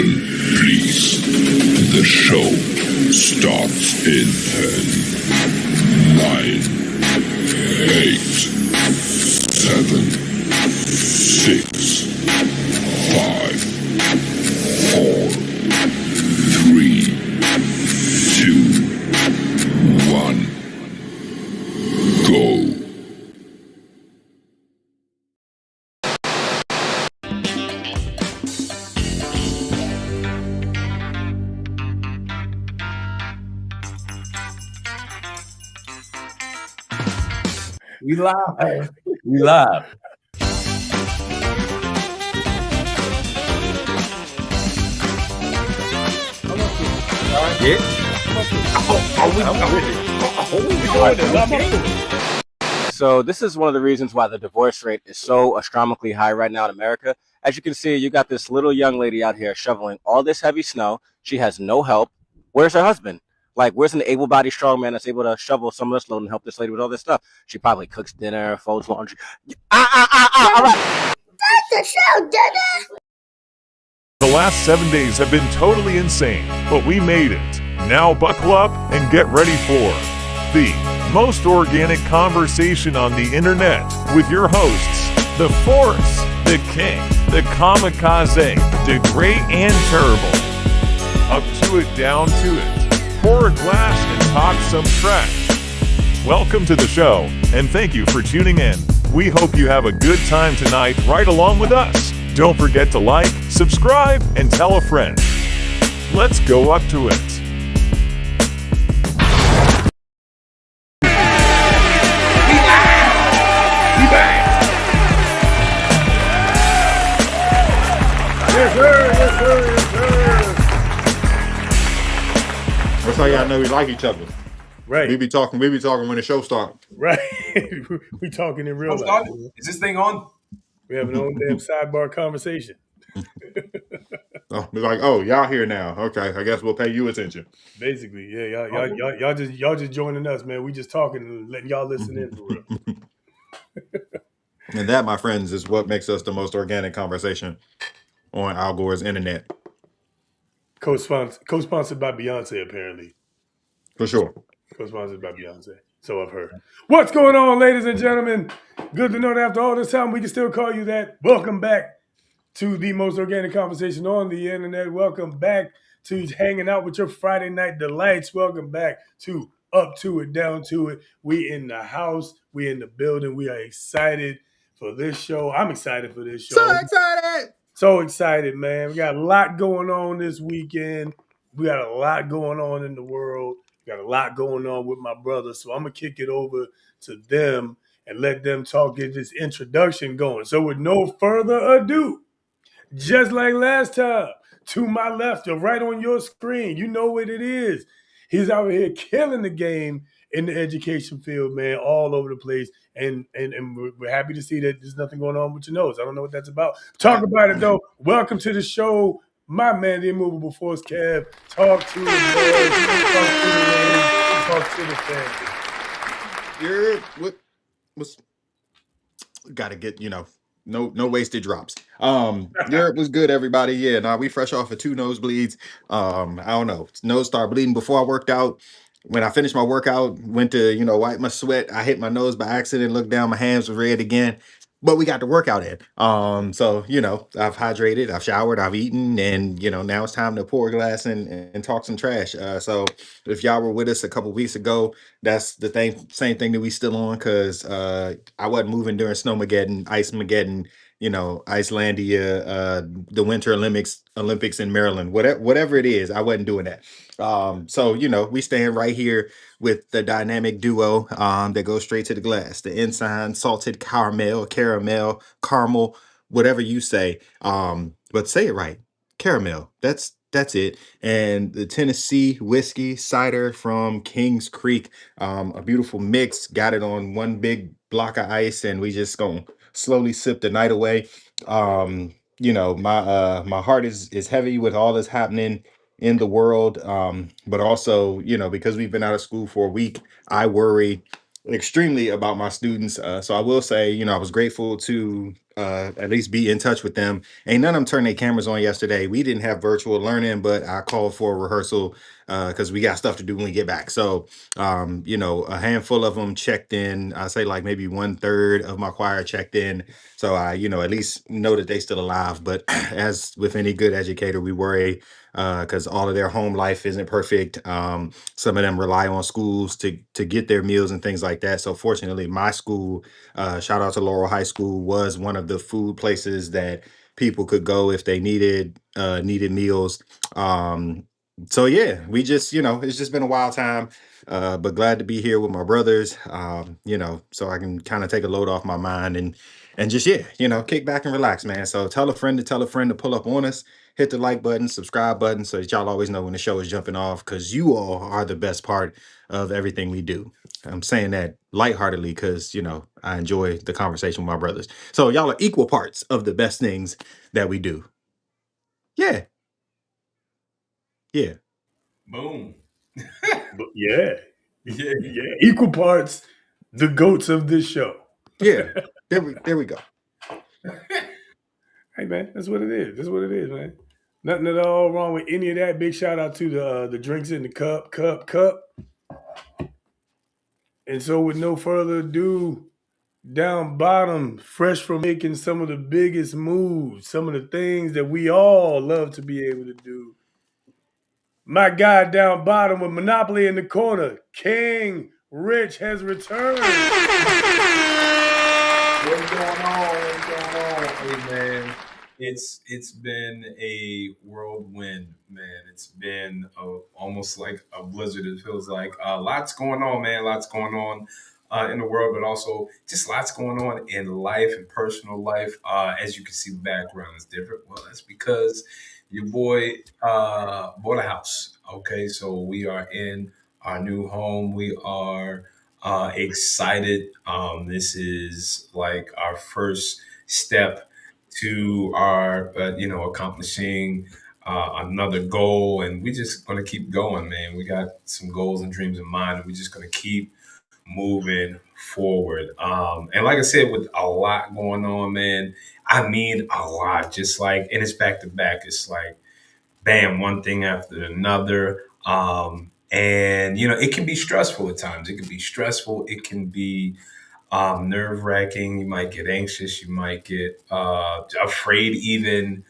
Please, the show starts in 10, 9, 8, 7, 6, 5, 4, 3, 2, 1, go. We live. We live. Yeah. So this is one of the reasons why the divorce rate is so astronomically high right now in America. As you can see, you got this little young lady out here shoveling all this heavy snow. She has no help. Where's her husband? Like, where's an able-bodied strong man that's able to shovel some of this load and help this lady with all this stuff? She probably cooks dinner, folds laundry. All right. That's the show, Dada! The last 7 days have been totally insane, but we made it. Now buckle up and get ready for the most organic conversation on the internet with your hosts, the Force, the King, the Kamikaze, the Great and Terrible. Up to it, down to it. Pour a glass and talk some trash. Welcome to the show, and thank you for tuning in. We hope you have a good time tonight right along with us. Don't forget to like, subscribe, and tell a friend. Let's go up to it. That's how y'all know we like each other. Right. We be talking when the show starts. Right. We talking in real life. Is this thing on? We have an own damn sidebar conversation. Oh, we're like, oh, y'all here now. Okay, I guess we'll pay you attention. Basically, yeah, y'all just joining us, man. We just talking and letting y'all listen in for real. And that, my friends, is what makes us the most organic conversation on Al Gore's internet. Co-sponsored by Beyonce, apparently. For sure. Co-sponsored by Beyonce. So I've heard. What's going on, ladies and gentlemen? Good to know that after all this time, we can still call you that. Welcome back to the most organic conversation on the internet. Welcome back to hanging out with your Friday night delights. Welcome back to Up to It, Down to It. We in the house. We in the building. We are excited for this show. I'm excited for this show. So excited! So excited, man. We got a lot going on this weekend. We got a lot going on in the world. We got a lot going on with my brother. So I'm going to kick it over to them and let them talk, get this introduction going. So with no further ado, just like last time, to my left or right on your screen, you know what it is. He's out here killing the game in the education field, man, all over the place. And we're happy to see that there's nothing going on with your nose. I don't know what that's about. Talk about it, though. Welcome to the show, my man, the immovable force, Kev. Talk to the boys. Talk to the family. What's gotta get, no wasted drops. Europe was good, everybody. Yeah, nah, we fresh off of 2 nosebleeds. I don't know. Nose started bleeding before I worked out. When I finished my workout, went to, wipe my sweat. I hit my nose by accident, looked down, my hands were red again. But we got the workout in. So, I've hydrated, I've showered, I've eaten, and now it's time to pour a glass and talk some trash. So if y'all were with us a couple weeks ago, that's the same thing that we still on, because I wasn't moving during Snowmageddon, Ice-mageddon, Icelandia, the Winter Olympics in Maryland, whatever it is, I wasn't doing that. So we stand right here with the dynamic duo that goes straight to the glass, the Ensign salted caramel, whatever you say, but say it right, caramel. That's it. And the Tennessee whiskey cider from Kings Creek, a beautiful mix. Got it on one big block of ice, and we just gonna slowly sip the night away. My heart is heavy with all that's happening in the world, but also because we've been out of school for a week, I worry extremely about my students. So I will say, I was grateful to at least be in touch with them. Ain't none of them turned their cameras on yesterday. We didn't have virtual learning, but I called for a rehearsal because we got stuff to do when we get back. So, a handful of them checked in. I say like maybe 1/3 of my choir checked in. So I, at least know that they still alive. But as with any good educator, we worry because all of their home life isn't perfect. Some of them rely on schools to get their meals and things like that. So fortunately, my school, shout out to Laurel High School, was one of the food places that people could go if they needed meals. So yeah, we just, it's just been a wild time. But glad to be here with my brothers. So I can kind of take a load off my mind and just, yeah, kick back and relax, man. So tell a friend to pull up on us, hit the like button, subscribe button, so that y'all always know when the show is jumping off, because you all are the best part of everything we do. I'm saying that lightheartedly because, I enjoy the conversation with my brothers. So y'all are equal parts of the best things that we do. Yeah, yeah, Boom. But yeah, Yeah. yeah, equal parts, the goats of this show. yeah. There we go. Hey man, that's what it is. That's what it is, man. Nothing at all wrong with any of that. Big shout out to the drinks in the cup. And so, with no further ado, down bottom, fresh from making some of the biggest moves, some of the things that we all love to be able to do. My guy down bottom with Monopoly in the corner, King Rich has returned. What's going on? What's going on? Hey man, it's been a whirlwind, man. It's been almost like a blizzard. It feels like lots going on, man. Lots going on in the world, but also just lots going on in life and personal life. As you can see, the background is different. Well, that's because your boy bought a house. Okay, so we are in our new home. We are excited. This is like our first step to our, accomplishing another goal, and we're just gonna keep going, man. We got some goals and dreams in mind, and we're just gonna keep moving forward. And like I said, with a lot going on, man, I mean a lot. Just like, and it's back to back. It's like bam, one thing after another. And it can be stressful at times. It can be stressful. It can be nerve wracking. You might get anxious. You might get afraid. Even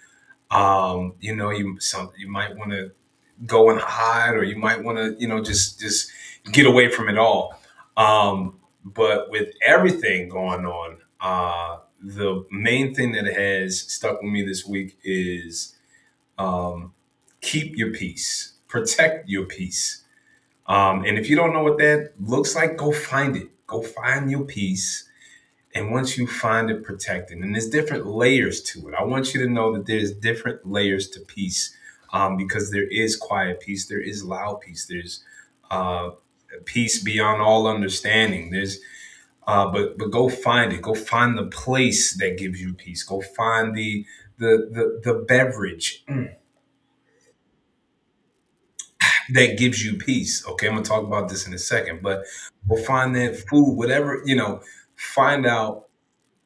you might want to go and hide, or you might want to just get away from it all. But with everything going on, the main thing that has stuck with me this week is um, keep your peace, protect your peace. And if you don't know what that looks like, go find it. Go find your peace. And once you find it, protect it. And there's different layers to it. I want you to know that there's different layers to peace, because there is quiet peace, there is loud peace, there's uh, peace beyond all understanding. But go find it. Go find the place that gives you peace. Go find the beverage that gives you peace. Okay, I'm gonna talk about this in a second, but we'll find that food, whatever, find out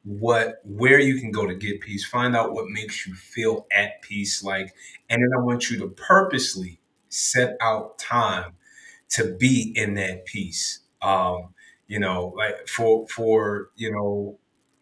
where you can go to get peace. Find out what makes you feel at peace, like, and then I want you to purposely set out time to be in that peace. Like for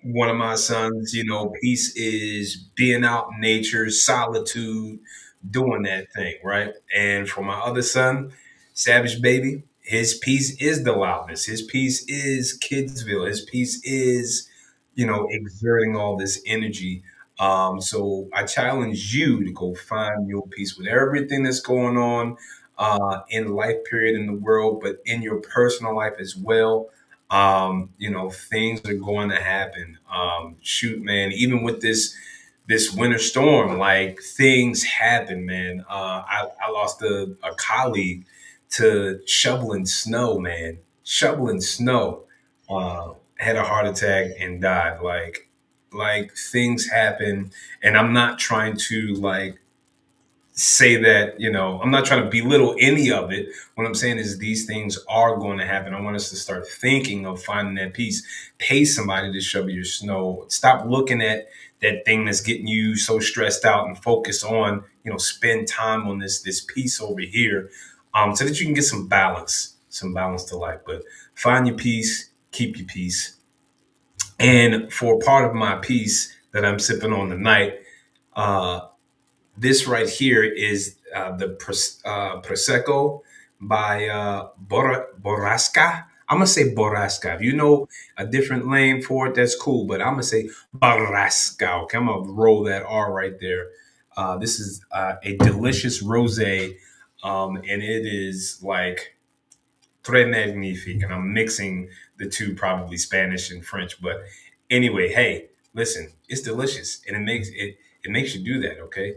one of my sons, peace is being out in nature, solitude, doing that thing, right? And for my other son, Savage Baby, his piece is the loudness. His piece is Kidsville. His piece is, exerting all this energy. So I challenge you to go find your peace with everything that's going on in life, period, in the world, but in your personal life as well. Things are going to happen. Shoot, man, even with this winter storm, like things happen, man. I lost a colleague to shoveling snow, man. Shoveling snow. Had a heart attack and died. Like things happen, and I'm not trying to like say that, I'm not trying to belittle any of it. What I'm saying is these things are going to happen. I want us to start thinking of finding that peace. Pay somebody to shovel your snow. Stop looking at that thing that's getting you so stressed out and focus on, spend time on this piece over here, so that you can get some balance to life. But find your peace, keep your peace. And for part of my piece that I'm sipping on tonight, uh, this right here is the Prosecco by Borrasca. I'm going to say Borrasca. If you know a different name for it, that's cool. But I'm going to say Borrasca. Okay, I'm going to roll that R right there. This is a delicious rosé, and it is like très magnifique. And I'm mixing the two, probably Spanish and French. But anyway, hey, listen, it's delicious, and it makes you do that. Okay,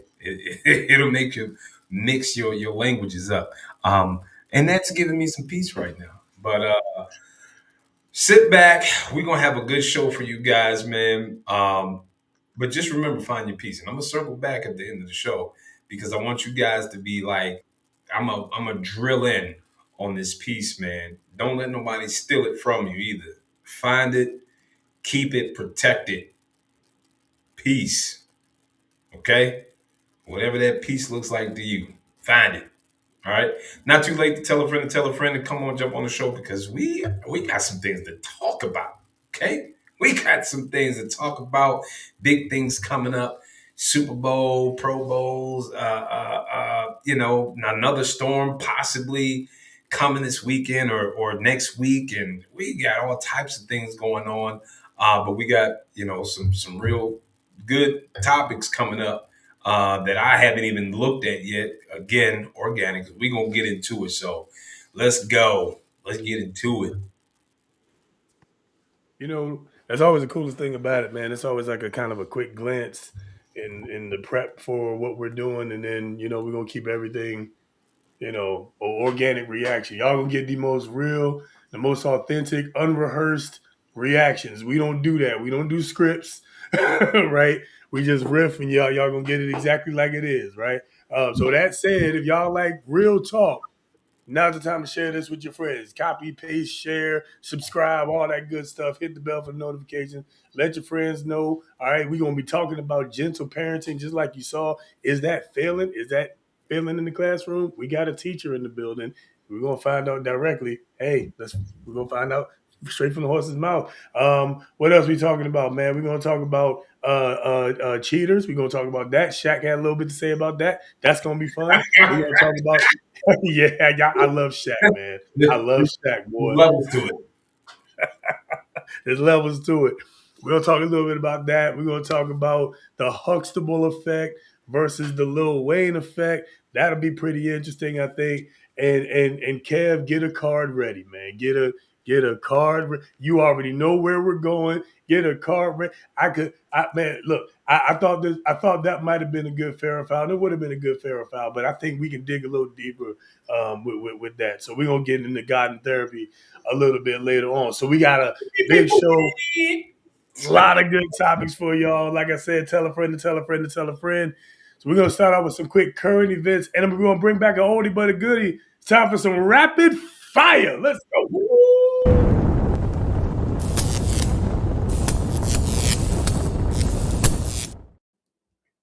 it'll make you mix your languages up, and that's giving me some peace right now. But sit back, we're gonna have a good show for you guys, man. But just remember, find your peace, and I'm gonna circle back at the end of the show because I want you guys to be like, I'm a drill in on this piece, man. Don't let nobody steal it from you either. Find it, keep it, protect it. Peace. Okay? Whatever that peace looks like to you, find it. All right. Not too late to tell a friend to come on, jump on the show because we got some things to talk about. Okay. We got some things to talk about. Big things coming up. Super Bowl, Pro Bowls, another storm possibly coming this weekend or next week. And we got all types of things going on. But we got, some real good topics coming up that I haven't even looked at yet. Again, organic. We're going to get into it. So let's go. Let's get into it. That's always the coolest thing about it, man. It's always like a kind of a quick glance in the prep for what we're doing, and then we're gonna keep everything organic reaction. Y'all gonna get the most real, the most authentic, unrehearsed reactions. We don't do that. We don't do scripts, right? We just riff, and y'all gonna get it exactly like it is, right? So that said, if y'all like real talk, now's the time to share this with your friends. Copy, paste, share, subscribe, all that good stuff. Hit the bell for the notification. Let your friends know. All right, we're going to be talking about gentle parenting, just like you saw. Is that failing? Is that failing in the classroom? We got a teacher in the building. We're going to find out directly. Hey, we're going to find out straight from the horse's mouth. What else we talking about, man? We're going to talk about cheaters. We're going to talk about that. Shaq had a little bit to say about that. That's going to be fun. We're going to talk about yeah, I love Shaq, man. I love Shaq, boy. Levels to it. There's levels to it. We're gonna talk a little bit about that. We're gonna talk about the Huxtable Effect versus the Lil Wayne Effect. That'll be pretty interesting, I think. And Kev, get a card ready, man. Get a card. You already know where we're going. Get a card ready. Look. I thought that might have been a good fair or foul. It would have been a good fair or foul, but I think we can dig a little deeper with that. So we're gonna get into God and therapy a little bit later on. So we got a big show. A lot of good topics for y'all. Like I said, tell a friend to tell a friend to tell a friend. So we're gonna start out with some quick current events, and then we're gonna bring back a oldie but a goodie. It's time for some rapid fire. Let's go.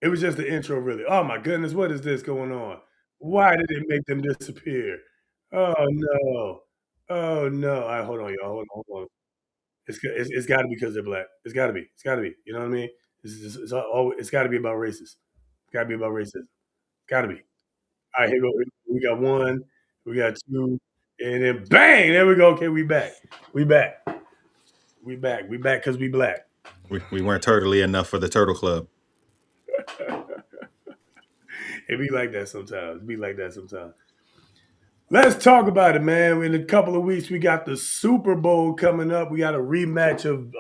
It was just the intro, really. Oh my goodness, what is this going on? Why did it make them disappear? Oh no. Oh no. All right, hold on, y'all. Hold on. It's got to be because they're black. It's got to be. It's got to be. You know what I mean? It's got to be about racism. It's got to be about racism. Got to be. All right, here we go. We got one. We got two. And then bang! There we go. Okay, we back. We back. We back. We back because we black. We weren't turtly enough for the Turtle Club. It be like that sometimes. It be like that sometimes. Let's talk about it, man. In a couple of weeks, we got the Super Bowl coming up. We got a rematch of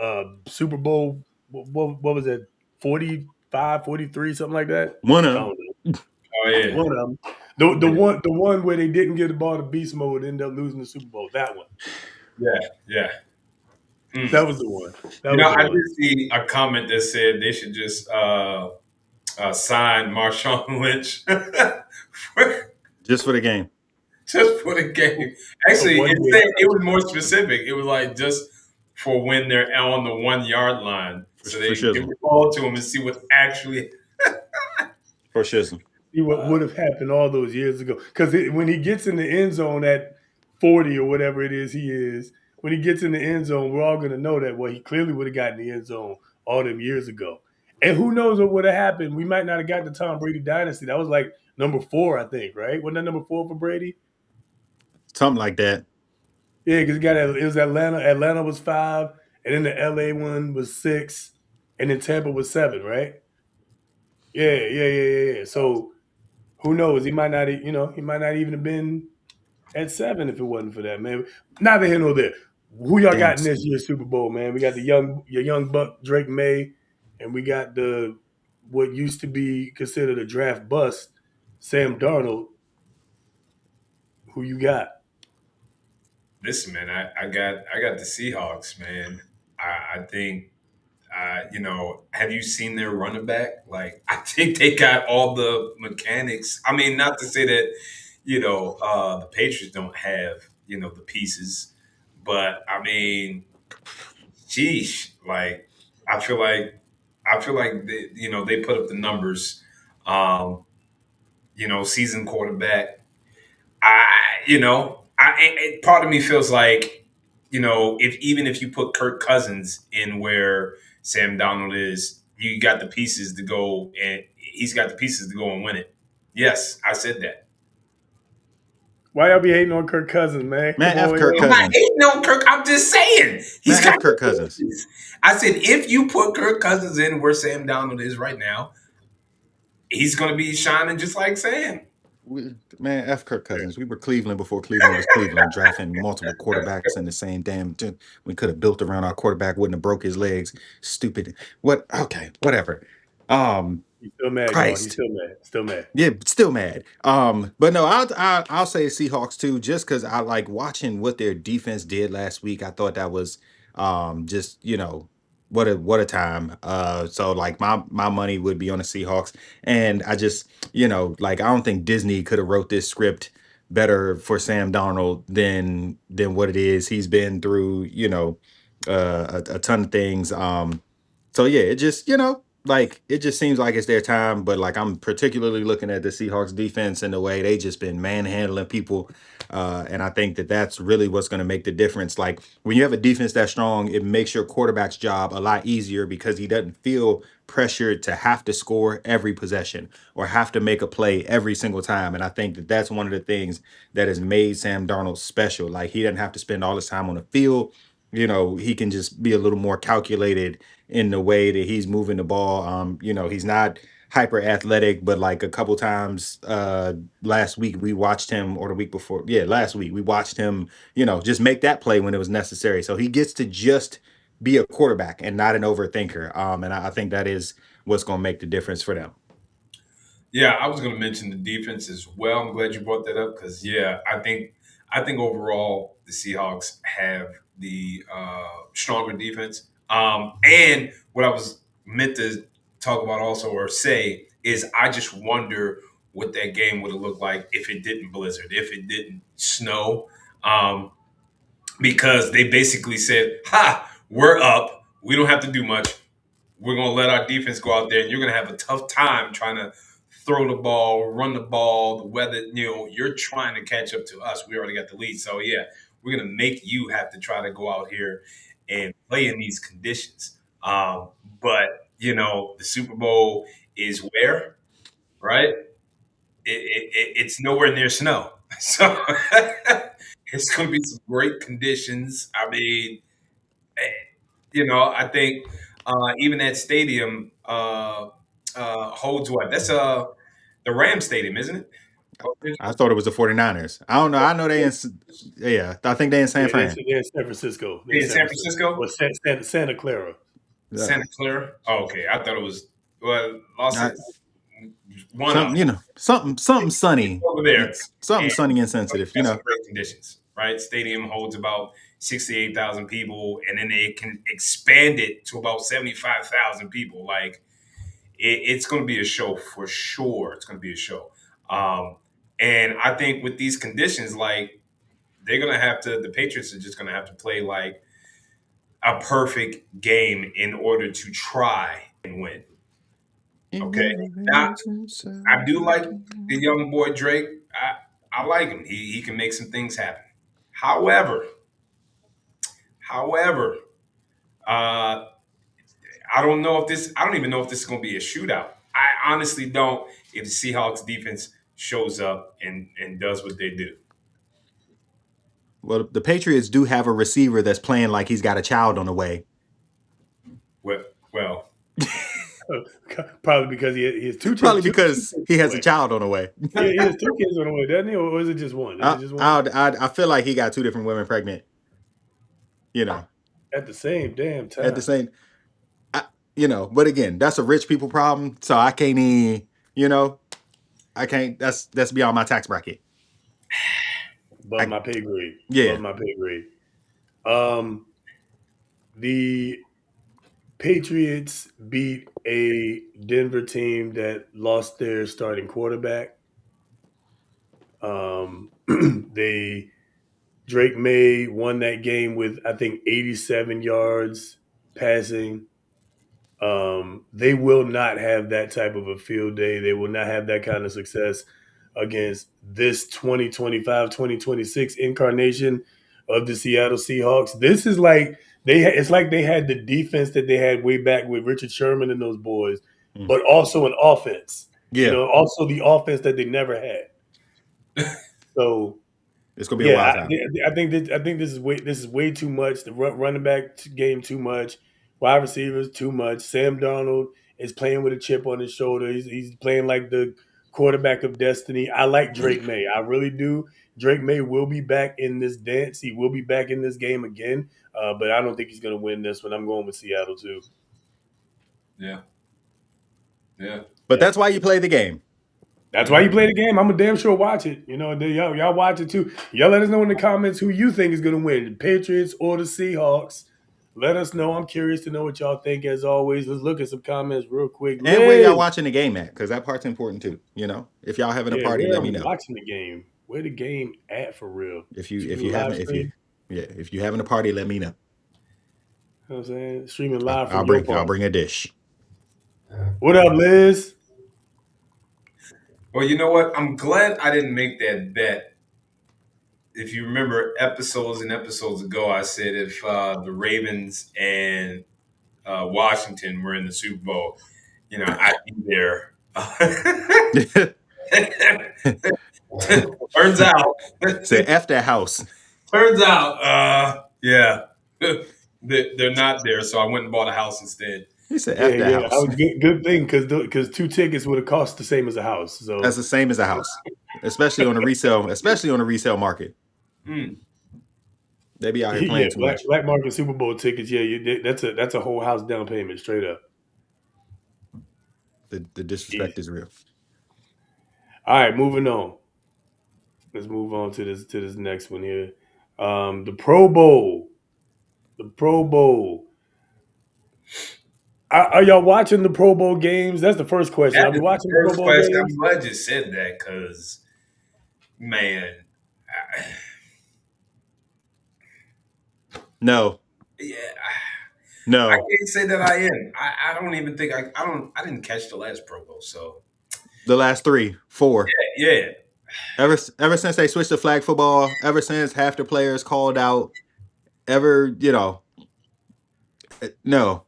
Super Bowl. What was it? 45, 43, something like that. One I of don't them. know. Oh yeah. One of them. The one where they didn't get the ball to beast mode, ended up losing the Super Bowl. That one. Yeah. That was the one. That You was know, the I one. did see a comment that said they should just signed Marshawn Lynch Just for the game. just for the game. A Actually, one it way. said it was more specific. It was like just for when they're on the 1 yard line, so For they shizzle. would call to him and see what actually. For shizzle. See what would have happened all those years ago. Because when he gets in the end zone at 40 or whatever it is he is, when he gets in the end zone, we're all going to know that, well, he clearly would have gotten the end zone all them years ago. And who knows what would have happened? We might not have got the Tom Brady dynasty. That was like number 4, I think, right? Wasn't that number 4 for Brady? Something like that. Yeah, because it was Atlanta. Atlanta was 5, and then the LA one was 6, and then Tampa was 7, right? Yeah. So who knows? He might not, he might not even have been at 7 if it wasn't for that, man. Neither here nor there. Who y'all Damn. got in this year's Super Bowl, man? We got your young buck Drake May, and we got the what used to be considered a draft bust, Sam Darnold. Who you got? Listen, man, I got the Seahawks, man. I think have you seen their running back? Like, I think they got all the mechanics. I mean, not to say that, the Patriots don't have, the pieces, but I mean, sheesh, like, I feel like, they put up the numbers. Um, seasoned quarterback. Part of me feels like, if even if you put Kirk Cousins in where Sam Donald is, you got the pieces to go, and he's got the pieces to go and win it. Yes, I said that. Why y'all be hating on Kirk Cousins, man? Man, Come F on, Kirk yo. I'm not Cousins. hating on Kirk. I'm just saying he's Man, got F Kirk the Cousins. pieces. I said if you put Kirk Cousins in where Sam Donald is right now, he's going to be shining just like Sam. Man, F Kirk Cousins. We were Cleveland before Cleveland was Cleveland, drafting multiple quarterbacks in the same damn. We could have built around our quarterback, wouldn't have broke his legs. Stupid. What? Okay, whatever. He's still mad, y'all. He's Christ. still mad. Still mad. Yeah, but still mad. But no, I'll say Seahawks too, just because I like watching what their defense did last week. I thought that was just what a time. So like my money would be on the Seahawks, and I just like I don't think Disney could have wrote this script better for Sam Darnold than what it is. He's been through a ton of things. So yeah, it just like it just seems like it's their time, but like I'm particularly looking at the Seahawks defense and the way they just been manhandling people, and I think that that's really what's going to make the difference. Like when you have a defense that strong, it makes your quarterback's job a lot easier because he doesn't feel pressured to have to score every possession or have to make a play every single time. And I think that that's one of the things that has made Sam Darnold special. Like he doesn't have to spend all his time on the field. He can just be a little more calculated in the way that he's moving the ball. He's not hyper athletic, but like a couple times last week we watched him, or the week before, yeah, last week we watched him, just make that play when it was necessary. So he gets to just be a quarterback and not an overthinker. And I think that is what's going to make the difference for them. Yeah, I was going to mention the defense as well. I'm glad you brought that up because I think overall the Seahawks have the stronger defense. And what I was meant to talk about also or say is I just wonder what that game would have looked like if it didn't blizzard, if it didn't snow, because they basically said, "Ha, we're up. We don't have to do much. We're going to let our defense go out there, and you're going to have a tough time trying to throw the ball, run the ball, the weather. You're trying to catch up to us. We already got the lead. So, yeah, we're going to make you have to try to go out here and play in these conditions." But the Super Bowl is where, right? It's nowhere near snow. So it's going to be some great conditions. I mean, I think even that stadium holds what? That's the Ram Stadium, isn't it? I thought it was the 49ers. I don't know. I know yeah, I think they in San Yeah, Fran. they're in San Francisco. They're in In San Francisco, Well, Santa Clara. Yeah. Santa Clara. Oh, okay, I thought it was Los I, one of them. something sunny. Over there, It's something and sunny and sensitive, got some great conditions. Right, stadium holds about 68,000 people, and then they can expand it to about 75,000 people. Like it's going to be a show for sure. It's going to be a show. And I think with these conditions, like they're going to have to, the Patriots are just going to have to play like a perfect game in order to try and win. Okay. Now, I do like the young boy Drake. I like him. He can make some things happen. However, however, uh, I don't know if this. I don't even know if this is going to be a shootout. I honestly don't. If the Seahawks defense shows up and does what they do. Well, the Patriots do have a receiver that's playing like he's got a child on the way. Well, Probably because he has two Probably two because kids on he the has a way. child on the way. Yeah, he has two kids on the way, doesn't he? Or is it just one? Is it just one? I feel like he got two different women pregnant. You know, At the same damn at the time. same, But again, that's a rich people problem. So I can't even, I can't. That's beyond my tax bracket. Above my pay grade. Yeah. Above my pay grade. Um, the Patriots beat a Denver team that lost their starting quarterback. They Drake May won that game with I think 87 yards passing. They will not have that type of a field day. They will not have that kind of success against this 2025-2026 incarnation of the Seattle Seahawks. This is like it's like they had the defense that they had way back with Richard Sherman and those boys, Mm. but also an offense. Yeah. Also the offense that they never had. So It's gonna be a wild yeah, time. I think this is way too much. The running back game too much. Wide receivers too much. Sam Darnold is playing with a chip on his shoulder. He's playing like the quarterback of destiny. I like Drake May. I really do. Drake May will be back in this dance. He will be back in this game again. But I don't think he's going to win this one. I'm going with Seattle too. yeah, yeah. But that's why you play the game. That's why you play the game. I'm a damn sure watch it. Y'all watch it too. Y'all let us know in the comments who you think is going to win, the Patriots or the Seahawks. Let us know. I'm curious to know what y'all think. As always, let's look at some comments real quick. And where Liz, y'all watching the game at? Because that part's important too. If y'all having a yeah, party, where let are me we know. watching the game? Where the game at for real? If Should we you if do a you live haven't if you stream? yeah if you having a party, let me know. You know what I'm saying? Streaming live I'll from your bring I'll party. bring a dish. What up, Liz? Well, you know what? I'm glad I didn't make that bet. If you remember episodes and episodes ago, I said if the Ravens and Washington were in the Super Bowl, I'd be there. turns out, Say F that house. yeah, they're not there. So I went and bought a house instead. He said F that Yeah. house. Good thing because 2 tickets would have cost the same as a house. That's So the same as a house. Especially on the resale market. Mm. They be out here yeah, playing too much. black market Super Bowl tickets. Yeah, that's a whole house down payment straight up. The disrespect is real. All right, moving on. Let's move on to this next one here. The Pro Bowl. The Pro Bowl. Are y'all watching the Pro Bowl games? That's the first question. That Are we is the watching the Pro first Bowl question. games? I'm glad you said that because, man, No. yeah, No. I can't say that I am. I don't even think I didn't catch the last Pro Bowl, so The last 3, 4. yeah. Ever since they switched to flag football, ever since half the players called out, no.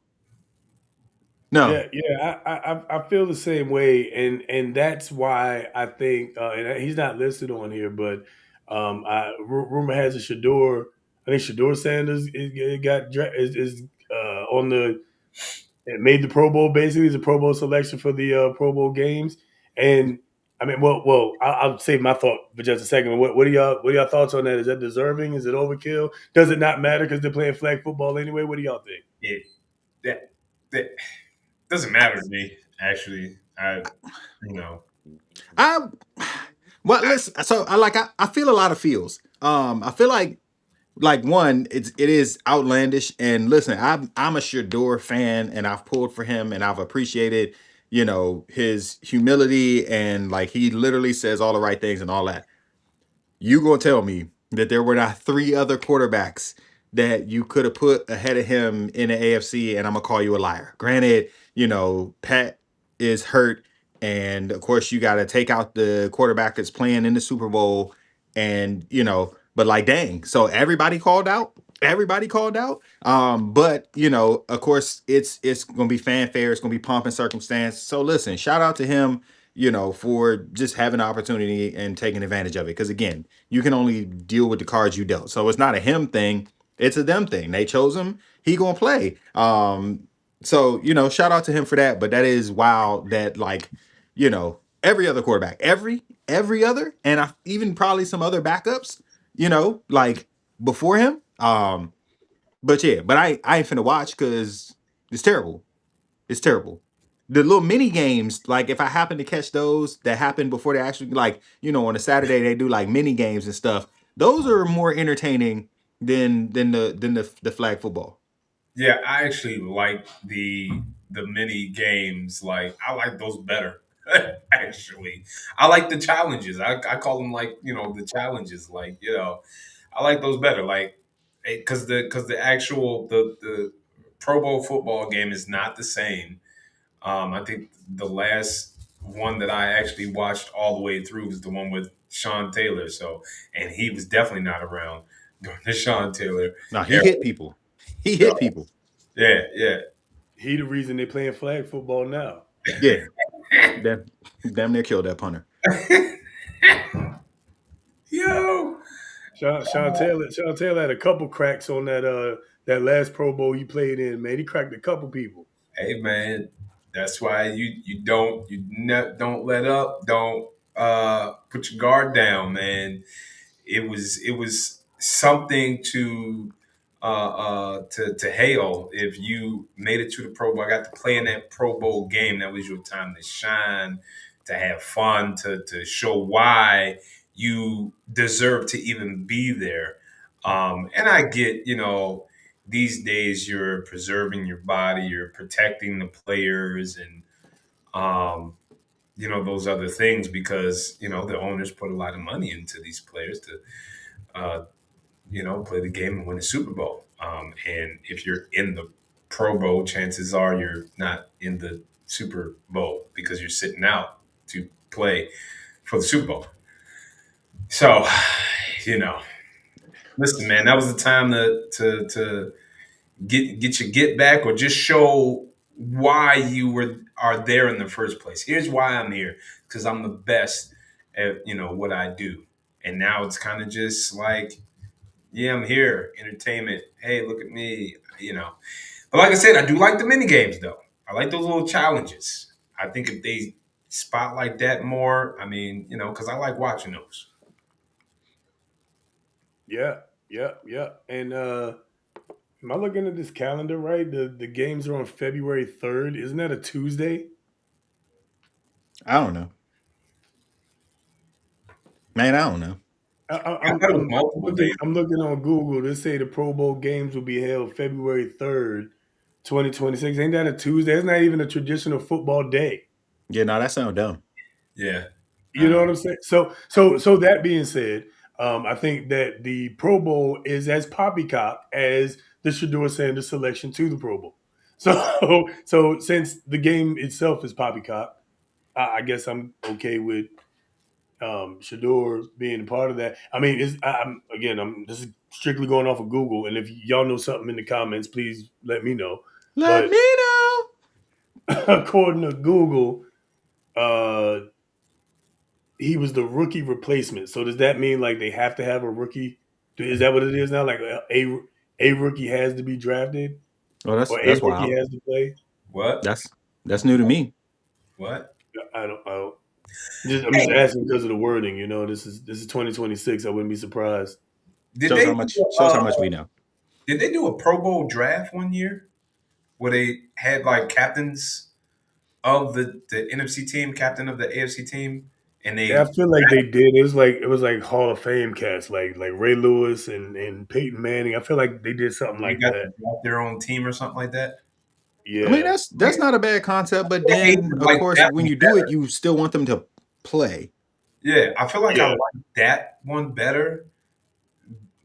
No. I feel the same way, and that's why I think, and he's not listed on here, but rumor has it Shedeur. I think Shedeur Sanders is on the it made the Pro Bowl. Basically, it's a Pro Bowl selection for the Pro Bowl games, and I mean, I'll save my thought for just a second. What are y'all thoughts on that? Is that deserving? Is it overkill? Does it not matter because they're playing flag football anyway? What do y'all think? It that doesn't matter to me. Actually, I well listen, so I feel a lot of feels. I feel like one, it is outlandish. And listen, I'm a Shedeur fan, and I've pulled for him, and I've appreciated his humility, and like he literally says all the right things and all that. You gonna tell me that there were not three other quarterbacks that you could have put ahead of him in the AFC, and I'm gonna call you a liar. Granted, Pat is hurt, and of course you got to take out the quarterback that's playing in the Super Bowl, and but like dang, so everybody called out. Everybody called out. But of course, it's gonna be fanfare. It's gonna be pomp and circumstance. So listen, shout out to him, for just having the opportunity and taking advantage of it. Because again, you can only deal with the cards you dealt. So it's not a him thing, it's a them thing. They chose him, he gonna play. So shout out to him for that. But that is wild that like, every other quarterback, every other, and even probably some other backups, like before him. But yeah, but I ain't finna watch because it's terrible. It's terrible. The little mini games, like if I happen to catch those that happen before they actually like, on a Saturday they do like mini games and stuff. Those are more entertaining than the flag football. Yeah, I actually like the mini games. Like I like those better. Actually, I like the challenges. I call them like the challenges. Like I like those better. Like because the actual the Pro Bowl football game is not the same. I think the last one that I actually watched all the way through was the one with Sean Taylor. So, and he was definitely not around during the Sean Taylor Now he era. hit people. He hit So, people. yeah, yeah. He the reason they playing flag football now. Yeah. Damn near killed that punter. Yo, Sean Taylor had a couple cracks on that last Pro Bowl he played in. Man, he cracked a couple people. hey man, that's why don't let up. Don't put your guard down, man. It was something to hail if you made it to the Pro Bowl. I got to play in that Pro Bowl game. That was your time to shine, to have fun, to show why you deserve to even be there. And I get, these days you're preserving your body, you're protecting the players, and those other things because the owners put a lot of money into these players to uh, play the game and win a Super Bowl. And if you're in the Pro Bowl, chances are you're not in the Super Bowl because you're sitting out to play for the Super Bowl. So, you know, listen, man, that was the time to get your get back or just show why you are there in the first place. Here's why I'm here because I'm the best at what I do. And now it's kind of just like, yeah, I'm here. Entertainment. Hey, look at me. But like I said, I do like the mini games though. I like those little challenges. I think if they spotlight that more, I mean, because I like watching those. Yeah, yeah, yeah. And am I looking at this calendar right? The games are on February 3rd. Isn't that a Tuesday? I don't know. Man, I don't know. I, I- I I'm thought it was I'm multiple looking days. I'm looking on Google. They say the Pro Bowl games will be held February 3rd, 2026. Ain't that a Tuesday? It's not even a traditional football day. Yeah, no, that sounds dumb. Yeah. You know what I'm saying? So that being said, I think that the Pro Bowl is as poppycock as the Shedeur Sanders selection to the Pro Bowl. So since the game itself is poppycock, I guess I'm okay with Shedeur being a part of that. I mean, I'm this is strictly going off of Google, and if y'all know something in the comments, please let me know. Let But me know. according to Google, uh, he was the rookie replacement. So does that mean like they have to have a rookie? Is that what it is now? Like a rookie has to be drafted, Oh, that's or a that's rookie wild. has to play? What? That's new to me. What? I don't. I'm just asking because of the wording. This is 2026. I wouldn't be surprised. Did Shows they how do much shows how much we know. did they do a Pro Bowl draft one year where they had like captains of the NFC team, captain of the AFC team, and Yeah, they I feel like they did. It was like Hall of Fame cast, like Ray Lewis and Peyton Manning. I feel like they did something they like got to that. draft their own team or something like that? I mean, Yeah, that's not a bad concept, but I then even of like course that when one you do it, better. you still want them to play. Yeah, I feel like I yeah. like that one better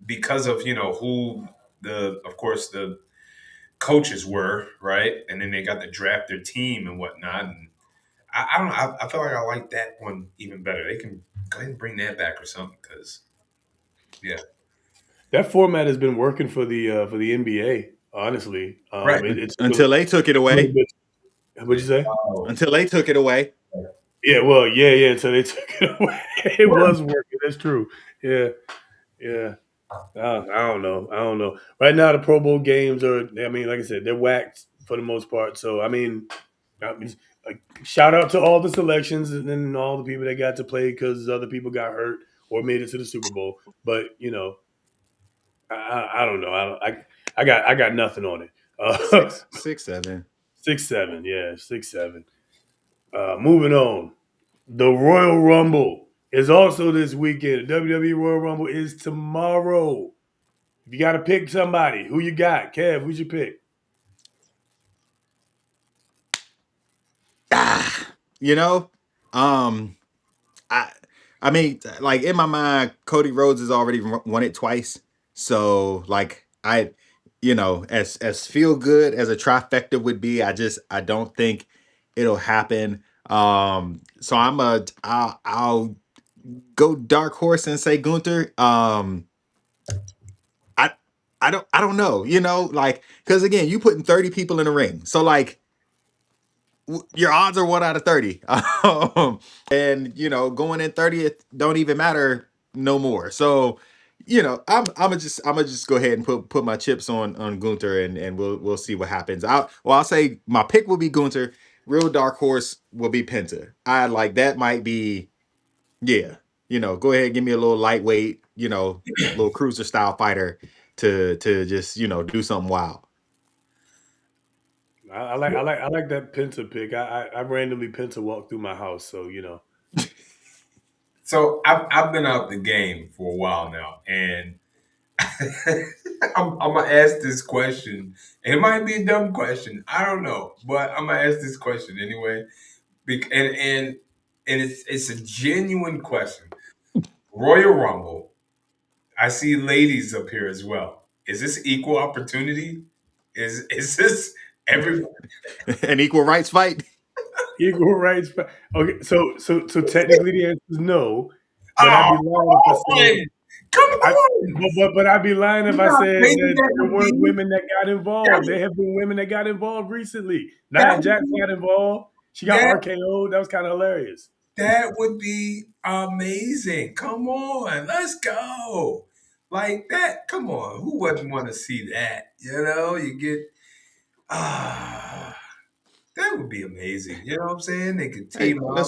because of who of course the coaches were, right, and then they got to draft their team and whatnot. And I don't know. I feel like I like that one even better. They can go ahead and bring that back or something because yeah, That format has been working for the NBA. Honestly, right. it took Until they took it a little away. bit. What'd you say? Oh, Until they took it away. Yeah, well, yeah. So they took it away. It was working. That's true. Yeah, yeah. I don't know. I don't know. Right now, the Pro Bowl games are. I mean, like I said, they're whacked for the most part. So I mean, like, shout out to all the selections and then all the people that got to play because other people got hurt or made it to the Super Bowl. But I don't know. I got nothing on it. Uh, Six, six, seven. 6-7, yeah, 6-7. Moving on. The Royal Rumble is also this weekend. The WWE Royal Rumble is tomorrow. If you got to pick somebody, who you got? Kev, who'd you pick? Ah, you know, um, I I mean, like in my mind, Cody Rhodes has already won it twice. So like as feel good as a trifecta would be, I don't think it'll happen. So I'll go dark horse and say Gunther. I I don't know, like because again, you putting 30 people in the ring, so like your odds are 1 out of 30. And going in 30th don't even matter no more. So, I'm gonna just go ahead and put my chips on Gunther, and we'll see what happens. I'll say my pick will be Gunther. Real dark horse will be Penta. I like that might be, yeah. Go ahead, give me a little lightweight, little cruiser style fighter to just do something wild. I like that Penta pick. I randomly Penta walked through my house, so so I've been out the game for a while now, and I'm gonna ask this question. And it might be a dumb question. I don't know, but I'm gonna ask this question anyway. And it's a genuine question. Royal Rumble. I see ladies up here as well. Is this equal opportunity? Is this every? An equal rights fight. equal rights. Okay, so technically the answer is no, but I'd Oh, be lying if I come said on! Come I. on! But I'd be lying if You I know how said crazy that that there would weren't be. women that got That involved. would, There have been women that got involved recently. that Nia would Jax be got involved. She got that RKO'd. That was kind of hilarious. that would be amazing. Come on, let's go. Like that. Come on. Who wouldn't want to see that? You get ah. That would be amazing. You know what I'm saying? They could Hey, team up.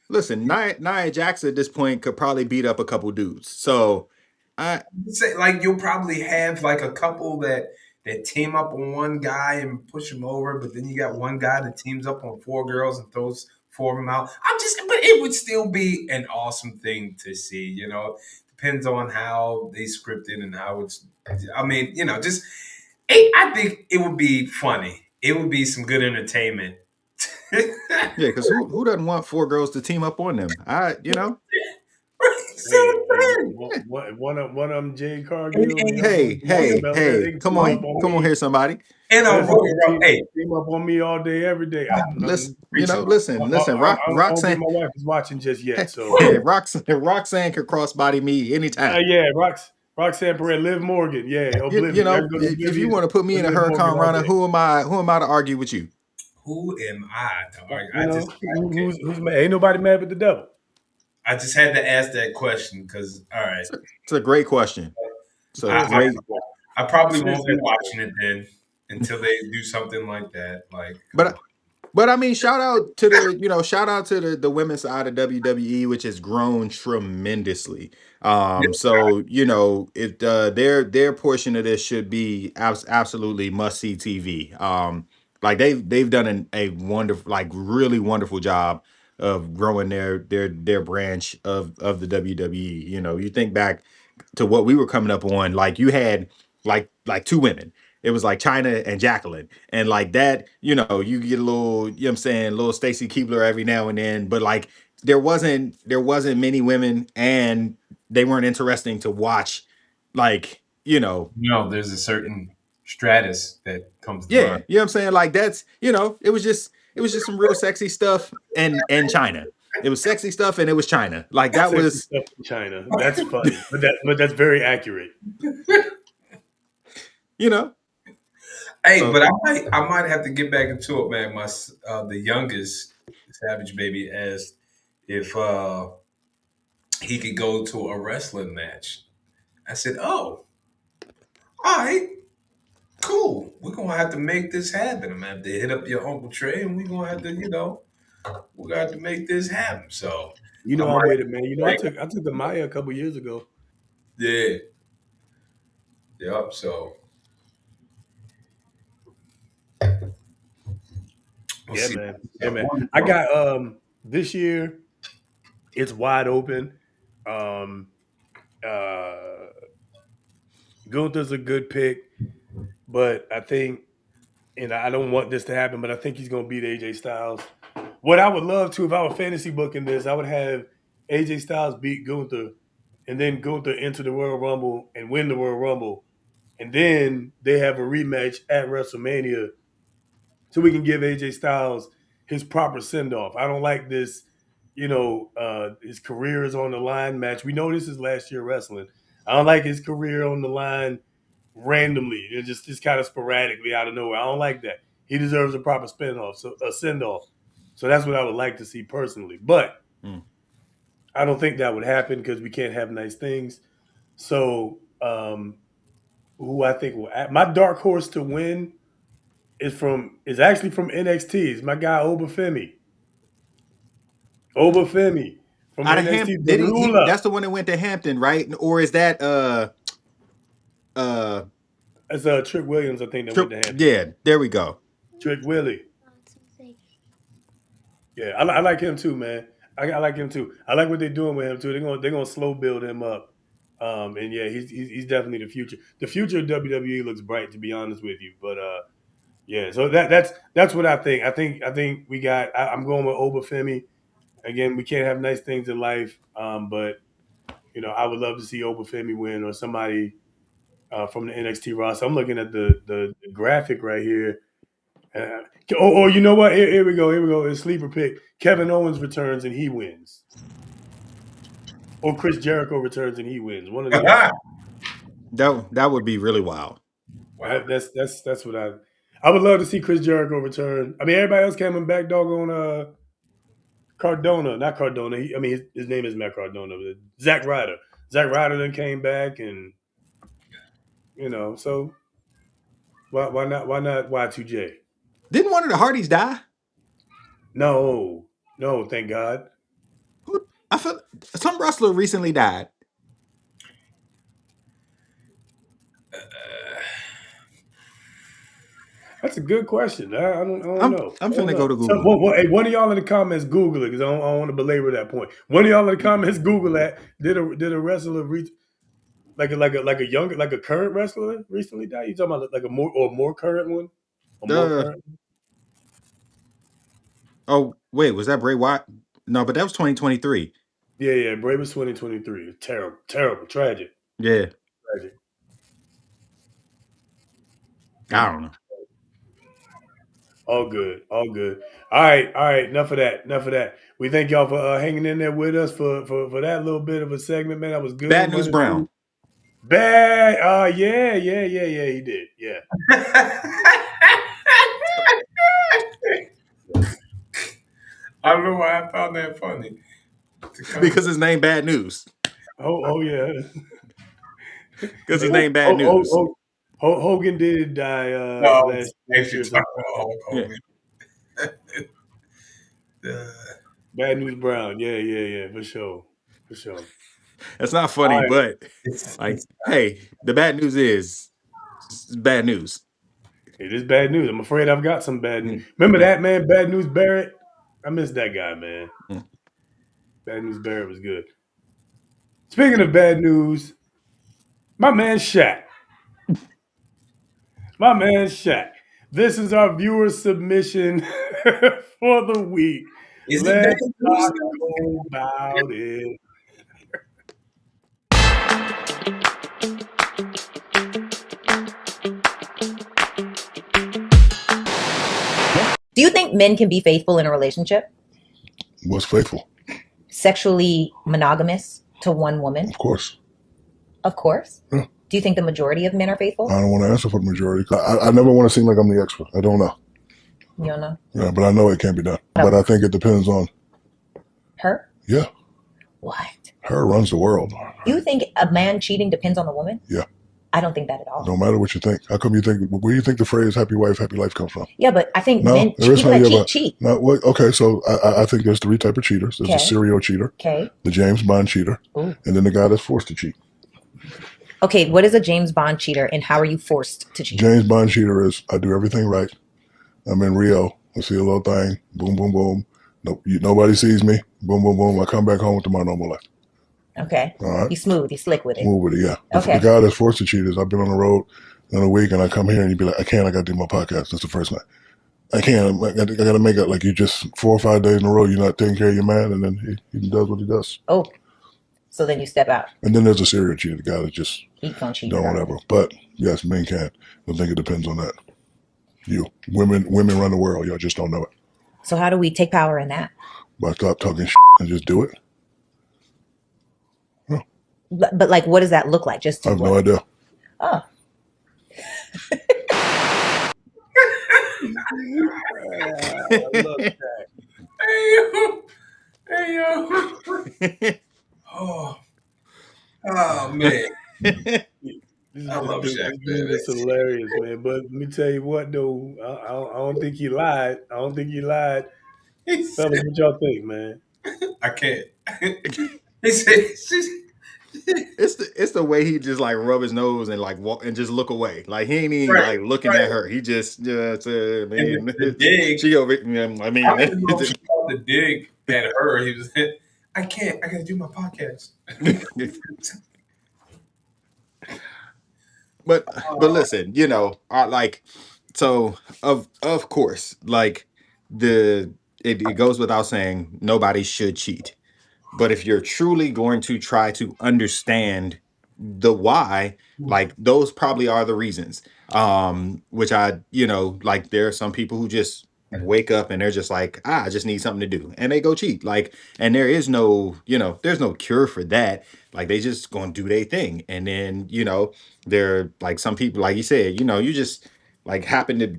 listen. Nia Jax at this point could probably beat up a couple dudes. So, I Say like you'll probably have like a couple that team up on one guy and push him over, but then you got one guy that teams up on four girls and throws four of them out. But it would still be an awesome thing to see. Depends on how they script it and how it's. I mean, I think it would be funny. It would be some good entertainment. yeah, because who doesn't want four girls to team up on them? Hey, Yeah. one of them Jade Cargill and the And, other one Hey, hey, Belair. They hey, can come team up on, on come on me. here, somebody. and a Listen, Royal Rumble. Hey, team up on me all day, every day. Listen, preaching. listen. I don't think my wife is watching just yet. So Roxanne could crossbody me anytime. yeah, Roxanne Perez, Liv Morgan, yeah, Oblivion. I can go to If you Oblivion want to put me with in a Liv Morgan hurricane all runner, day. who am I to argue with you? Who am I to argue? You know, who's mad? Ain't nobody mad but the devil. I just had to ask that question because all right, It's a great question. It's a I, great, Seriously, I probably won't be seriously. watching it then until they do something like that. Like, come on. but I mean, shout out to the women's side of WWE, which has grown tremendously. So it their portion of this should be absolutely must see TV. Like they've done a wonderful, like really wonderful job of growing their branch of the WWE. You think back to what we were coming up on, like you had like two women. it was like China and Jacqueline. And like that, you get a little, you know what I'm saying, little Stacy Keebler every now and then, but like there wasn't many women, and they weren't interesting to watch, like, There's a certain stratus that comes to yeah, mind. you know what I'm saying? Like that's, it was just some real sexy stuff, and China. It was sexy stuff, and it was China. Like that Sexy was, stuff in China. That's funny, but that's very accurate. you know. Hey, So but I might have to get back into it, man. The youngest Savage Baby asked if he could go to a wrestling match. I said, "Oh, all right, cool. We're gonna have to make this happen. I'm gonna have to hit up your Uncle Trey, and we're gonna have to, we're gonna have to make this happen." So You I know I'm might, with it, man. You know I took the Maya a couple years ago. yeah, yep. So we'll Yeah, see. man. Yeah, So, man. I got this year. It's wide open. Um, uh, Gunther's a good pick, but I think, and I don't want this to happen, but I think he's going to beat AJ Styles. What I would love to, if I were fantasy booking this, I would have AJ Styles beat Gunther, and then Gunther enter the Royal Rumble and win the Royal Rumble, and then they have a rematch at WrestleMania, so we can give AJ Styles his proper send off. I don't like this, his career is on the line match. We know this is last year wrestling. I don't like his career on the line randomly, just kind of sporadically out of nowhere. I don't like that. He deserves a proper spin off, so a send off. So that's what I would like to see personally. But mm. I don't think that would happen because we can't have nice things. So who I think will my dark horse to win is actually from NXT. It's my guy Obafemi. Obafemi from Out of NXT, Hampton, the did he? ruler. That's the one that went to Hampton, right? Or is that uh That's Trick Williams, I think, that went Trip? to Hampton. Yeah, there we go. Trick Willie. Yeah, I like him too, man. I like him too. I like what they're doing with him too. They're gonna slow build him up. And yeah, he's definitely the future. The future of WWE looks bright, to be honest with you. But yeah, so that's what I think. I think we got. I'm going with Obafemi. Again, we can't have nice things in life, but I would love to see Obafemi win or somebody from the NXT roster. I'm looking at the graphic right here. Or you know what? Here we go. Here we go. A sleeper pick. Kevin Owens returns and he wins, or Chris Jericho returns and he wins. One of the other. That would be really wild. wow. That's what I would love to see Chris Jericho return. I mean, everybody else coming back. Doggone Cardona, not Cardona. I mean, his name is Matt Cardona. But Zack Ryder. Zack Ryder then came back, and so why not Y2J? Didn't one of the Hardys die? No, no, thank God. Who? I feel some wrestler recently died. That's a good question. I don't I'm know. I'm I don't finna know. go to So, Google. hey, one of y'all in the comments Google it because I don't want to belabor that point. One of y'all in the comments Google that. Did a wrestler like a younger, like a current wrestler recently died? You talking about like a more current one? A more Uh current? oh wait, was that Bray Wyatt? No, but that was 2023. Yeah. Bray was 2023. Terrible, terrible, tragic, Yeah, tragic. I Mm. don't know. All good, all good. All right. Enough of that. Enough of that. We thank y'all for hanging in there with us for that little bit of a segment, man. That was Bad good. News Running Brown. through bad. Yeah. He did. Yeah. I don't know why I found that funny. Because his name Bad News. Oh yeah. Because his name Bad News. Hogan did die No, last if you're year. talking So about Hulk Yeah. Hogan. Uh, Bad News Brown. Yeah. For sure. For sure. That's not All funny, right. but like, it's hey, the bad news is it's bad news. It is bad news. I'm afraid I've got some bad news. Mm, Remember mm, that man, Bad News Barrett? I miss that guy, man. mm. Bad News Barrett was good. Speaking of bad news, my man Shaq. My man Shaq. This is our viewer submission for the week. Is it Let's back in news talk about it. Do you think men can be faithful in a relationship? What's faithful? Sexually monogamous to one woman? Of course. Of course. Yeah. Do you think the majority of men are faithful? I don't want to answer for the majority. I never want to seem like I'm the expert. I don't know. You don't know? Yeah, but I know it can't be done. No. But I think it depends on Her? Yeah. What? Her runs the world. You think a man cheating depends on the woman? Yeah. I don't think that at all. No matter what you think. How come you think? Where do you think the phrase "happy wife, happy life" comes from? Yeah, but I think No, men there is people no that yeah, but cheat. no. Okay, so I think there's three types of cheaters. There's a Okay. serial cheater, Okay. the James Bond cheater, Ooh. and then the guy that's forced to cheat. Okay, what is a James Bond cheater and how are you forced to cheat? James Bond cheater is I do everything right. I'm in Rio. I see a little thing. Boom, boom, boom. No, nobody sees me. Boom, boom, boom. I come back home to my normal life. Okay. All right. He's smooth. He's slick with it. Move with it, yeah. Okay. The guy that's forced to cheat is I've been on the road in a week and I come here and you'd be like, I can't. I got to do my podcast. That's the first night. I can't. I got to make it like you just 4 or 5 days in a row. You're not taking care of your man, and then he does what he does. Oh, so then you step out. And then there's a serial cheater, the guy that just He's gonna cheat. done whatever. But yes, men can. I think it depends on that. Women run the world. Y'all just don't know it. So how do we take power in that? By stop talking and just do it. But like, what does that look like? Just I have no idea. Oh. I love that. Hey yo. Oh man. I love Shaq, man. Dude is hilarious, man. But let me tell you what, though, I don't think he lied. I don't think he lied. Fellas, what y'all think, man? I can't. He said, It's the way he just like rub his nose and like walk and just look away. Like he ain't even Right, like looking right. at her. He just man. the dig. She over. I I mean, don't even know if he called the dig at her. He was, I can't. I got to do my podcast. but listen, like so of course, like it goes without saying nobody should cheat. But if you're truly going to try to understand the why, like those probably are the reasons. Which like there are some people who just wake up and they're just like, I just need something to do. And they go cheat. Like, and there is no, there's no cure for that. Like they just gonna do their thing. And then, they're like some people, like you said, you just like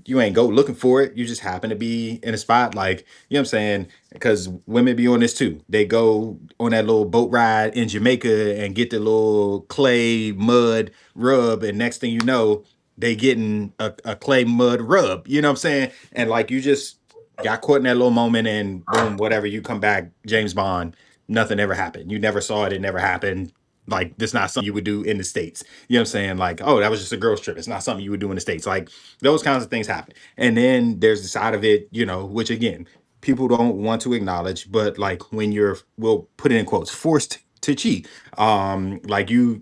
you ain't go looking for it. You just happen to be in a spot like, what I'm saying? Because women be on this too. They go on that little boat ride in Jamaica and get the little clay mud rub, and next thing you know, they getting a clay mud rub. You know what I'm saying? And like you just got caught in that little moment, and boom, whatever. You come back, James Bond. Nothing ever happened. You never saw it. It never happened. Like this not something you would do in the States. You know what I'm saying? Like, oh, that was just a girl's trip. It's not something you would do in the States. Like those kinds of things happen. And then there's the side of it, which again, people don't want to acknowledge, but like when we'll put it in quotes, forced to cheat. Like you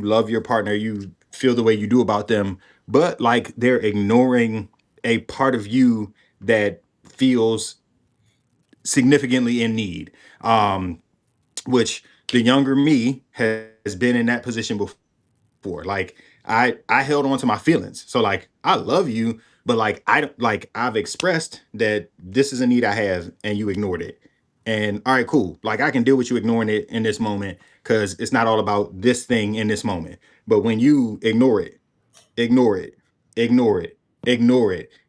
love your partner, you feel the way you do about them, but like they're ignoring a part of you that feels significantly in need. Which the younger me has been in that position before. Like I held on to my feelings. So like I love you, but like I don't like I've expressed that this is a need I have and you ignored it. And all right, cool. Like I can deal with you ignoring it in this moment because it's not all about this thing in this moment. But when you ignore it, ignore it, ignore it.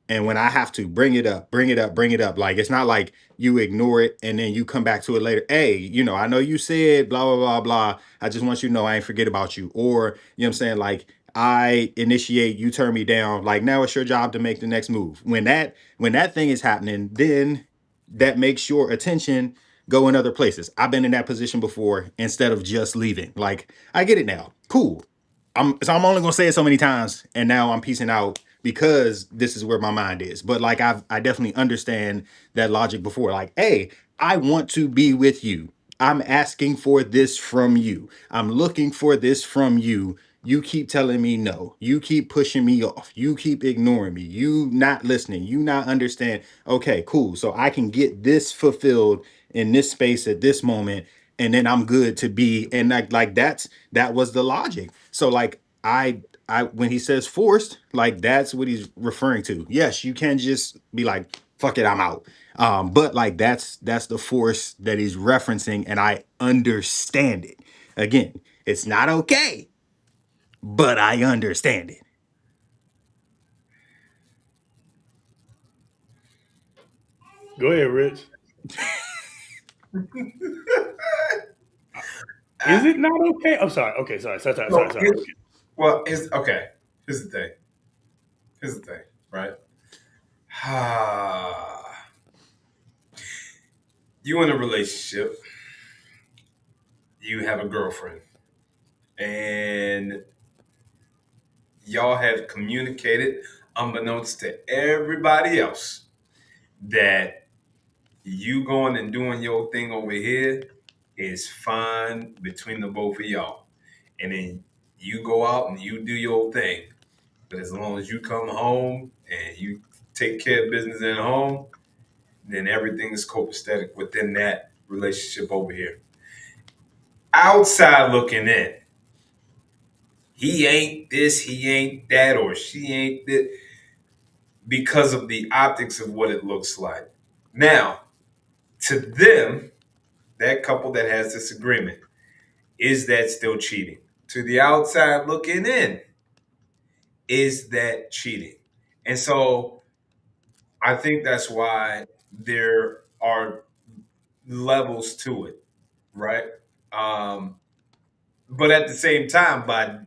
And when I have to bring it up, bring it up, bring it up, like it's not like you ignore it and then you come back to it later. Hey, I know you said blah, blah, blah, blah. I just want you to know I ain't forget about you. Or, you know what I'm saying? Like I initiate, you turn me down. Like now it's your job to make the next move. When that thing is happening, then that makes your attention go in other places. I've been in that position before instead of just leaving. Like I get it now. Cool. I'm only gonna say it so many times, and now I'm piecing out because this is where my mind is. But like I definitely understand that logic before. Like, hey, I want to be with you. I'm asking for this from you. I'm looking for this from you. You keep telling me no. You keep pushing me off. You keep ignoring me. You not listening. You not understand. Okay, cool. So I can get this fulfilled in this space at this moment, and then I'm good to be. And like that was the logic. So like I when he says forced, like that's what he's referring to. Yes, you can just be like, fuck it, I'm out. But like that's the force that he's referencing, and I understand it. Again, it's not okay, but I understand it. Go ahead, Rich. Is it not okay? I'm sorry. Okay, sorry. So, Okay. well, it's okay. Here's the thing. Here's the thing, right? You in a relationship, you have a girlfriend, and y'all have communicated, unbeknownst to everybody else, that you going and doing your thing over here is fine between the both of y'all. And then you go out and you do your thing. But as long as you come home and you take care of business at home, then everything is copacetic within that relationship over here. Outside looking in, he ain't this, he ain't that, or she ain't that, because of the optics of what it looks like. Now, to them, that couple that has this agreement, is that still cheating? To the outside looking in, is that cheating? And so I think that's why there are levels to it, right? Um, but at the same time, by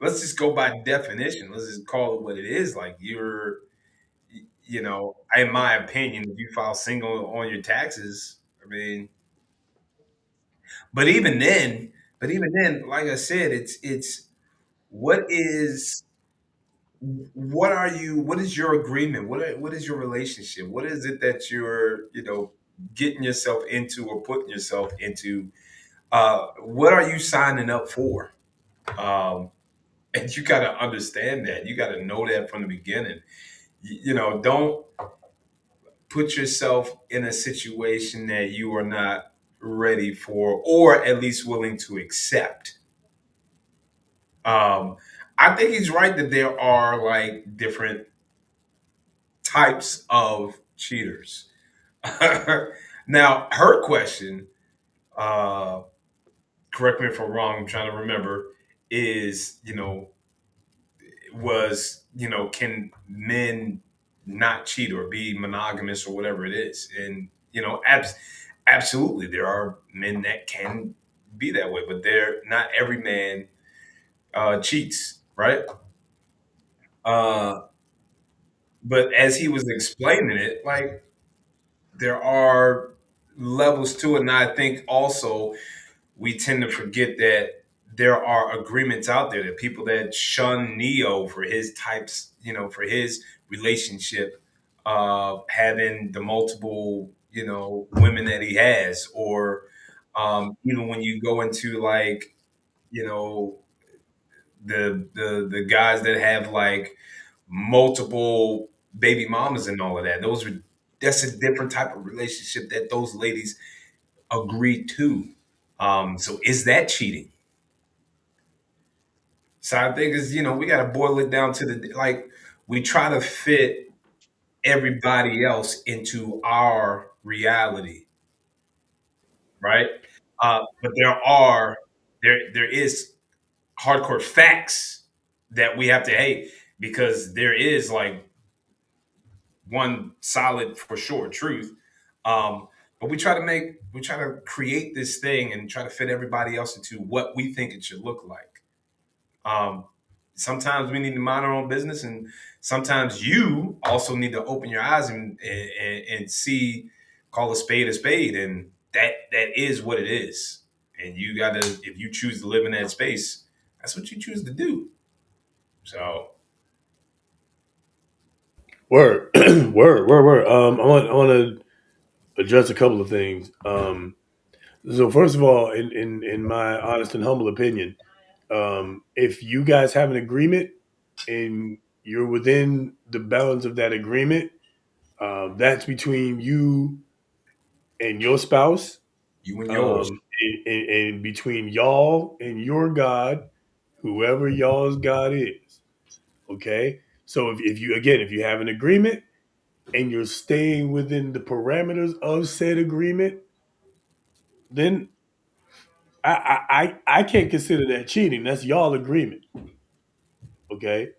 let's just go by definition. Let's just call it what it is. Like in my opinion, if you file single on your taxes, I mean, but even then, like I said, it's what is what is your agreement, what is your relationship, what is it that you're getting yourself into or putting yourself into, what are you signing up for, and you got to understand that, you got to know that from the beginning. Don't put yourself in a situation that you are not ready for or at least willing to accept. um, I think he's right that there are like different types of cheaters. Now, her question, uh, correct me if I'm wrong, I'm trying to remember, is, can men not cheat or be monogamous or whatever it is? And, absolutely, there are men that can be that way, but not every man cheats, right? Uh, but as he was explaining it, like, there are levels to it. And I think also we tend to forget that there are agreements out there that people that shun Neo for his types, for his relationship, having the multiple, women that he has, or even when you go into like, you know, the guys that have like multiple baby mamas and all of that. That's a different type of relationship that those ladies agree to. So is that cheating? So I think we got to boil it down to the, like, we try to fit everybody else into our reality, right? But there is hardcore facts that we have to hate, because there is like one solid for sure truth. But we try to create this thing and try to fit everybody else into what we think it should look like. Um, Sometimes we need to mind our own business, and sometimes you also need to open your eyes and see, call a spade, and that is what it is. And you gotta, if you choose to live in that space, that's what you choose to do. So Word, word. I want to address a couple of things. So first of all, in my honest and humble opinion, If you guys have an agreement and you're within the bounds of that agreement, that's between you and your spouse, You and yours. and between y'all and your God, whoever y'all's God is. Okay. So if you, again, if you have an agreement and you're staying within the parameters of said agreement, then I can't consider that cheating. That's y'all agreement. Okay.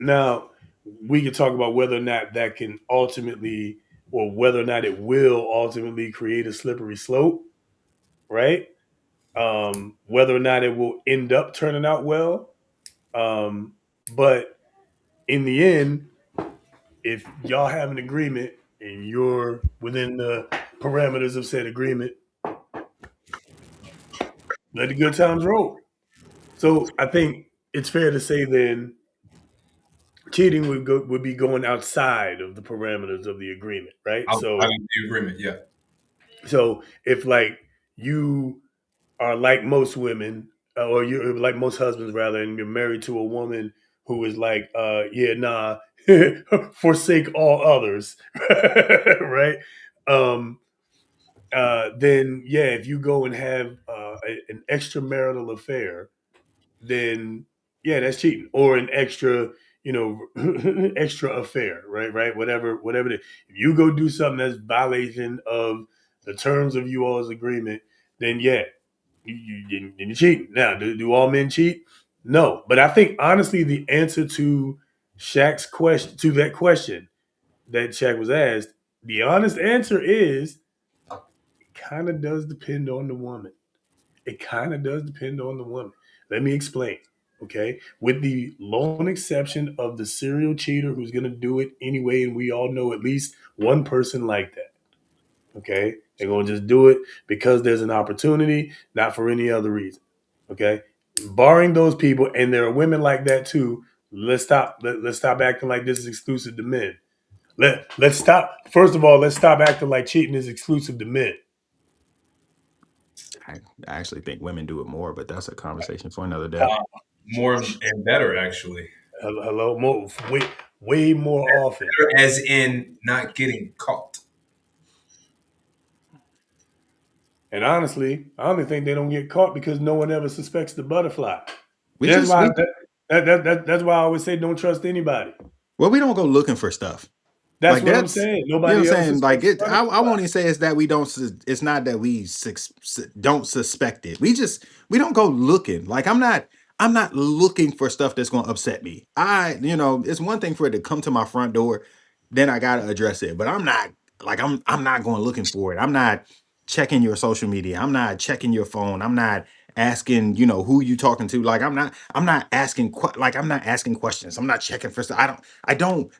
Now we can talk about whether or not that can ultimately, or whether or not it will ultimately create a slippery slope, right? Whether or not it will end up turning out well. But in the end, if y'all have an agreement and you're within the parameters of said agreement, let the good times roll. So I think it's fair to say then cheating would be going outside of the parameters of the agreement, right? Outside of the agreement, yeah. So if like you are like most women, or you're like most husbands rather, and you're married to a woman who is like, yeah, nah, forsake all others, right? Um, then yeah, if you go and have an extramarital affair, then yeah, that's cheating, or an extra, extra affair, right? Right, whatever it is. If you go do something that's violation of the terms of you all's agreement, then yeah, you're cheating. Now, do all men cheat? No, but I think honestly, the answer to Shaq's question, to that question that Shaq was asked, the honest answer is it kind of does depend on the woman. It kind of does depend on the woman. Let me explain. Okay, with the lone exception of the serial cheater who's going to do it anyway, and we all know at least one person like that. Okay, they're going to just do it because there's an opportunity, not for any other reason. Okay, barring those people, and there are women like that too. Let's stop. Let's stop acting like this is exclusive to men. Let's stop. First of all, let's stop acting like cheating is exclusive to men. I, I actually think women do it more, but that's a conversation for another day. Uh, More and better, actually. Hello, more, way more often. As in not getting caught. And honestly, I only think they don't get caught because no one ever suspects the butterfly. We That's just why we that's why I always say don't trust anybody. well, we don't go looking for stuff. That's Like what I'm that's saying. you know what I'm Nobody else saying. Like suspects the it, I butterfly. won't even say it's that we don't. It's not that we don't suspect it. We don't go looking. Like I'm not looking for stuff that's gonna upset me. It's one thing for it to come to my front door, then I gotta address it. But I'm not going looking for it. I'm not checking your social media. I'm not checking your phone. I'm not asking who you talking to. Like I'm not asking I'm not asking questions. I'm not checking for stuff. I don't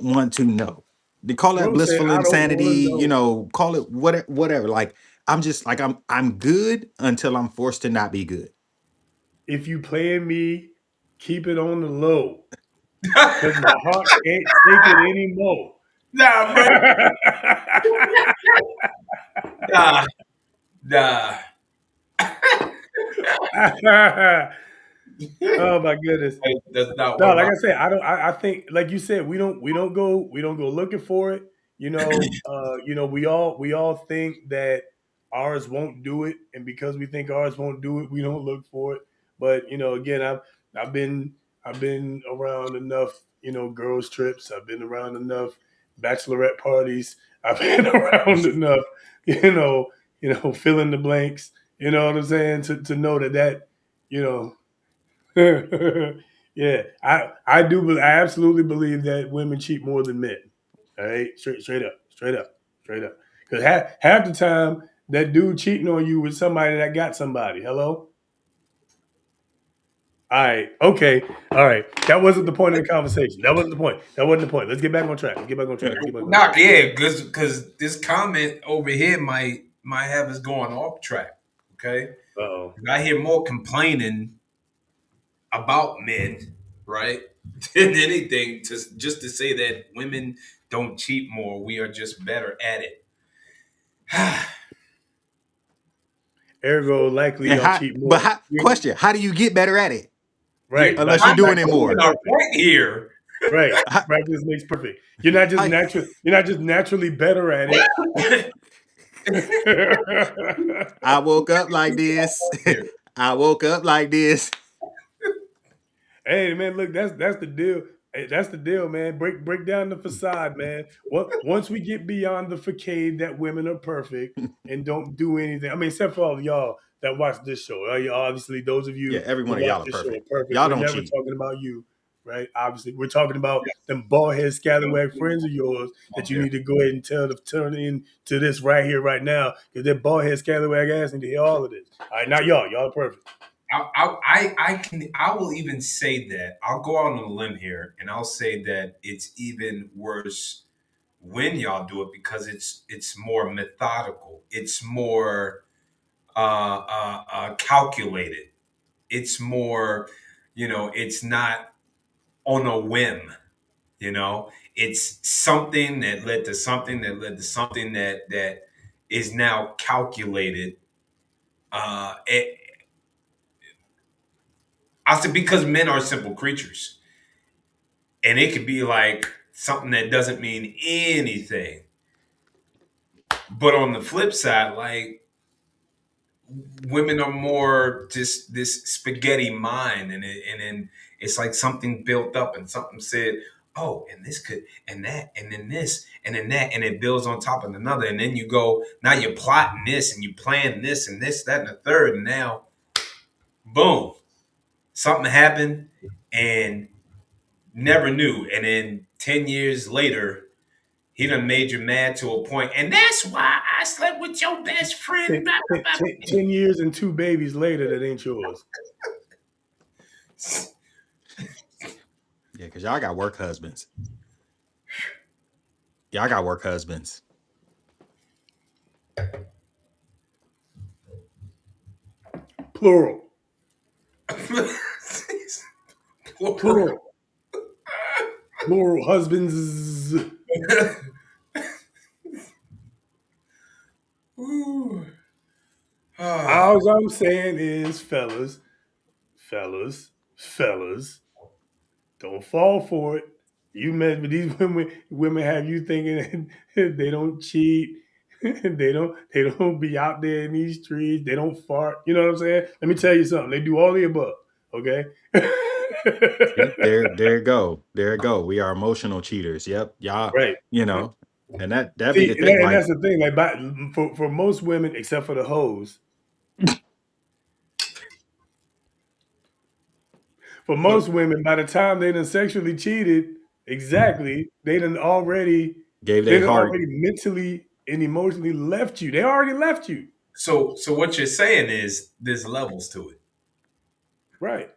want to know. They call Bro, that I'm saying blissful I don't insanity, want to know. call it whatever. Like I'm just like I'm good until I'm forced to not be good. If you playing me, keep it on the low. Because my heart can't take it anymore. Nah, bro. Nah, nah. Oh my goodness. That's not one No, of like my. I said, I don't. I think, like you said, we don't go looking for it. We all think that ours won't do it, and because we think ours won't do it, we don't look for it. But again, I've been I've been around enough, girls trips. I've been around enough bachelorette parties. I've been around enough, fill in the blanks. You know what I'm saying? To know that you know yeah, I absolutely believe that women cheat more than men. All right, straight up, straight up, straight up. Because half the time that dude cheating on you with somebody that got somebody. Hello. All right. Okay. All right. That wasn't the point of the conversation. That wasn't the point. That wasn't the point. Let's get back on track. Let's get back on track. Let's get back on track. Nah, yeah, because this comment over here might have us going off track. Okay, Uh oh. I hear more complaining about men, right, than anything. Just to say that women don't cheat more, we are just better at it. Ergo, likely And y'all how? cheat But more. question: how do you get better at it Right. unless Like you're I'm doing it practice proving more? makes our perfect. point here. Right. How, Practice makes perfect. You're not just how- natural. You're not just naturally better at it. I woke up like this. Here. I woke up like this. Hey man, look, that's the deal. Hey, that's the deal, man. Break down the facade, man. Once we get beyond the facade that women are perfect and don't do anything. I mean, except for all of y'all that watch this show. Obviously, those of Yeah, you every who one of watch y'all are this show are perfect. perfect. Y'all We're don't never cheat. talking about you, right? Obviously, we're talking about them bald head scallywag friends of yours that you Yeah. need to go ahead and tell to turn into this right here, right now, because their bald head scallywag ass need to hear all of this. All right, not y'all. Y'all are perfect. I will even say that I'll go out on a limb here and I'll say that it's even worse when y'all do it because it's more methodical. It's more calculated. It's more, it's not on a whim. It's something that led to something that led to something that is now calculated. I said because men are simple creatures, and it could be like something that doesn't mean anything. But on the flip side, like women are more just this spaghetti mind, and then it's like something built up, and something said, "Oh, and this could, and that, and then this, and then that," and it builds on top of another, and then you go, now you're plotting this, and you plan this, and this, that, and the third, and now, boom, something happened, and never knew, and then 10 years later. He done made you mad to a point, and that's why I slept with your best friend. Blah, blah, blah. 10 years and two babies later, that ain't yours. Yeah, because y'all got work husbands. Y'all got work husbands. Plural. Plural. Plural husbands. Ooh. Ah. All I'm saying is, fellas, don't fall for it. You met with these women have you thinking they don't cheat, they don't be out there in these streets, they don't fart. You know what I'm saying? Let me tell you something. They do all the above. Okay. See, there it go. There it go. We are emotional cheaters. Yep. Y'all, Right. and that be See, the thing. and Like, that's the thing. Like, for most women, except for the hoes, for most look, women, by the time they done sexually cheated, exactly, gave they they done heart. already mentally and emotionally left you. They already left you. So what you're saying is there's levels to it. Right.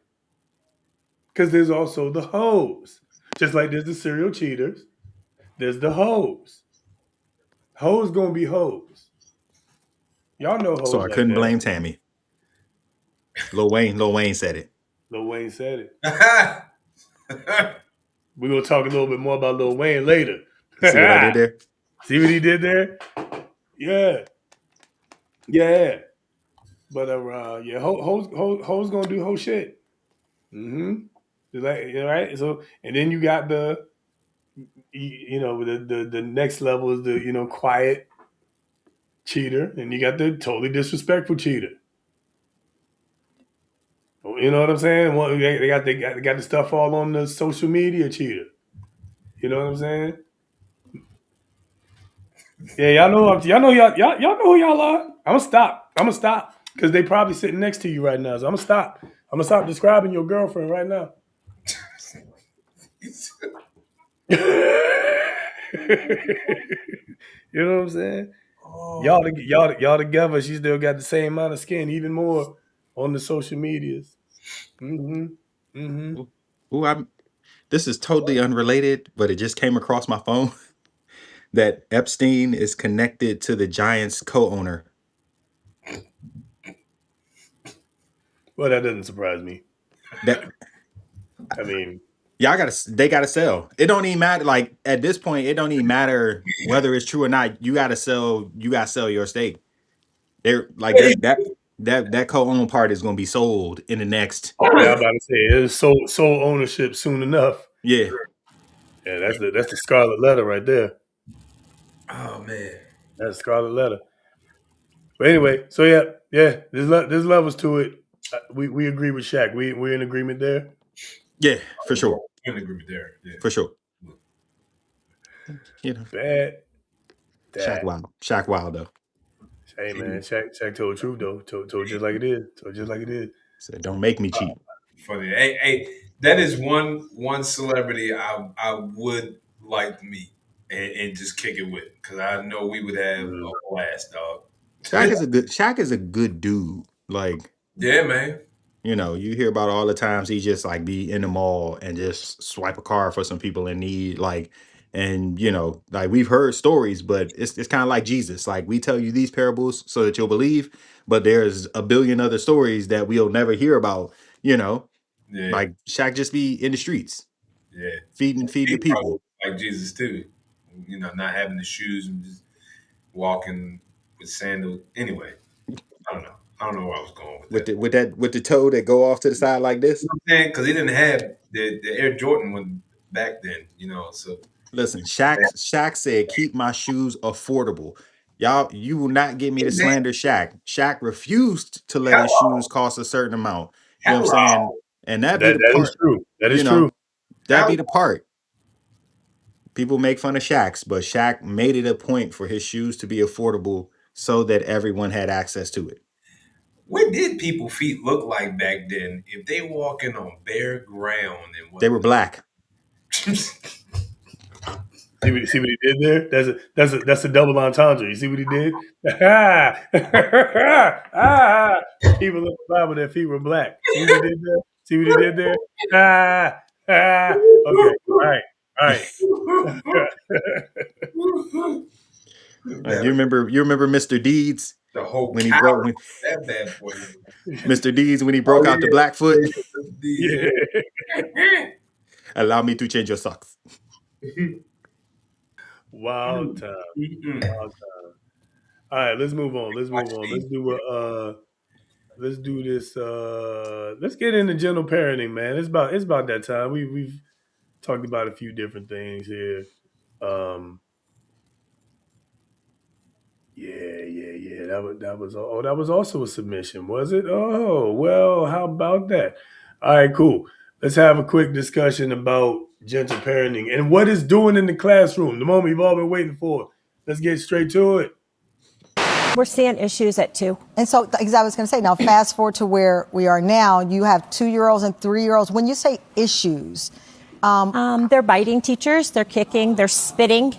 Because there's also the hoes. Just like there's the serial cheaters, there's the hoes. Hoes gonna be hoes. Y'all know So hoes I like couldn't that. blame Tammy. Lil Wayne said it. Lil Wayne said it. We're gonna talk a little bit more about Lil Wayne later. See what I did there? See what he did there? Yeah. Yeah. But yeah, hoes gonna do whole shit. Mm-hmm. Like, right. So, and then you got the next level is the quiet cheater, and you got the totally disrespectful cheater. You know what I'm saying? Well, they got the stuff all on the social media cheater. You know what I'm saying? Yeah, y'all know who y'all are. I'm gonna stop because they probably sitting next to you right now. So I'm gonna stop. I'm gonna stop describing your girlfriend right now. You know what I'm saying? Oh, Y'all together. She still got the same amount of skin, even more on the social medias. Mm-hmm. Mm-hmm. Ooh, I'm. This is totally unrelated, but it just came across my phone that Epstein is connected to the Giants co-owner. Well, that doesn't surprise me. That I mean, they gotta sell. It don't even matter. Like at this point, it don't even matter whether it's true or not. You gotta sell. You gotta sell your stake. They're like wait, that. that co-owned part is going to be sold in the next. Yeah, I'm about to say it's sole ownership soon enough. Yeah. Yeah, that's the scarlet letter right there. Oh man, That's the scarlet letter. But anyway, so yeah, there's levels to it. We agree with Shaq. We're in agreement there. Yeah, for sure. I'm in agreement there. Yeah. For sure. You know, Bad. Shaq wild though. Hey man, Shaq told the truth though. Told just like it is. Told just like it is. Said, don't make me cheat. Funny. Hey, that is one celebrity I would like to meet and just kick it with, because I know we would have a blast, dog. Shaq is a good dude. Like, yeah, man. you know, you hear about all the times he just like be in the mall and just swipe a card for some people in need, like, and you know, like we've heard stories, but it's kind of like Jesus. Like, we tell you these parables so that you'll believe, but there's a billion other stories that we'll never hear about. You know, Yeah. like Shaq just be in the streets, Yeah. feeding the people. Like Jesus too. You know, not having the shoes and just walking with sandals. Anyway, I don't know. I don't know where I was going with that. With the toe that go off to the side like this. You know what I'm saying? Because he didn't have the Air Jordan one back then, you know. So listen, Shaq said, keep my shoes affordable. Y'all, you will not get me to slander Shaq. Shaq refused to let his shoes cost a certain amount. You know what I'm saying? And that be the part. Is true. That is you know, true. That be the part. People make fun of Shaq's, but Shaq made it a point for his shoes to be affordable so that everyone had access to it. What did people's feet look like back then if they walking on bare ground? And they were black. See what he did there? That's a double entendre. You see what he did? People look by with their feet were black. See what he did there? See what he did there? Okay. All right. You remember Mr. Deeds? The whole when he broke that bad boy. Mr. Deeds when he broke out the black foot. Yeah. Allow me to change your socks. Wild time. Wild time. All right, let's move on. Let's do this. Let's get into gentle parenting, man. It's about that time. We've talked about a few different things here. Yeah. That was also a submission, was it? Oh, well, how about that? All right, cool. Let's have a quick discussion about gentle parenting and what it's doing in the classroom. The moment you've all been waiting for. Let's get straight to it. We're seeing issues at 2. And so, because I was going to say, now fast forward to where we are now, you have 2-year-olds and 3-year-olds. When you say issues, they're biting teachers, they're kicking, they're spitting,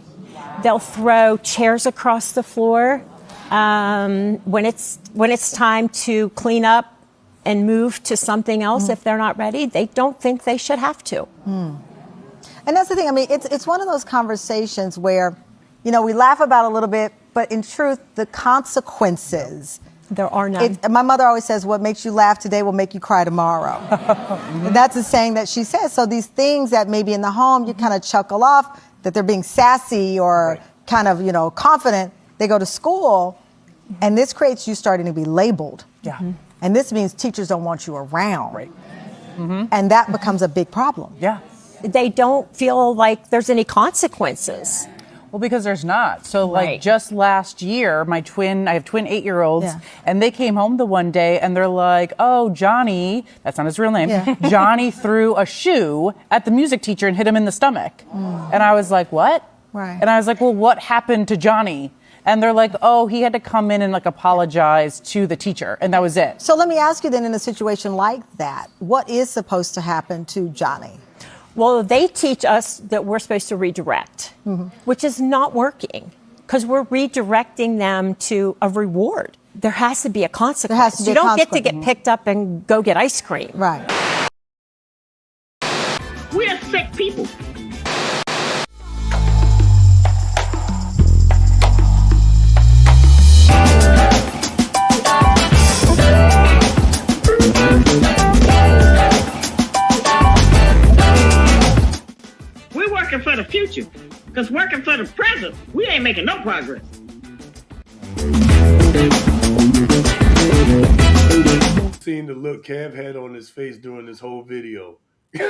they'll throw chairs across the floor. When it's time to clean up and move to something else, if they're not ready, they don't think they should have to. And that's the thing. I mean, it's one of those conversations where, you know, we laugh about it a little bit, but in truth, the consequences. There are none. My mother always says, what makes you laugh today will make you cry tomorrow. That's a saying that she says. So these things that maybe in the home you kind of chuckle off, that they're being sassy or kind of, you know, confident, they go to school, and this creates you starting to be labeled. Yeah. And this means teachers don't want you around. Right. And that becomes a big problem. Yeah. They don't feel like there's any consequences. Well, because there's not. So, like, just last year, I have twin 8-year-olds, and they came home the one day, and they're like, oh, Johnny, that's not his real name, Johnny threw a shoe at the music teacher and hit him in the stomach. And I was like, what? Right. And I was like, well, what happened to Johnny? And they're like, oh, he had to come in and, like, apologize to the teacher, and that was it. So let me ask you then, in a situation like that, what is supposed to happen to Johnny? Well, they teach us that we're supposed to redirect, which is not working because we're redirecting them to a reward. There has to be a consequence. There has to be you don't get to get picked up and go get ice cream. Right. We're sick people. We're working for the future, because working for the present, we ain't making no progress. seen the look Kev had on his face during this whole video. Go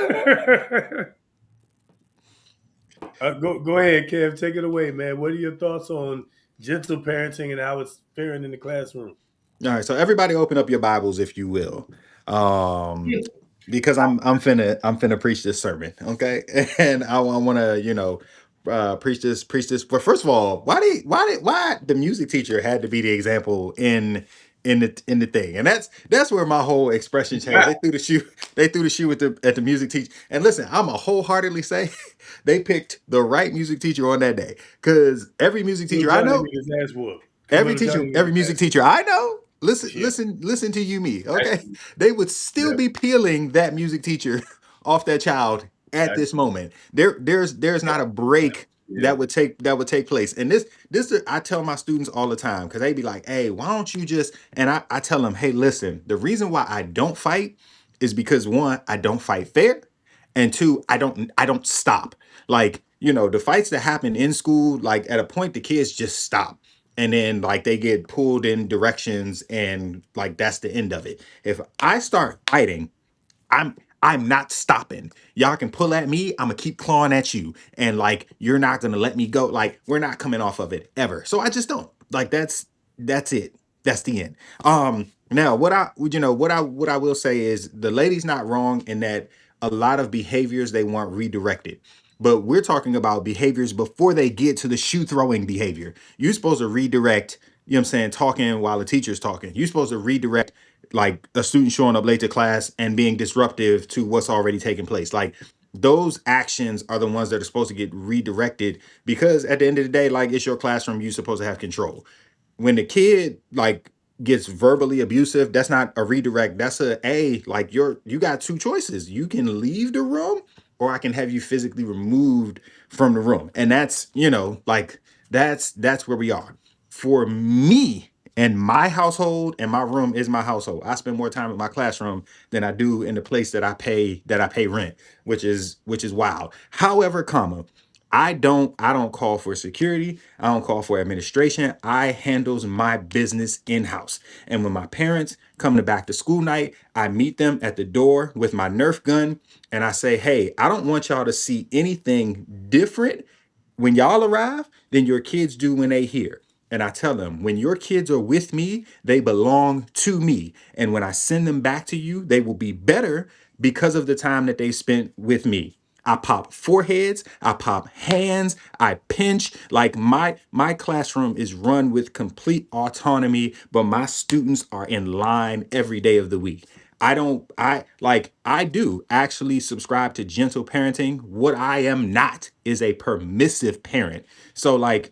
ahead, Kev. Take it away, man. What are your thoughts on gentle parenting and how it's faring in the classroom? All right, so everybody open up your Bibles if you will. Because I'm finna preach this sermon, okay? And I want to, preach this. But first of all, why the music teacher had to be the example in the thing, and that's where my whole expression changed. They threw the shoe at the music teacher. And listen, I'm a wholeheartedly say they picked the right music teacher on that day, because every music Little teacher I Johnny know, niggas ass whoop. Little Johnny every niggas music ass whoop. teacher I know, Yeah. listen to you, me, okay? They would still be peeling that music teacher off that child at this moment. There's not a break Yeah. that would take place. And this I tell my students all the time, because they be like, hey, why don't you just, and I tell them, hey, listen, the reason why I don't fight is because, one, I don't fight fair, and two, I don't stop. Like, the fights that happen in school, like at a point the kids just stop, and then like they get pulled in directions, and like that's the end of it. If I start fighting, I'm not stopping. Y'all can pull at me, I'm gonna keep clawing at you, and like you're not gonna let me go. Like, we're not coming off of it ever. So I just don't. Like, that's it. That's the end. Now what I will say is, the lady's not wrong in that a lot of behaviors they want redirected. But we're talking about behaviors before they get to the shoe throwing behavior. You're supposed to redirect, you know what I'm saying, talking while the teacher's talking. You're supposed to redirect like a student showing up late to class and being disruptive to what's already taking place. Like, those actions are the ones that are supposed to get redirected, because at the end of the day, like, it's your classroom, you're supposed to have control. When the kid like gets verbally abusive, that's not a redirect. That's like, you got two choices. You can leave the room, or I can have you physically removed from the room. And that's, like, that's where we are. For me and my household, and my room is my household, I spend more time in my classroom than I do in the place that I pay rent, which is wild. However, I don't call for security. I don't call for administration. I handles my business in-house. And when my parents come to back to school night, I meet them at the door with my Nerf gun, and I say, hey, I don't want y'all to see anything different when y'all arrive than your kids do when they here. And I tell them, when your kids are with me, they belong to me. And when I send them back to you, they will be better because of the time that they spent with me. I pop foreheads, I pop hands, I pinch. Like, my classroom is run with complete autonomy, but my students are in line every day of the week. I do actually subscribe to gentle parenting. What I am not is a permissive parent. So, like,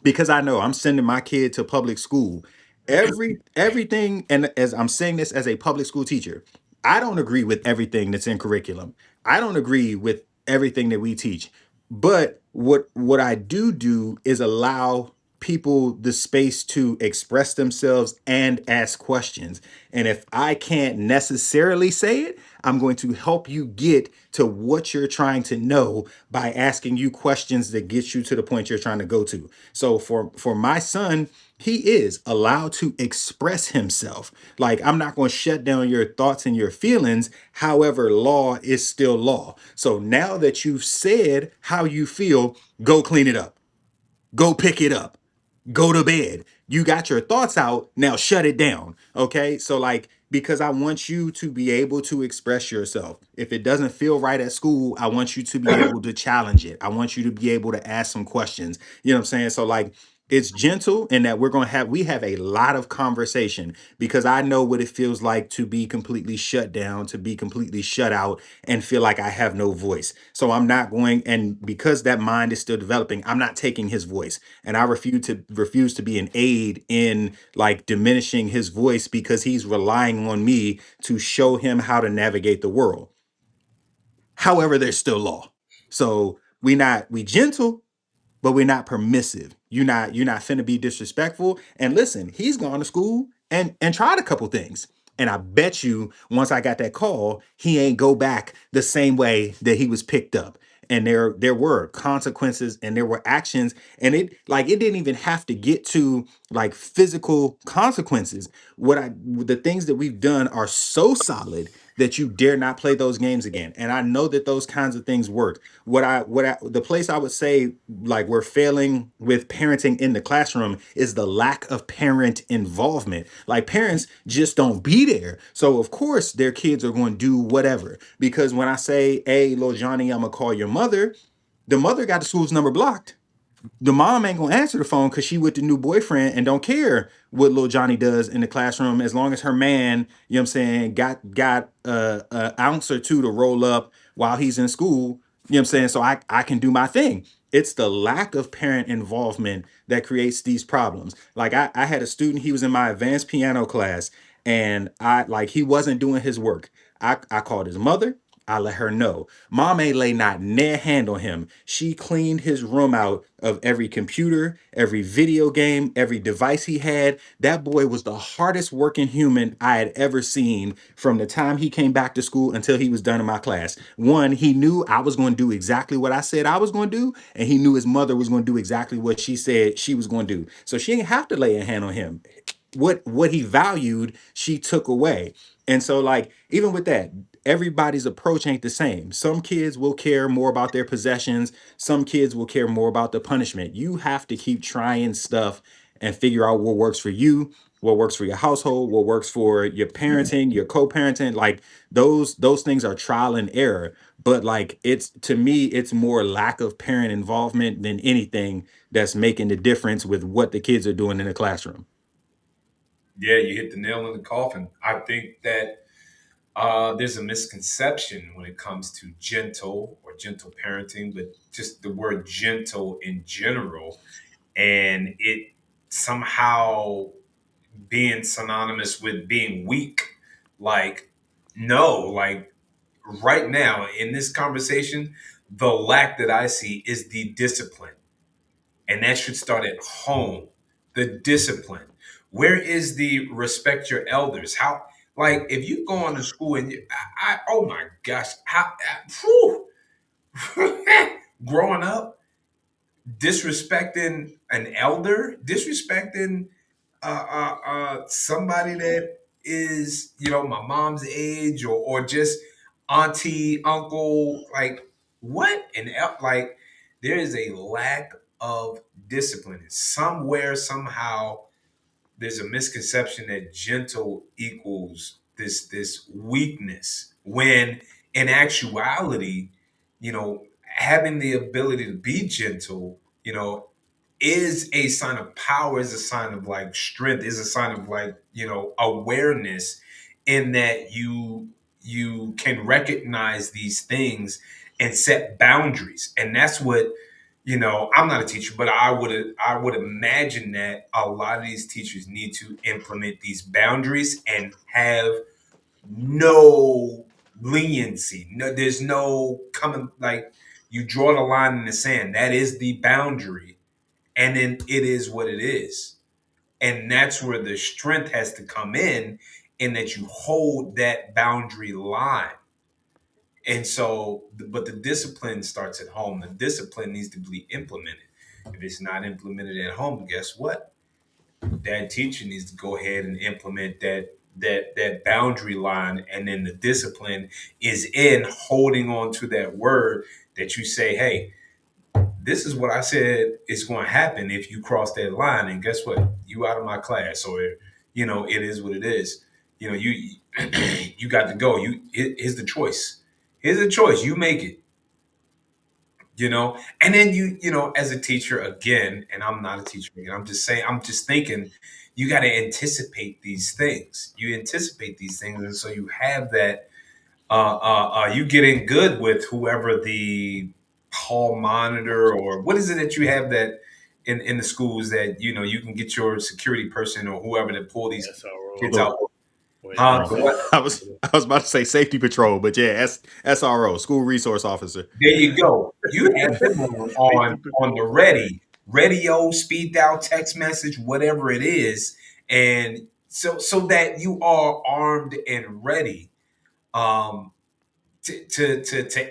because I know I'm sending my kid to public school. Everything, and as I'm saying this as a public school teacher, I don't agree with everything that's in curriculum. I don't agree with everything that we teach. But what I do is allow people the space to express themselves and ask questions. And if I can't necessarily say it, I'm going to help you get to what you're trying to know by asking you questions that get you to the point you're trying to go to. So for my son, he is allowed to express himself. Like, I'm not going to shut down your thoughts and your feelings. However, law is still law. So now that you've said how you feel, go clean it up. Go pick it up. Go to bed. You got your thoughts out. Now shut it down. Okay. So, like, because I want you to be able to express yourself. If it doesn't feel right at school, I want you to be able to challenge it. I want you to be able to ask some questions. You know what I'm saying? So, like, it's gentle in that we have a lot of conversation, because I know what it feels like to be completely shut down, to be completely shut out, and feel like I have no voice. So I'm not going, and because that mind is still developing, I'm not taking his voice. And I refuse to be an aid in like diminishing his voice, because he's relying on me to show him how to navigate the world. However, there's still law. So we gentle, but we're not permissive. You're not finna be disrespectful. And listen, he's gone to school and tried a couple things. And I bet you once I got that call, he ain't go back the same way that he was picked up. and there were consequences and there were actions, and it didn't even have to get to like physical consequences. The things that we've done are so solid that you dare not play those games again. And I know that those kinds of things work. The place I would say like we're failing with parenting in the classroom is the lack of parent involvement. Like parents just don't be there. So of course their kids are going to do whatever. Because when I say, hey, little Johnny, I'm gonna call your mother, the mother got the school's number blocked. The mom ain't gonna answer the phone because she with the new boyfriend and don't care what little Johnny does in the classroom as long as her man, you know what I'm saying, got a ounce or two to roll up while he's in school. You know what I'm saying? So I can do my thing. It's the lack of parent involvement that creates these problems. Like I had a student, he was in my advanced piano class, and he wasn't doing his work. I called his mother. I let her know. Mom ain't lay not near hand on him. She cleaned his room out of every computer, every video game, every device he had. That boy was the hardest working human I had ever seen from the time he came back to school until he was done in my class. One, he knew I was going to do exactly what I said I was going to do, and he knew his mother was going to do exactly what she said she was going to do. So she didn't have to lay a hand on him. What he valued, she took away. And so like even with that, everybody's approach ain't the same. Some kids will care more about their possessions, some kids will care more about the punishment. You have to keep trying stuff and figure out what works for you, what works for your household, what works for your parenting, your co-parenting. Like those things are trial and error. But like it's, to me, it's more lack of parent involvement than anything that's making the difference with what the kids are doing in the classroom. Yeah, you hit the nail in the coffin. I think that there's a misconception when it comes to gentle or gentle parenting, but just the word gentle in general, and it somehow being synonymous with being weak. Like, no, like right now in this conversation, the lack that I see is the discipline. And that should start at home. The discipline. Where is the respect your elders? How, like, if you go on to school and oh my gosh, whew, growing up, disrespecting an elder, disrespecting somebody that is, my mom's age or just auntie, uncle, like what? And like there is a lack of discipline. Somewhere, somehow, there's a misconception that gentle equals this weakness. When in actuality, having the ability to be gentle, is a sign of power, is a sign of like strength, is a sign of like, awareness, in that you can recognize these things and set boundaries. And that's what, I'm not a teacher, but I would imagine that a lot of these teachers need to implement these boundaries and have no leniency. No, there's no coming, like, you draw the line in the sand. That is the boundary, and then it is what it is. And that's where the strength has to come in that you hold that boundary line. And so, but the discipline starts at home. The discipline needs to be implemented. If it's not implemented at home, guess what? That teacher needs to go ahead and implement that boundary line, and then the discipline is in holding on to that word that you say, hey, this is what I said is going to happen if you cross that line. And guess what? You out of my class, or, it is what it is. You you got to go. Here's the choice. Here's the choice. You make it, and then as a teacher again, and I'm not a teacher again, I'm just saying, I'm just thinking, you got to anticipate these things. You anticipate these things. And so you have that, you getting good with whoever the hall monitor, or what is it that you have that in the schools that you can get your security person or whoever to pull these kids out. I was about to say safety patrol, but yeah, SRO, school resource officer. There you go. You have them on the radio, speed dial, text message, whatever it is, and so that you are armed and ready, to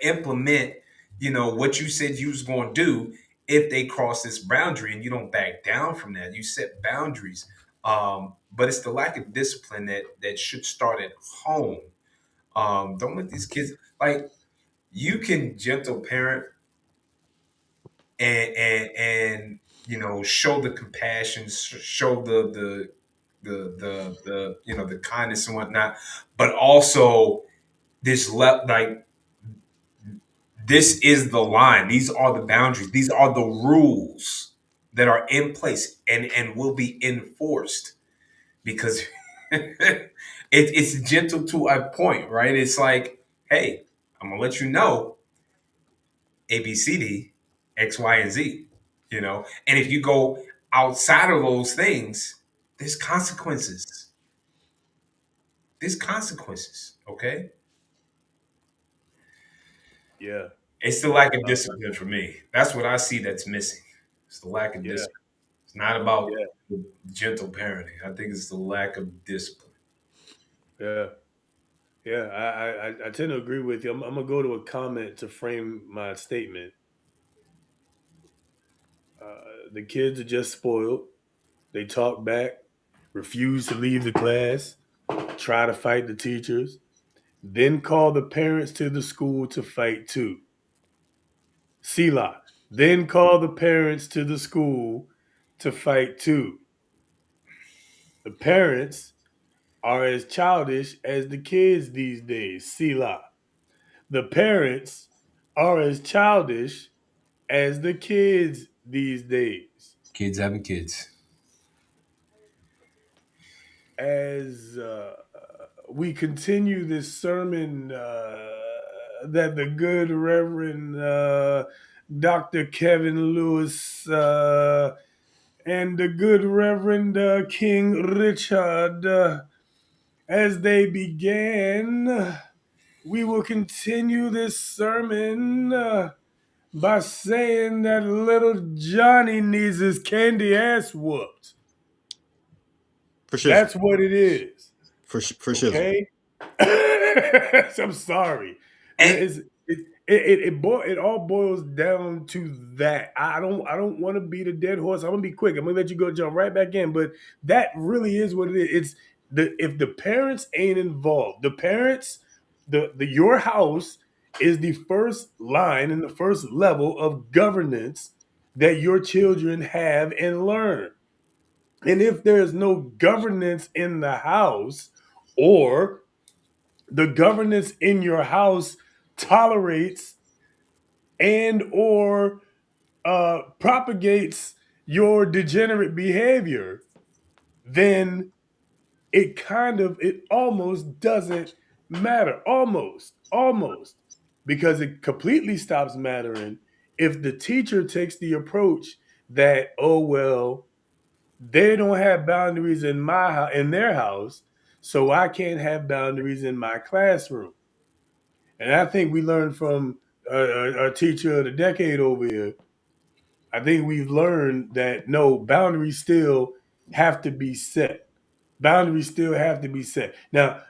implement what you said you was going to do if they cross this boundary, and you don't back down from that. You set boundaries. But it's the lack of discipline that should start at home. Don't let these kids, like, you can gentle parent and show the compassion, show the kindness and whatnot, but also like, this is the line. These are the boundaries. These are the rules that are in place and will be enforced, because it's gentle to a point, right? It's like, hey, I'm gonna let you know A, B, C, D, X, Y, and Z. And if you go outside of those things, there's consequences. There's consequences. Okay. Yeah. It's the lack of discipline for me. That's what I see that's missing. It's the lack of discipline. It's not about gentle parenting. I think it's the lack of discipline. Yeah. Yeah, I tend to agree with you. I'm gonna go to a comment to frame my statement. The kids are just spoiled. They talk back, refuse to leave the class, try to fight the teachers, then call the parents to the school to fight too. Selah. Then call the parents to the school to fight too. The parents are as childish as the kids these days. Selah. The parents are as childish as the kids these days. Kids having kids. As we continue this sermon that the good Reverend Dr. Kevin Lewis and the good Reverend King Richard, as they began, we will continue this sermon by saying that little Johnny needs his candy ass whooped. For shizzle. That's what it is. For shizzle. Okay? I'm sorry. It all boils down to that. I don't want to beat a dead horse. I'm gonna be quick. I'm gonna let you go jump right back in. But that really is what it is. If the parents ain't involved, the parents, your house is the first line and the first level of governance that your children have and learn. And if there's no governance in the house, or the governance in your house tolerates and or propagates your degenerate behavior, then it almost doesn't matter. Almost. Because it completely stops mattering if the teacher takes the approach that, oh, well, they don't have boundaries in their house, so I can't have boundaries in my classroom. And I think we learned from our teacher of the decade over here. I think we've learned that no, boundaries still have to be set. Boundaries still have to be set. Now,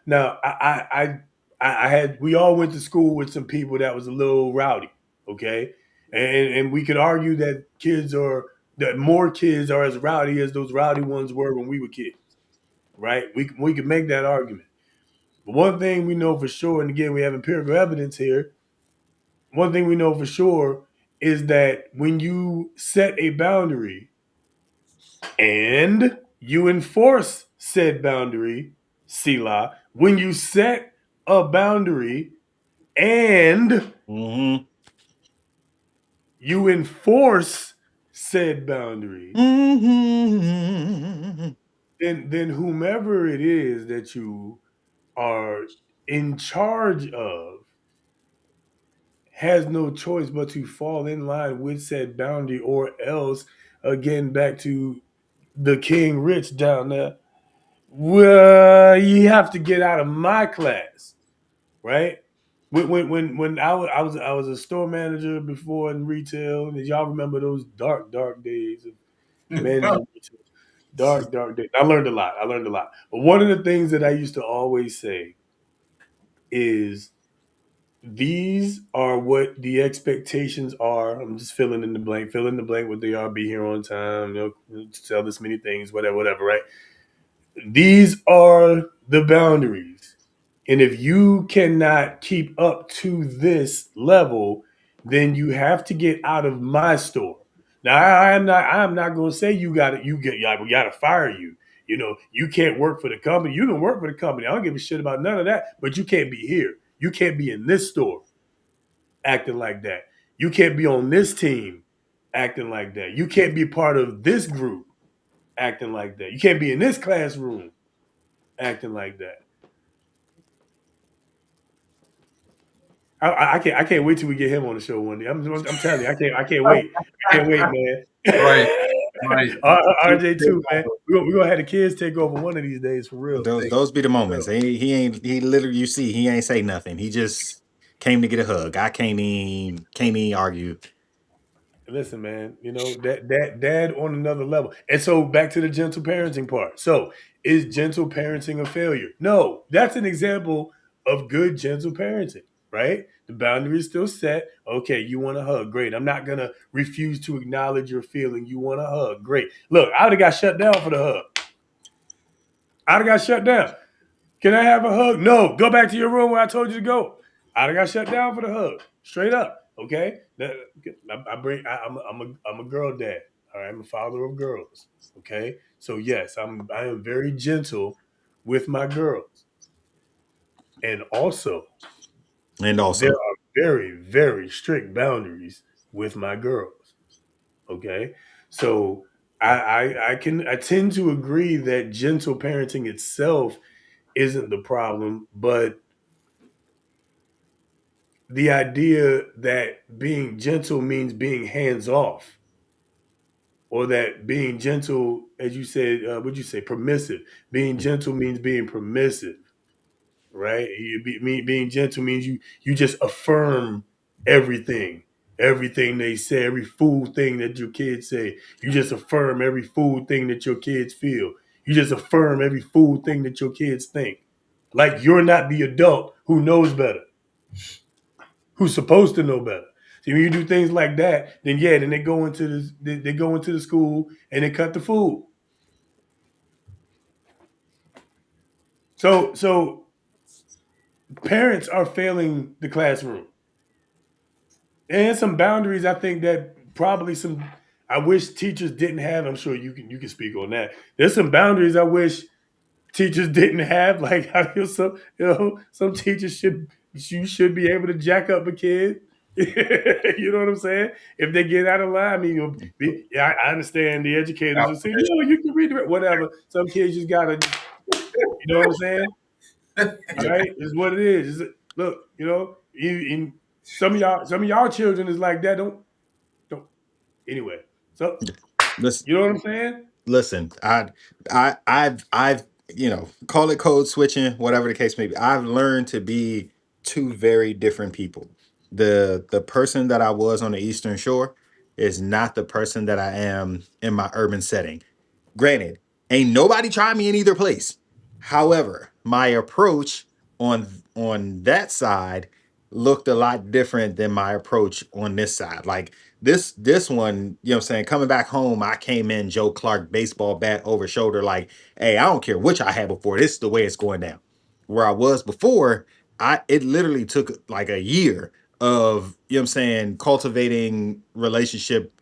we all went to school with some people that was a little rowdy, okay, and we could argue that more kids are as rowdy as those rowdy ones were when we were kids, right? We can make that argument. But one thing we know for sure, and again, we have empirical evidence here. One thing we know for sure is that when you set a boundary and you enforce said boundary, Sila, when you set a boundary and you enforce said boundary, then whomever it is that you are in charge of has no choice but to fall in line with said boundary, or else, again, back to the King Rich down there, well, you have to get out of my class, right? When I was a store manager before in retail, and y'all remember those dark days of managing retail. Dark days. I learned a lot. But one of the things that I used to always say is These are what the expectations are. I'm just filling in the blank. Fill in the blank what they are. Be here on time. Sell this many things. Whatever. Right. These are the boundaries. And if you cannot keep up to this level, then you have to get out of my store. Now I'm not gonna say we gotta fire you. You can't work for the company. You can work for the company. I don't give a shit about none of that, but you can't be here. You can't be in this store acting like that. You can't be on this team acting like that. You can't be part of this group acting like that. You can't be in this classroom acting like that. I can't wait till we get him on the show one day. I'm telling you, I can't wait. I can't wait, man. Right. Right. RJ too, man. We're gonna have the kids take over one of these days for real. Those be the moments. He literally, you see, he ain't say nothing. He just came to get a hug. I can't even argue. Listen, man, that dad on another level. And so back to the gentle parenting part. So is gentle parenting a failure? No, that's an example of good gentle parenting, right? The boundary is still set. Okay, you want a hug. Great. I'm not gonna refuse to acknowledge your feeling. You want a hug. Great. Look, I would have got shut down for the hug. I'd have got shut down. Can I have a hug? No. Go back to your room where I told you to go. I'd have got shut down for the hug. Straight up. Okay. I'm a girl dad. All right. I'm a father of girls. Okay. So yes, I am very gentle with my girls. And also, there are very, very strict boundaries with my girls. Okay. So I tend to agree that gentle parenting itself isn't the problem, but the idea that being gentle means being hands off, or that being gentle, as you said, what'd you say, permissive? Being gentle means being permissive, right? Being gentle means you just affirm everything, everything they say, every fool thing that your kids say. You just affirm every fool thing that your kids feel. You just affirm every fool thing that your kids think. Like you're not the adult who knows better, who's supposed to know better. See, when you do things like that, then they go into they go into the school and they cut the food. So parents are failing the classroom. And some boundaries I think that probably some I wish teachers didn't have. I'm sure you can speak on that. There's some boundaries I wish teachers didn't have. Like I feel some teachers should be able to jack up a kid. You know what I'm saying? If they get out of line, I mean, I understand the educators will say, no, you can read it, whatever. Some kids just gotta, you know what I'm saying? Right? It's what it is. Look, some of y'all children is like that. Don't anyway. So Listen, you know what I'm saying? listen. I've call it code switching, whatever the case may be. I've learned to be two very different people. The person that I was on the Eastern Shore is not the person that I am in my urban setting. Granted, ain't nobody tried me in either place. However, my approach on that side looked a lot different than my approach on this side. Like this one, you know what I'm saying, coming back home, I came in Joe Clark, baseball bat over shoulder, like, hey, I don't care which I had before. This is the way it's going down. Where I was before, it literally took like a year of, you know what I'm saying, cultivating relationship,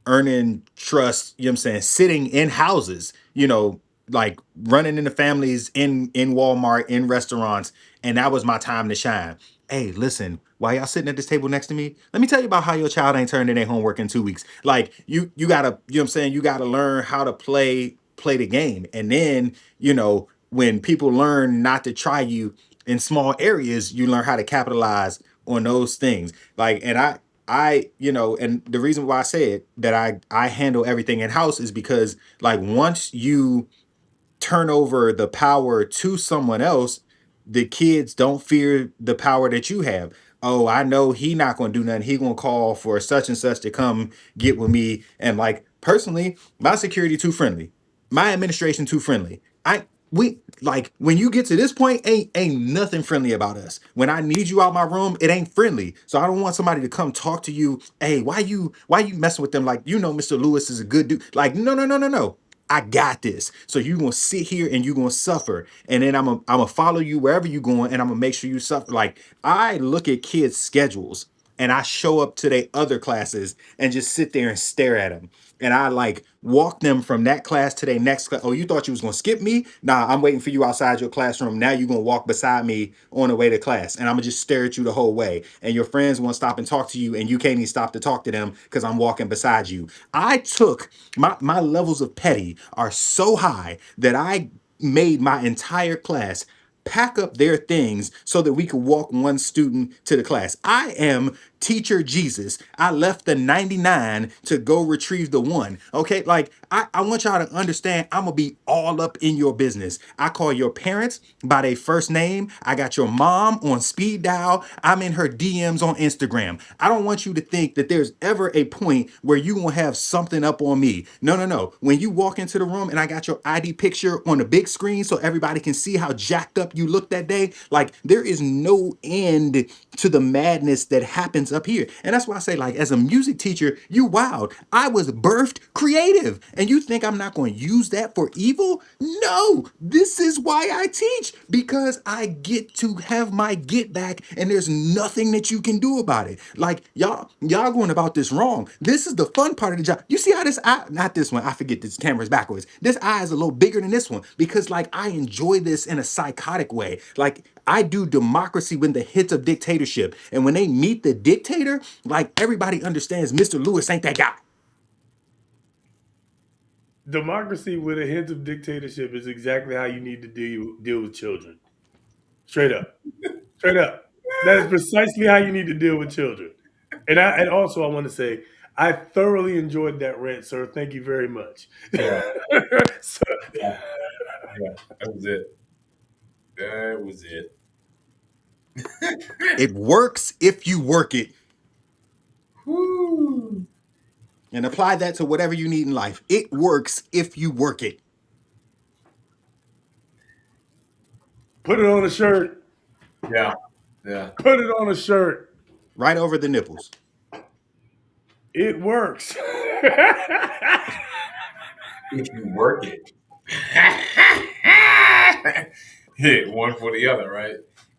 earning trust, you know what I'm saying, sitting in houses, like running into families in Walmart, in restaurants, and that was my time to shine. Hey, listen, while y'all sitting at this table next to me, let me tell you about how your child ain't turned in their homework in 2 weeks. Like you gotta, you know what I'm saying, you gotta learn how to play the game. And then, when people learn not to try you in small areas, you learn how to capitalize on those things. Like, and and the reason why I said that I handle everything in house is because, like, once you turn over the power to someone else, the kids don't fear the power that you have. Oh, I know he not gonna do nothing. He gonna call for such and such to come get with me. And, like, personally, my security too friendly. My administration too friendly. we like when you get to this point, ain't nothing friendly about us. When I need you out my room, it ain't friendly. So I don't want somebody to come talk to you. Hey, why you messing with them? Like, Mr. Lewis is a good dude. Like, no. I got this. So you're gonna sit here and you're gonna suffer. And then I'm gonna follow you wherever you're going, and I'm gonna make sure you suffer. Like, I look at kids' schedules and I show up to their other classes and just sit there and stare at them. And I like walk them from that class to their next class. Oh, you thought you was gonna skip me? Nah, I'm waiting for you outside your classroom. Now you're gonna walk beside me on the way to class. And I'm gonna just stare at you the whole way. And your friends won't stop and talk to you, and you can't even stop to talk to them because I'm walking beside you. I took my levels of petty are so high that I made my entire class pack up their things so that we could walk one student to the class. I am teacher Jesus. I left the 99 to go retrieve the one. Okay, like I want y'all to understand, I'm gonna be all up in your business. I call your parents by their first name. I got your mom on speed dial. I'm in her DMs on Instagram. I don't want you to think that there's ever a point where you gonna have something up on me. No. When you walk into the room and I got your ID picture on the big screen so everybody can see how jacked up you look that day, like there is no end to the madness that happens up here. And that's why I say, like, as a music teacher, you wild. I was birthed creative. And you think I'm not going to use that for evil? No, this is why I teach, because I get to have my get back and there's nothing that you can do about it. Like y'all going about this wrong. This is the fun part of the job. You see how this eye, not this one, I forget, this camera's backwards. This eye is a little bigger than this one because like I enjoy this in a psychotic way. Like I do democracy with the hits of dictatorship. And when they meet the dictator, like everybody understands Mr. Lewis ain't that guy. Democracy with a hint of dictatorship is exactly how you need to deal with children. Straight up. Straight up. That is precisely how you need to deal with children. And also I want to say, I thoroughly enjoyed that rant, sir. Thank you very much. Yeah. So, Yeah, that was it. That was it. It works if you work it. Woo. And apply that to whatever you need in life. It works if you work it. put it on a shirt. Yeah. Put it on a shirt. Right over the nipples. It works. If you work it. Hit one for the other, right?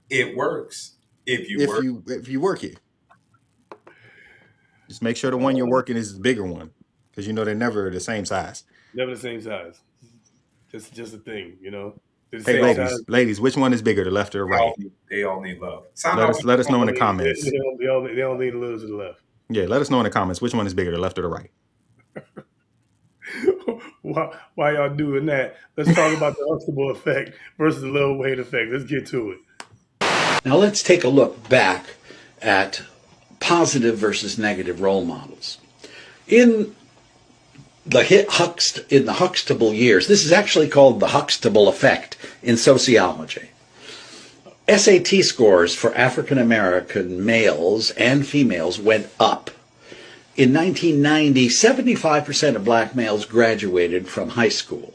It works if you work. If you work it. Just make sure the one you're working is the bigger one, because they're never the same size. Never the same size. Just a thing, They're the Hey, same size. ladies, which one is bigger, the left or the right? They all need love. Let us know in the comments. They all lean a little to the left. Yeah, let us know in the comments which one is bigger, the left or the right. Why y'all doing that? Let's talk about the Huxtable Effect versus the Lil Wayne Effect. Let's get to it. Now let's take a look back at positive versus negative role models. In the Huxtable years, this is actually called the Huxtable Effect in sociology. SAT scores for African American males and females went up. In 1990, 75% of black males graduated from high school.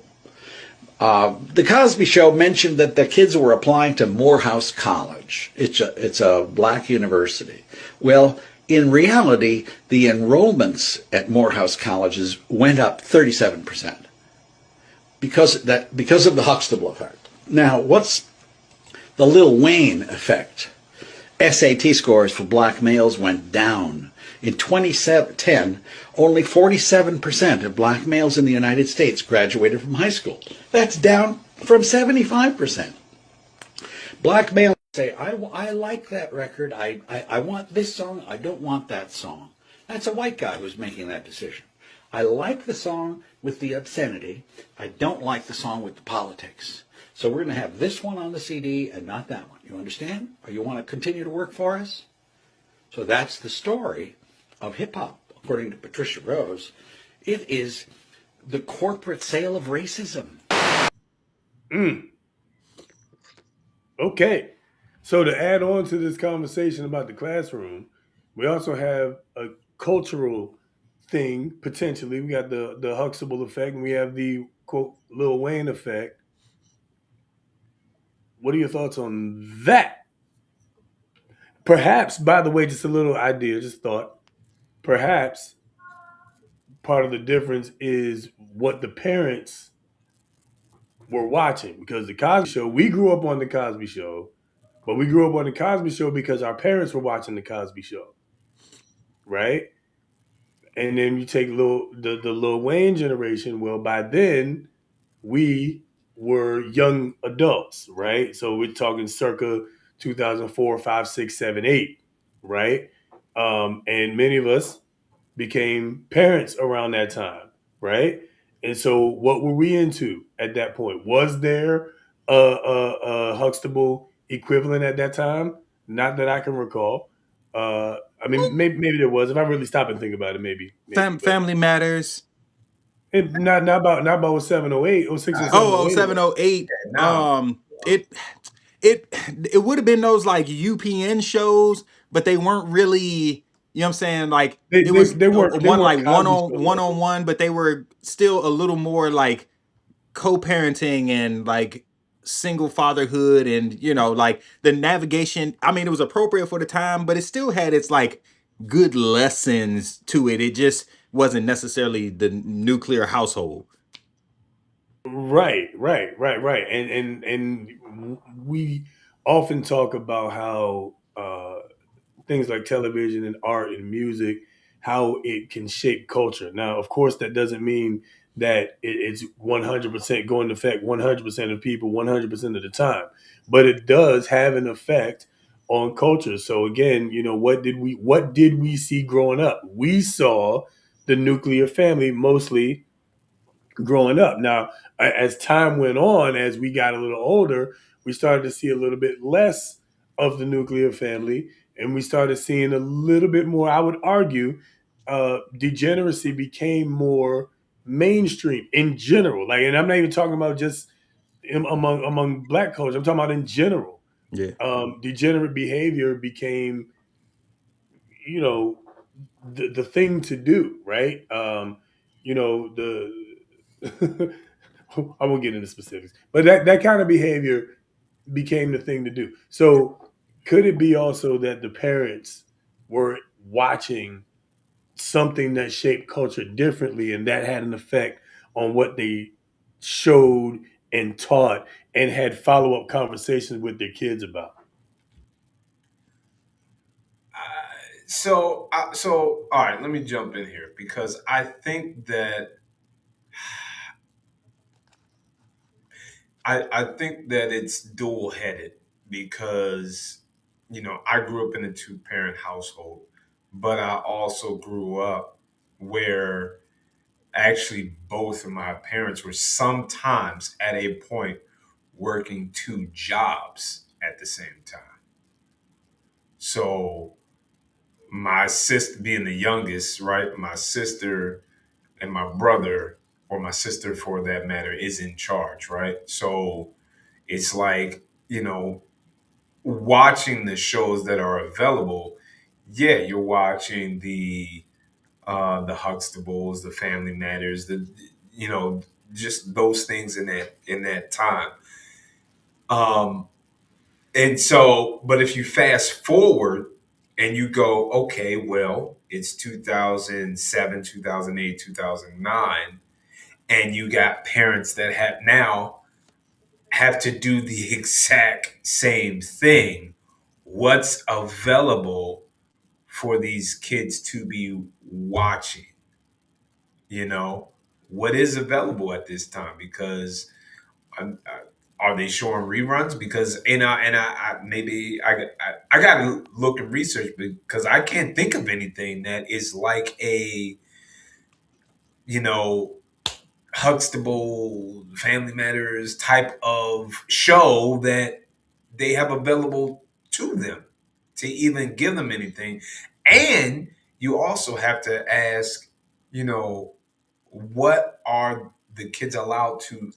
The Cosby Show mentioned that the kids were applying to Morehouse College. It's a black university. Well, in reality, the enrollments at Morehouse colleges went up 37% because of the Huxtable Effect. Now, what's the Lil Wayne Effect? SAT scores for black males went down. In 2010, only 47% of black males in the United States graduated from high school. That's down from 75%. Black males say, I like that record. I want this song. I don't want that song. That's a white guy who's making that decision. I like the song with the obscenity. I don't like the song with the politics. So we're going to have this one on the CD and not that one. You understand? Or you want to continue to work for us? So that's the story of hip-hop, according to Patricia Rose. It is the corporate sale of racism. Okay. So to add on to this conversation about the classroom, we also have a cultural thing, potentially. We got the Huxtable Effect, and we have the, quote, Lil Wayne Effect. What are your thoughts on that? Perhaps, by the way, just a little idea, just thought. Perhaps part of the difference is what the parents were watching, because the Cosby Show, we grew up on the Cosby Show, but we grew up on the Cosby Show because our parents were watching the Cosby Show, right? And then you take the Lil Wayne generation. Well, by then we were young adults, right? So we're talking circa 2004, 5, 6, 7, 8, right? And many of us became parents around that time, right? And so, what were we into at that point? Was there a Huxtable equivalent at that time? Not that I can recall. I mean, maybe there was. If I really stop and think about it, maybe. But Family Matters. not about 07, 08, 06, 07, Oh, 08. 07, 08. Now, It it it would have been those like UPN shows, but they weren't really, you know what I'm saying? Like They, it they, was they weren't they one weren't like Cosby Show one level. on one, but they were still a little more like co-parenting and like single fatherhood, and like the navigation. I mean, it was appropriate for the time, but it still had its like good lessons to it. It just wasn't necessarily the nuclear household. Right. And we often talk about how things like television and art and music, how it can shape culture. Now, of course, that doesn't mean that it's 100% going to affect 100% of people 100% of the time, but it does have an effect on culture. So again, what did we see growing up? We saw the nuclear family mostly growing up. Now, as time went on, as we got a little older, we started to see a little bit less of the nuclear family, and we started seeing a little bit more. I would argue, degeneracy became more mainstream in general. Like, and I'm not even talking about just among black culture. I'm talking about in general. Yeah. Degenerate behavior became, you know, the thing to do, right? The I won't get into specifics, but that kind of behavior became the thing to do. So could it be also that the parents were watching something that shaped culture differently, and that had an effect on what they showed and taught, and had follow-up conversations with their kids about? so all right, let me jump in here because I think that it's dual headed because I grew up in a two parent household, but I also grew up where actually both of my parents were sometimes at a point working two jobs at the same time. So my sister being the youngest, right? My sister and my brother, or my sister for that matter, is in charge, right? So it's like, watching the shows that are available, yeah, you're watching the Huxtables, the Family Matters, you know, just those things in that time. Um, and so, but if you fast forward and you go, okay, well, it's 2007, 2008, 2009, and you got parents that have to do the exact same thing. What's available for these kids to be watching? You know, what is available at this time? Because are they showing reruns? Because I got to look and research because I can't think of anything that is like a you know Huxtable Family Matters type of show that they have available to them to even give them anything. And you also have to ask, you know, what are the kids allowed to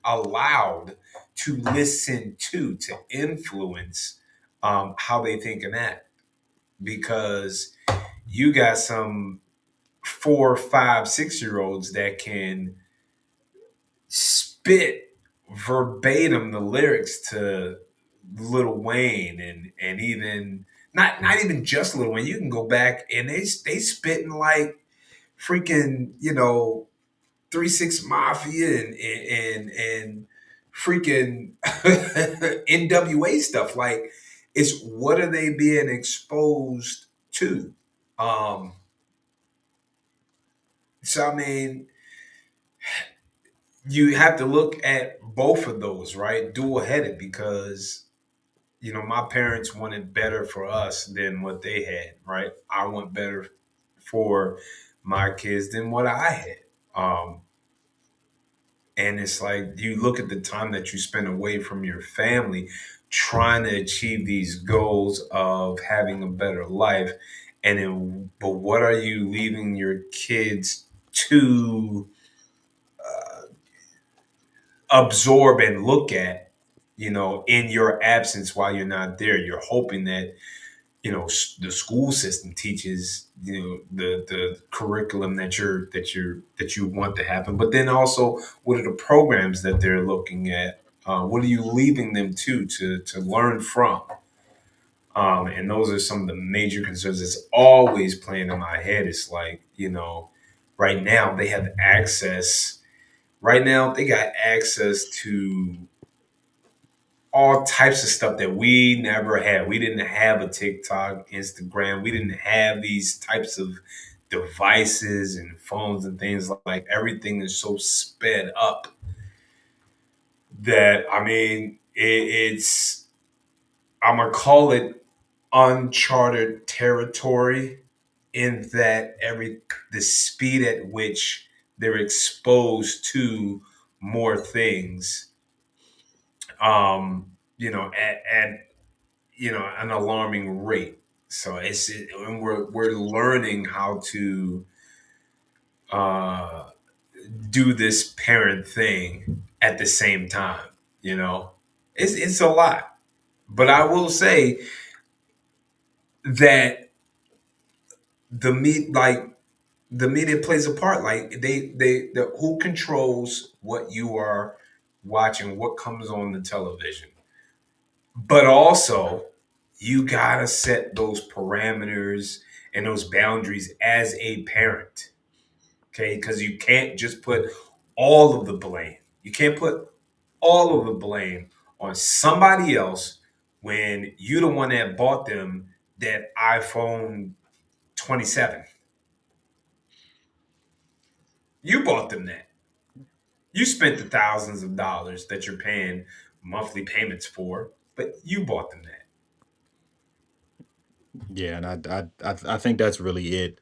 listen to influence how they think and act? Because you got some 4, 5, 6 year olds that can spit verbatim the lyrics to Lil Wayne and even not even just Lil Wayne. You can go back and they spitting like freaking 3 6 Mafia and freaking NWA stuff. Like, it's what are they being exposed to? So I mean, you have to look at both of those, right? Dual headed, because my parents wanted better for us than what they had, right? I want better for my kids than what I had. And it's like you look at the time that you spend away from your family trying to achieve these goals of having a better life. And then, but what are you leaving your kids to absorb and look at, in your absence while you're not there? You're hoping that the school system teaches the curriculum that you want to happen, but then also what are the programs that they're looking at? What are you leaving them to learn from? And those are some of the major concerns that's always playing in my head. It's like, right now they have access. Right now they got access to all types of stuff that we never had. We didn't have a TikTok, Instagram. We didn't have these types of devices and phones and things like everything is so sped up that I mean it's I'm gonna call it uncharted territory in that the speed at which they're exposed to more things at an alarming rate. So and we're learning how to uh, do this parent thing at the same time. It's a lot, but I will say that the media plays a part. Like who controls what you are watching, what comes on the television. But also, you gotta set those parameters and those boundaries as a parent, okay? Because you can't just put all of the blame. You can't put all of the blame on somebody else when you're the one that bought them that iPhone 27. You bought them that. You spent the thousands of dollars that you're paying monthly payments for, but you bought them that. Yeah, and I think that's really it.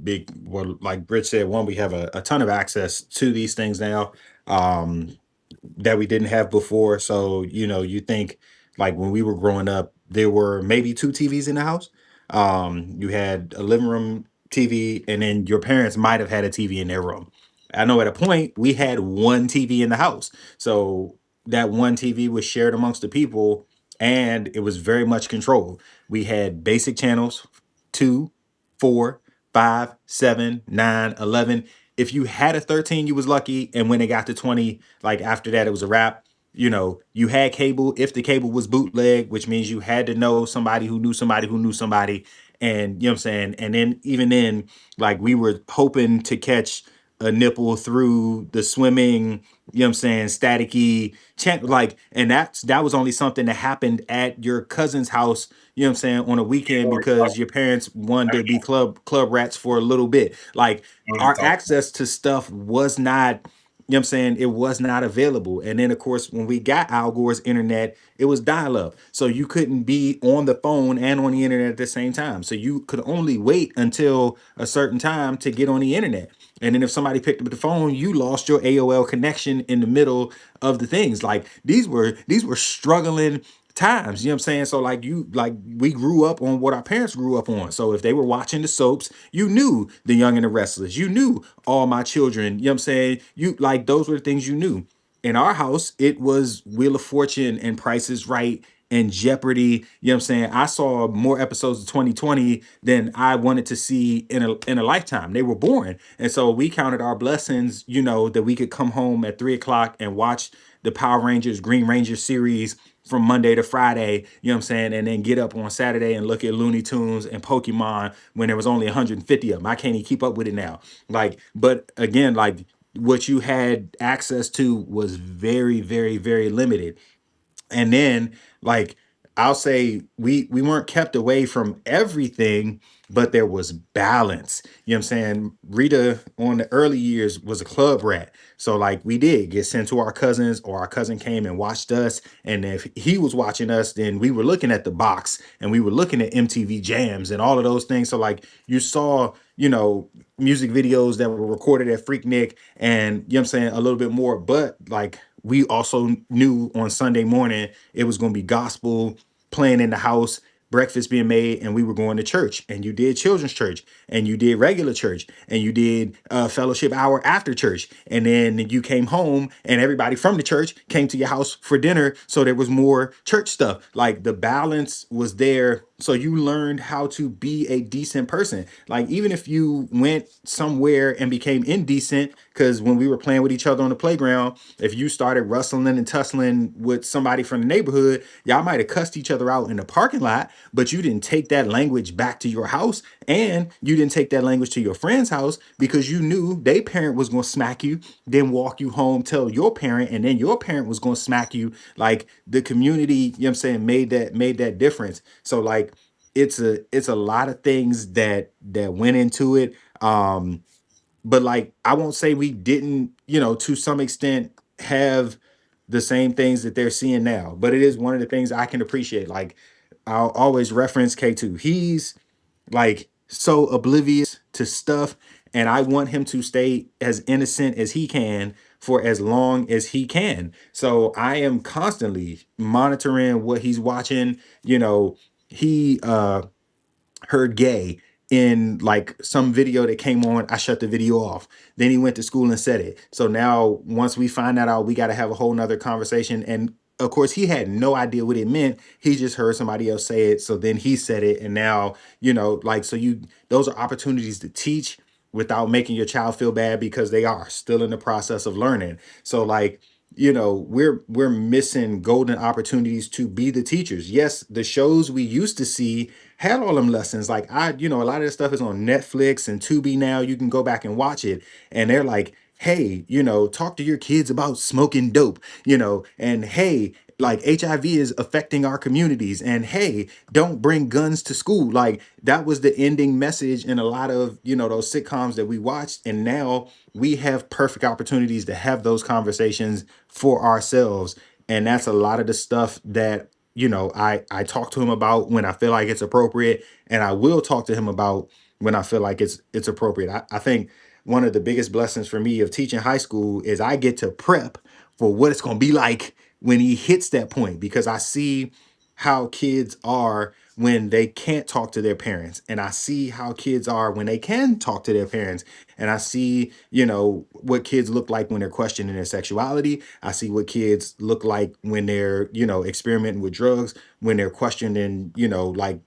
Big well, like Rich said, one, we have a ton of access to these things now. That we didn't have before. So, you think like when we were growing up, there were maybe two TVs in the house. You had a living room TV, and then your parents might have had a TV in their room. I know at a point we had one TV in the house. So that one TV was shared amongst the people, and it was very much controlled. We had basic channels, 2, 4, 5, 7, 9, 11. If you had a 13, you was lucky. And when it got to 20, like after that, it was a wrap. You had cable if the cable was bootleg, which means you had to know somebody who knew somebody who knew somebody. And you know what I'm saying? And then even then, like we were hoping to catch a nipple through the swimming, you know what I'm saying, staticky like, and that was only something that happened at your cousin's house, you know what I'm saying, on a weekend because your parents wanted to be club rats for a little bit. Like our access to stuff was not, you know what I'm saying, it was not available. And then of course when we got Al Gore's internet, it was dial-up. So you couldn't be on the phone and on the internet at the same time. So you could only wait until a certain time to get on the internet. And then if somebody picked up the phone, you lost your AOL connection in the middle of the things. Like these were struggling times, you know what I'm saying? So like we grew up on what our parents grew up on. So if they were watching the soaps, you knew The Young and the Restless, you knew All My Children, you know what I'm saying? You like those were the things you knew. In our house, it was Wheel of Fortune and Price is Right and Jeopardy. You know what I'm saying? I saw more episodes of 2020 than I wanted to see in a lifetime. They were born. And so we counted our blessings, that we could come home at 3 o'clock and watch the Power Rangers, Green Ranger series from Monday to Friday, you know what I'm saying? And then get up on Saturday and look at Looney Tunes and Pokemon when there was only 150 of them. I can't even keep up with it now. Like, but again, like what you had access to was very, very, very limited. And then like I'll say we weren't kept away from everything, but there was balance. You know what I'm saying? Rita on the early years was a club rat. So like we did get sent to our cousins, or our cousin came and watched us. And if he was watching us, then we were looking at the box and we were looking at MTV jams and all of those things. So like you saw, you know, music videos that were recorded at Freaknik, and you know what I'm saying, a little bit more. But like we also knew on Sunday morning it was going to be gospel playing in the house, breakfast being made, and we were going to church. And you did children's church, and you did regular church, and you did fellowship hour after church. And then you came home and everybody from the church came to your house for dinner. So there was more church stuff. Like the balance was there. So you learned how to be a decent person. Like even if you went somewhere and became indecent, because when we were playing with each other on the playground, if you started rustling and tussling with somebody from the neighborhood, y'all might have cussed each other out in the parking lot, but you didn't take that language back to your house, and you didn't take that language to your friend's house, because you knew their parent was going to smack you, then walk you home, tell your parent, and then your parent was going to smack you. Like the community, you know what I'm saying, made that difference. So like it's a lot of things that went into it. But like I won't say we didn't, you know, to some extent have the same things that they're seeing now, but it is one of the things I can appreciate. Like I'll always reference K2. He's like so oblivious to stuff, and I want him to stay as innocent as he can for as long as he can. So I am constantly monitoring what he's watching. You know, he heard gay in like some video that came on. I shut the video off. Then he went to school and said it. So now once we find that out, we got to have a whole nother conversation. And of course he had no idea what it meant. He just heard somebody else say it. So then he said it. And now, you know, like, so those are opportunities to teach without making your child feel bad, because they are still in the process of learning. So like, you know, we're missing golden opportunities to be the teachers. Yes, the shows we used to see had all them lessons. Like you know, a lot of this stuff is on Netflix and Tubi now. You can go back and watch it, and they're like, hey, you know, talk to your kids about smoking dope, you know, and hey, like HIV is affecting our communities, and hey, don't bring guns to school. Like that was the ending message in a lot of, you know, those sitcoms that we watched. And now we have perfect opportunities to have those conversations for ourselves. And that's a lot of the stuff that, you know, I talk to him about when I feel like it's appropriate, and I will talk to him about when I feel like it's appropriate. I think one of the biggest blessings for me of teaching high school is I get to prep for what it's going to be like when he hits that point, because I see how kids are when they can't talk to their parents, and I see how kids are when they can talk to their parents, and I see, you know, what kids look like when they're questioning their sexuality. I see what kids look like when they're, you know, experimenting with drugs, when they're questioning, you know, like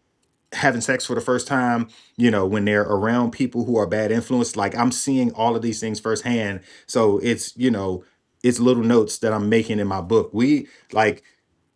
having sex for the first time, you know, when they're around people who are bad influence. Like I'm seeing all of these things firsthand. So it's, you know, it's little notes that I'm making in my book. We like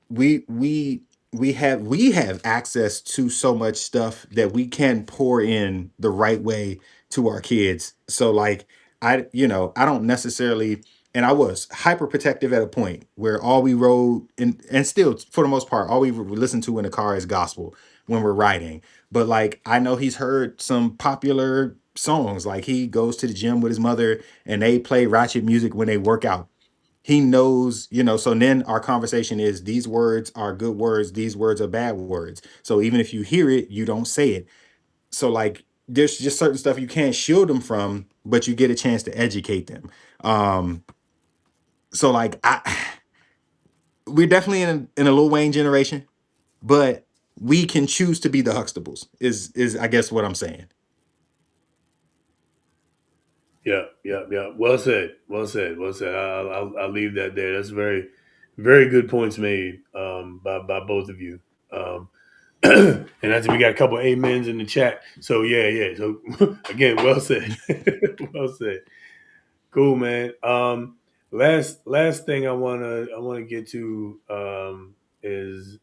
we we we have access to so much stuff that we can pour in the right way to our kids. So like I, you know, I don't necessarily, and I was hyper protective at a point where all we wrote, and still for the most part all we listen to in the car is gospel when we're riding. But like I know he's heard some popular songs. Like he goes to the gym with his mother and they play ratchet music when they work out. He knows, you know, so then our conversation is, these words are good words, these words are bad words. So even if you hear it, you don't say it. So like there's just certain stuff you can't shield them from, but you get a chance to educate them. Um, so like we're definitely in a Lil Wayne generation, but we can choose to be the Huxtables, is I guess what I'm saying. Yeah, yeah, yeah. Well said. Well said. Well said. I'll leave that there. That's very, very good points made by both of you. And I think we got a couple amens in the chat. So yeah, yeah. So again, well said. Well said. Cool, man. Last thing I wanna get to is,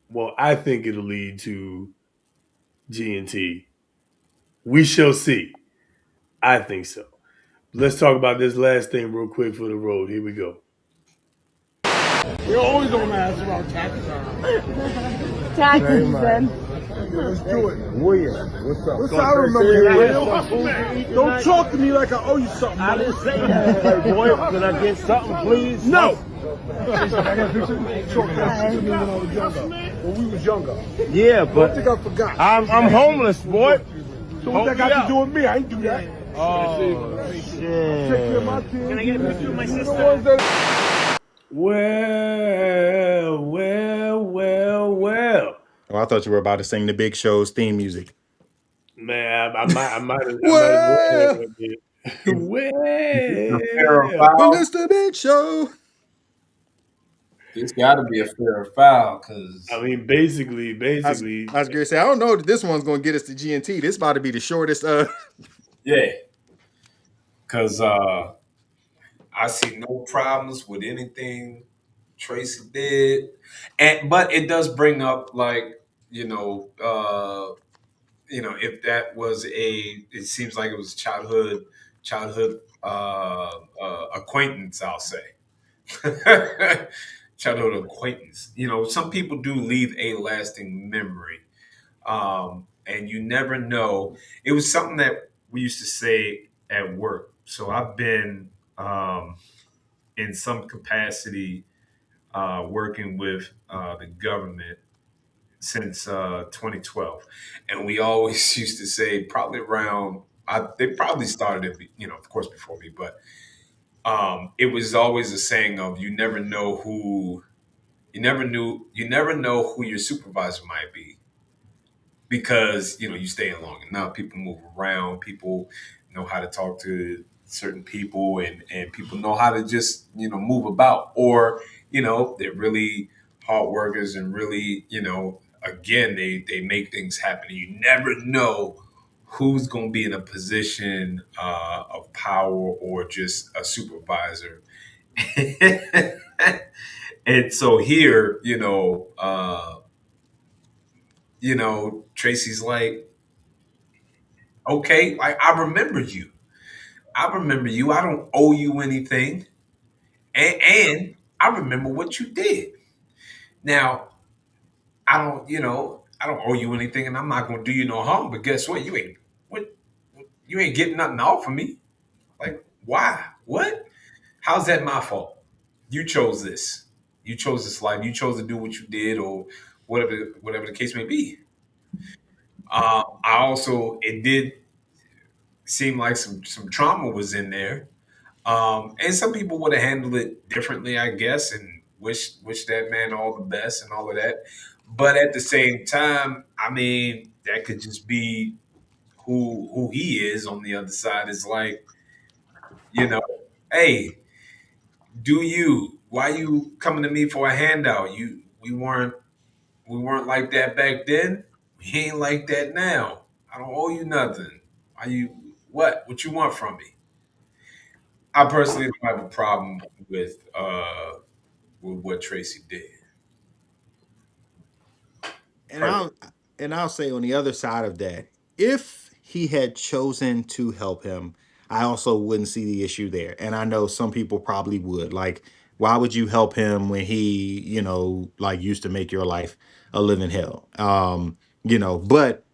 well, I think it'll lead to G&T. We shall see. I think so. Let's talk about this last thing real quick for the road. Here we go. We always don't ask about taxes. Taxes, then. Let's do it. William, what's up? What's up? I remember you, William. Don't talk to me like I owe you something. I didn't say that. Hey, boy, can I get something, please? No. When we was younger. Yeah, but I think I forgot. I'm homeless, boy. So what that got to do with me? I ain't do that. Oh, shit. Take care of my kids. Can I get a picture of my sister? Well. Oh, I thought you were about to sing the Big Show's theme music. Man, I might have. Well, Well, it's the Big Show. It's got to be a fair foul because I mean, basically, I was gonna say I don't know that this one's gonna get us to G&T. This about to be the shortest. yeah, because I see no problems with anything Tracy did, but it does bring up like if that was it seems like it was childhood acquaintance, I'll say. Childhood acquaintance. Some people do leave a lasting memory. And you never know. It was something that we used to say at work. So I've been in some capacity working with the government since 2012, and we always used to say probably around. They probably started it, of course, before me, but it was always a saying of you never know who your supervisor might be because you stay in long enough. People move around. People know how to talk to certain people, and people know how to just move about, or they're really hard workers and really again they make things happen. You never know who's going to be in a position of power or just a supervisor. And so here, Tracy's like, okay, I remember you. I remember you. I don't owe you anything. And I remember what you did. Now, I don't owe you anything and I'm not gonna do you no harm, but guess what? You ain't getting nothing off of me. Like, why? What? How's that my fault? You chose this. You chose this life. You chose to do what you did or whatever the case may be. It did seem like some trauma was in there. And some people would have handled it differently, I guess, and wish that man all the best and all of that. But at the same time, I mean, that could just be who he is on the other side. Is like, hey, do you? Why you coming to me for a handout? We weren't like that back then. We ain't like that now. I don't owe you nothing. Why you? What you want from me? I personally don't have a problem with what Tracy did. And I'll say on the other side of that, if he had chosen to help him, I also wouldn't see the issue there. And I know some people probably would. Like, why would you help him when he, like used to make your life a living hell? But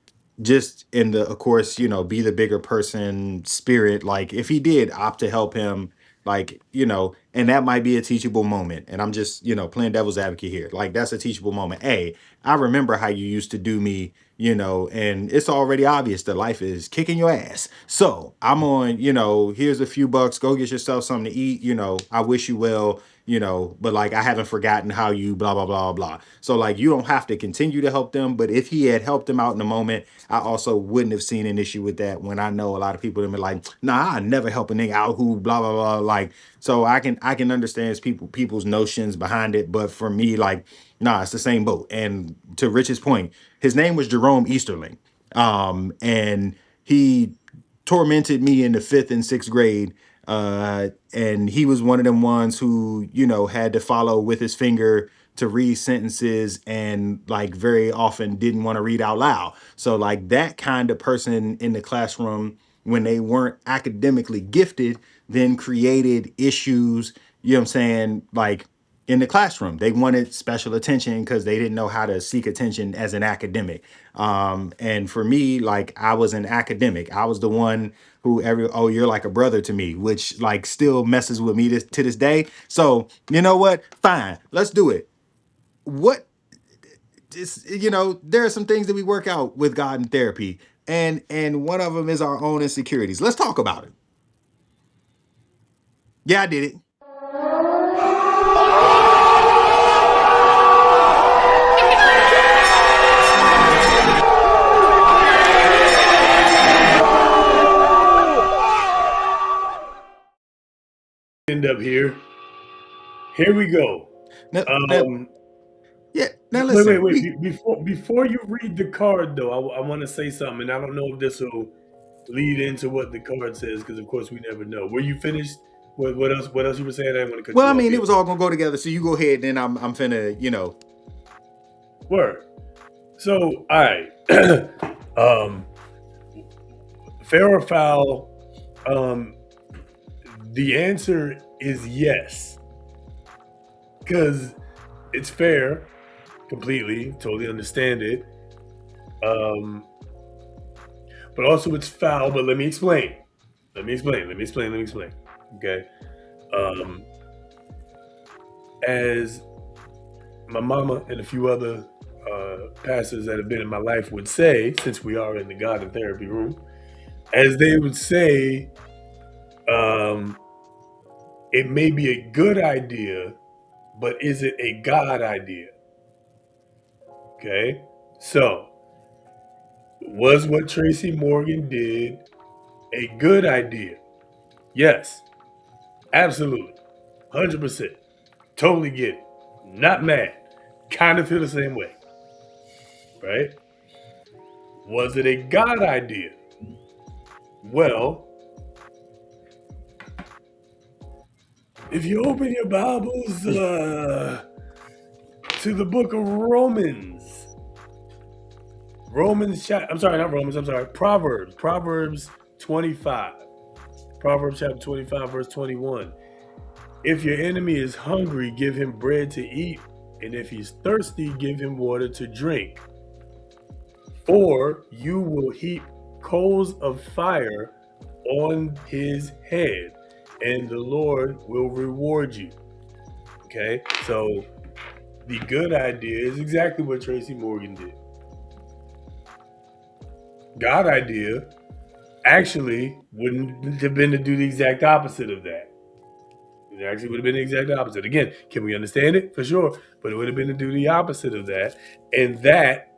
just in the, of course, be the bigger person spirit. Like if he did opt to help him, like, and that might be a teachable moment. And I'm just, playing devil's advocate here. Like that's a teachable moment. Hey, I remember how you used to do me, and it's already obvious that life is kicking your ass. So I'm on, here's a few bucks, go get yourself something to eat. I wish you well, but like I haven't forgotten how you blah, blah, blah, blah. So like you don't have to continue to help them. But if he had helped them out in the moment, I also wouldn't have seen an issue with that when I know a lot of people have been like, nah, I never help a nigga out who blah, blah, blah. Like, so I can understand people's notions behind it. But for me, like, nah, it's the same boat. And to Rich's point, his name was Jerome Easterling. And he tormented me in the 5th and 6th grade And he was one of them ones who, you know, had to follow with his finger to read sentences and like very often didn't want to read out loud. So like that kind of person in the classroom, when they weren't academically gifted, then created issues, you know what I'm saying, like in the classroom. They wanted special attention because they didn't know how to seek attention as an academic. And for me, like I was an academic. I was the one who you're like a brother to me, which like still messes with me to this day. So you know what? Fine, let's do it. What you know, there are some things that we work out with God in therapy, and one of them is our own insecurities. Let's talk about it. Yeah, I did it. End up here. Here we go. Now, listen. Wait. Before you read the card, though, I want to say something, and I don't know if this will lead into what the card says, because of course we never know. Were you finished? What else? What else you were saying? I didn't want to cut Well, you I off mean, here. it was all gonna go together. So you go ahead, then I'm finna, you know. Word. So, all right. Fair or foul? The answer is yes, because it's fair, completely, totally understand it. But also it's foul. But let me explain. Okay. As my mama and a few other pastors that have been in my life would say, since we are in the God and therapy room, as they would say, it may be a good idea, but is it a God idea? Okay. So, was what Tracy Morgan did a good idea? Yes. Absolutely. 100%. Totally get it. Not mad. Kind of feel the same way. Right? Was it a God idea? Well, if you open your Bibles to the book of Proverbs 25. Proverbs chapter 25, verse 21. If your enemy is hungry, give him bread to eat, and if he's thirsty, give him water to drink. Or you will heap coals of fire on his head, and the Lord will reward you. Okay, so the good idea is exactly what Tracy Morgan did. God idea actually wouldn't have been to do the exact opposite of that. It actually would have been the exact opposite. Again, can we understand it? For sure. But it would have been to do the opposite of that. And that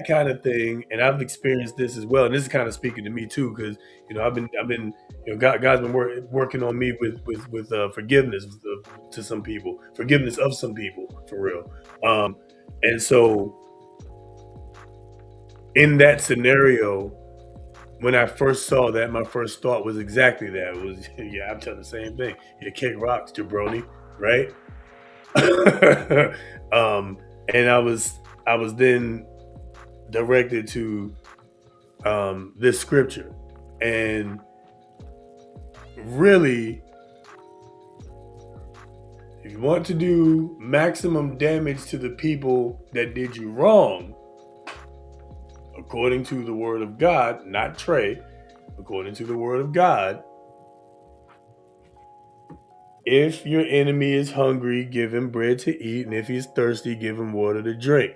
kind of thing, and I've experienced this as well, and this is kind of speaking to me too, because I've been God's been working on me with forgiveness to some people, forgiveness of some people, for real. And so in that scenario, when I first saw that, my first thought was exactly that. It was, yeah, I'm telling the same thing. You kick rocks, jabroni, right? And I was then directed to this scripture, and really, if you want to do maximum damage to the people that did you wrong, according to the word of God, not Trey, according to the word of God, if your enemy is hungry, give him bread to eat, and if he's thirsty, give him water to drink.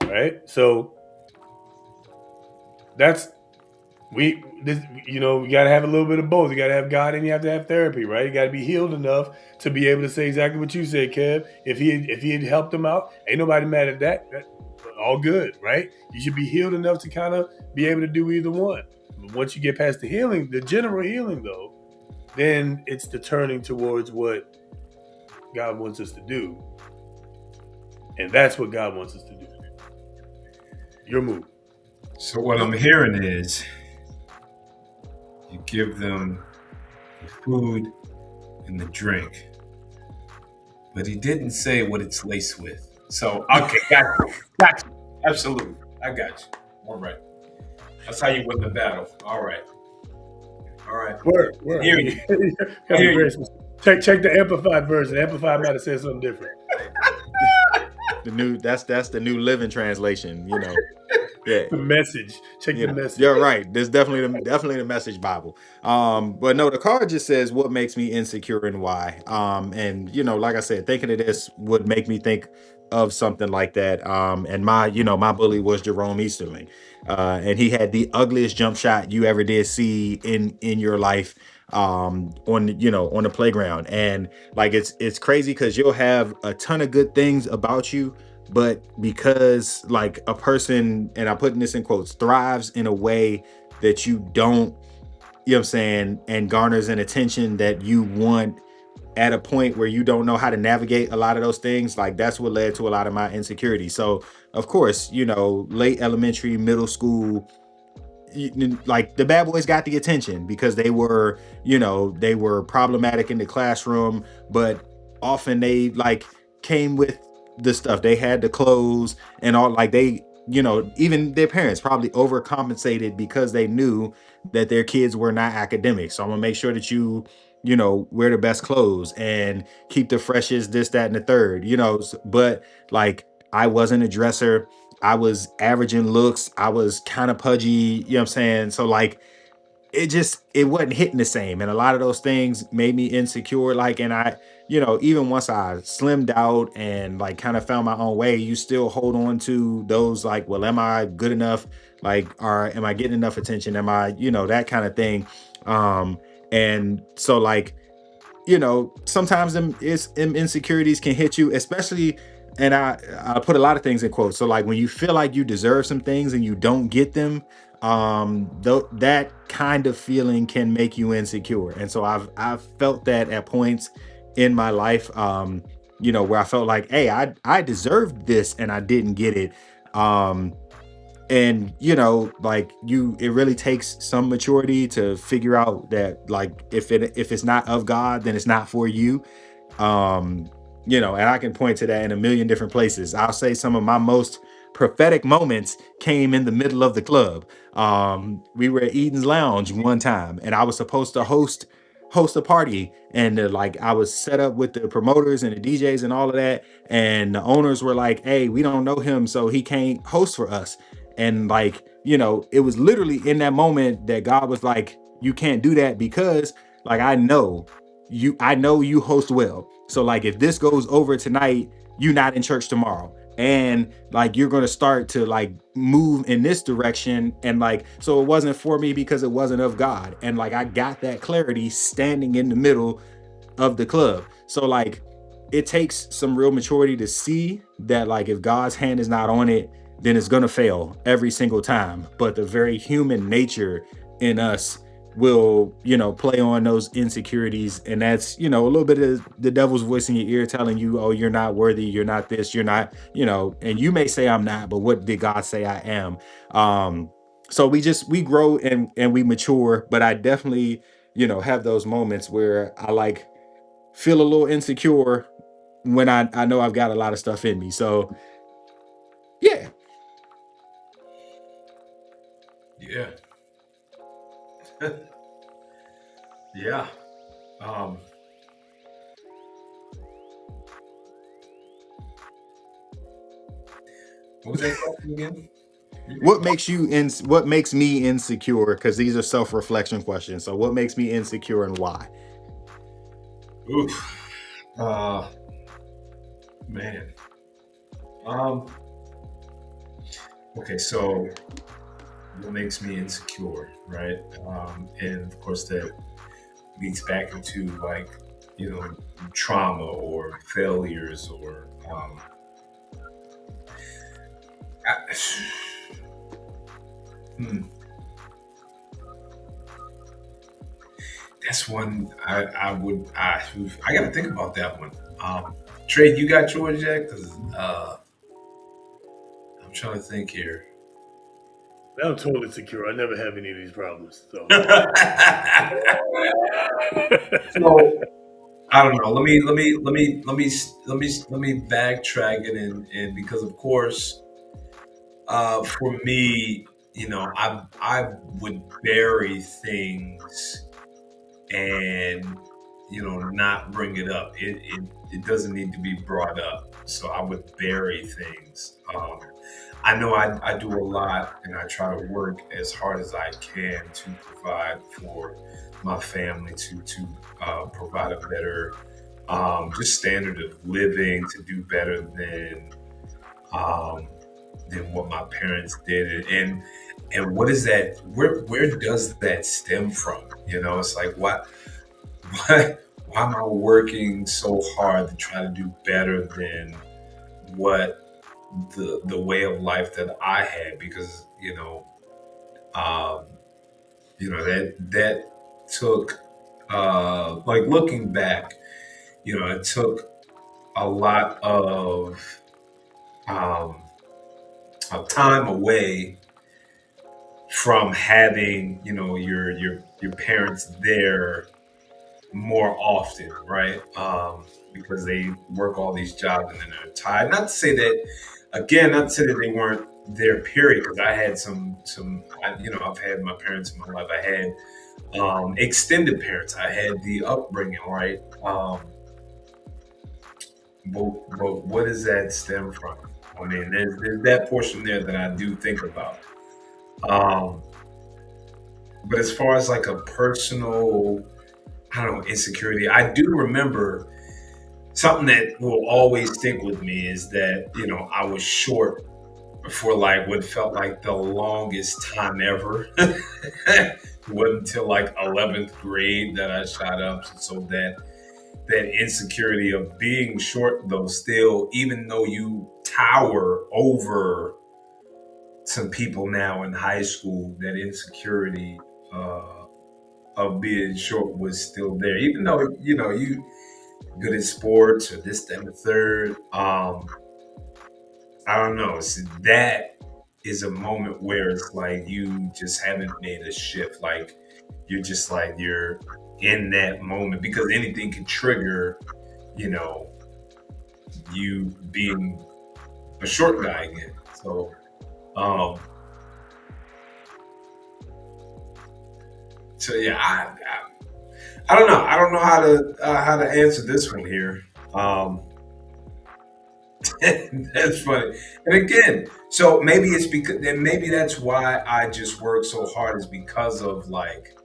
Right? So we gotta have a little bit of both. You gotta have God and you have to have therapy, right? You gotta be healed enough to be able to say exactly what you said, Kev. If he had helped him out, ain't nobody mad at that. All good, right? You should be healed enough to kind of be able to do either one. But once you get past the healing, the general healing though, then it's the turning towards what God wants us to do. And that's what God wants us to do. Your move. So what I'm hearing is you give them the food and the drink, but he didn't say what it's laced with. So, okay, got you. Absolutely. I got you. All right. That's how you win the battle. All right. Word. Hear you. Gotta be very specific. Check the amplified version. Amplified might have said something different. That's the New Living Translation, you know. Yeah. The message. Check the message. You're right. There's definitely the Message Bible. But no, the card just says what makes me insecure and why. And you know, like I said, thinking of this would make me think of something like that. And my bully was Jerome Easterling. And he had the ugliest jump shot you ever did see in your life on the playground. And like it's crazy because you'll have a ton of good things about you, but because like a person, and I'm putting this in quotes, thrives in a way that you don't, you know what I'm saying, and garners an attention that you want at a point where you don't know how to navigate a lot of those things, like that's what led to a lot of my insecurity. So of course, late elementary, middle school, like the bad boys got the attention because they were problematic in the classroom, but often they like came with the stuff. They had the clothes and all, like they, even their parents probably overcompensated because they knew that their kids were not academic. So I'm gonna make sure that you wear the best clothes and keep the freshest this, that, and the third, but like I wasn't a dresser. I was averaging looks. I was kind of pudgy, you know what I'm saying? So like it wasn't hitting the same. And a lot of those things made me insecure. Like, and I, even once I slimmed out and like kind of found my own way, you still hold on to those like, well, am I good enough? Like, or am I getting enough attention? Am I, that kind of thing. And so like, sometimes them insecurities can hit you, especially, and I put a lot of things in quotes. So like when you feel like you deserve some things and you don't get them, that kind of feeling can make you insecure. And so I've felt that at points in my life, where I felt like, hey, I deserved this and I didn't get it. And like it really takes some maturity to figure out that like if it's not of God, then it's not for you. And I can point to that in a million different places. I'll say some of my most prophetic moments came in the middle of the club. We were at Eden's Lounge one time and I was supposed to host a party, and like I was set up with the promoters and the DJs and all of that, and the owners were like, hey, we don't know him, so he can't host for us. And like, it was literally in that moment that God was like, you can't do that because like I know you host well. So like if this goes over tonight, you're not in church tomorrow. And like you're gonna start to like move in this direction. And like, so it wasn't for me because it wasn't of God. And like I got that clarity standing in the middle of the club. So like it takes some real maturity to see that like if God's hand is not on it, then it's gonna fail every single time. But the very human nature in us will play on those insecurities, and that's a little bit of the devil's voice in your ear telling you, oh, you're not worthy, you're not this, you're not, and you may say I'm not, but what did God say I am? So we grow and we mature, but I definitely have those moments where I like feel a little insecure when I know I've got a lot of stuff in me. So yeah. Yeah. What was that question again? What makes me insecure? Because these are self-reflection questions. So what makes me insecure and why? Oof. Man. Okay, so what makes me insecure, right? And of course that leads back into like, trauma or failures or that's one I gotta think about that one. Trey, you got yours yet? Because I'm trying to think here. I'm totally secure. I never have any of these problems. So, So I don't know. Let me backtrack it and because of course, for me, I would bury things and not bring it up. It doesn't need to be brought up. So I would bury things. I know I do a lot and I try to work as hard as I can to provide for my family, to provide a better just standard of living, to do better um, than what my parents did. And what is that? Where does that stem from? It's like why am I working so hard to try to do better than what the way of life that I had? Because um, that took like looking back, it took a lot um, of time away from having your parents there more often, right? Because they work all these jobs and then they're tired. Not to say that, again, not to say that they weren't there, period. Because I had I've had my parents in my life. I had extended parents. I had the upbringing, right? But what does that stem from? I mean, there's that portion there that I do think about. Um, but as far as like a personal, I don't know, insecurity, I do remember something that will always stick with me is that, I was short for like what felt like the longest time ever. It wasn't until like 11th grade that I shot up. So that insecurity of being short, though, still, even though you tower over some people now in high school, that insecurity of being short was still there. Even though, you good at sports or this, that, and the third. I don't know. That is a moment where it's like you just haven't made a shift. Like you're just like you're in that moment because anything can trigger, you know, you being a short guy again. So, um, yeah, I don't know. I don't know how to answer this one here. That's funny. And again, so maybe it's because, and maybe that's why I just work so hard is because of like,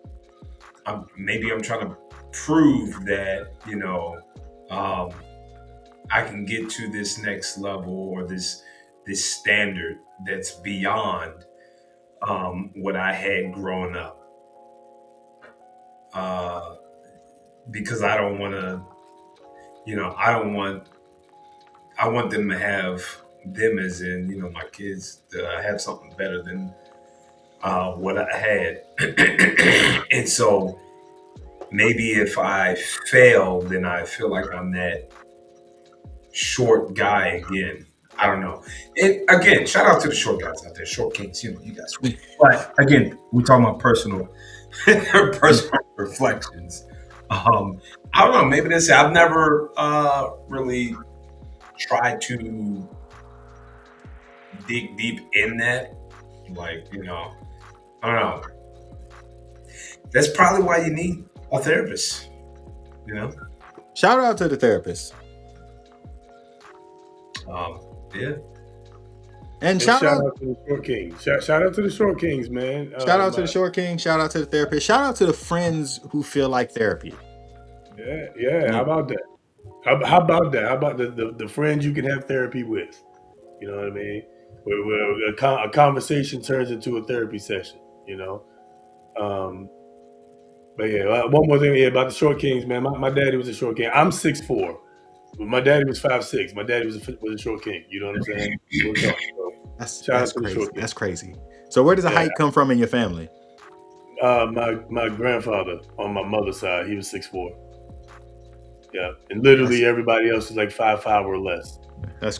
maybe I'm trying to prove that, um, I can get to this next level or this standard that's beyond what I had growing up. Because I don't want to, I want them to have them as in, my kids, that I have something better than what I had. And so maybe if I fail, then I feel like I'm that short guy again. I don't know. And again, shout out to the short guys out there, short kings, you guys. But again, we're talking about personal reflections. I don't know, maybe this, I've never really tried to dig deep in that. Like, I don't know. That's probably why you need a therapist, Shout out to the therapist. Yeah. And shout out to the short kings. Shout out to the short kings, man. Shout out to the short king. Shout out to the therapist. Shout out to the friends who feel like therapy. Yeah. How about that? How about that? How about the friends you can have therapy with? You know what I mean? Where a conversation turns into a therapy session. But yeah, one more thing about the short kings, man. My daddy was a short king. I'm 6'4". My daddy was 5'6". My daddy was a short king. You know what I'm saying? That's crazy. That's crazy. So where does the height come from in your family? My grandfather on my mother's side, he was 6'4". Yeah, and literally everybody else is like 5'5" or less. That's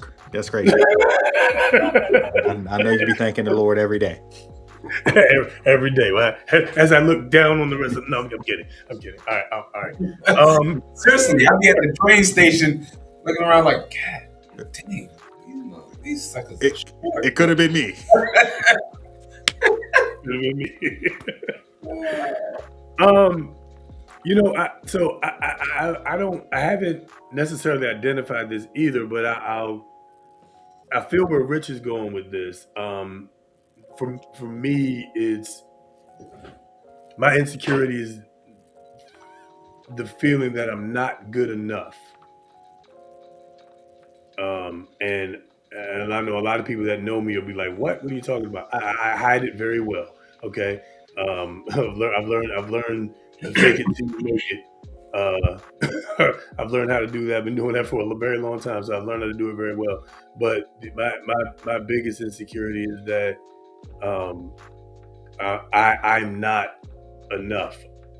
crazy. I know you be thanking the Lord every day. Every day. As I look down on the rest of no, I'm kidding. All right. Seriously, I'd be at the train station looking around like, God dang, these suckers. It could have been me. I haven't necessarily identified this either, but I feel where Rich is going with this. For me, it's my insecurity is the feeling that I'm not good enough. And I know a lot of people that know me will be like, "What? What are you talking about?" I hide it very well. Okay, I've learned to fake it till you make it. I've learned how to do that. I've been doing that for a very long time, so I've learned how to do it very well. But my biggest insecurity is that I'm not enough,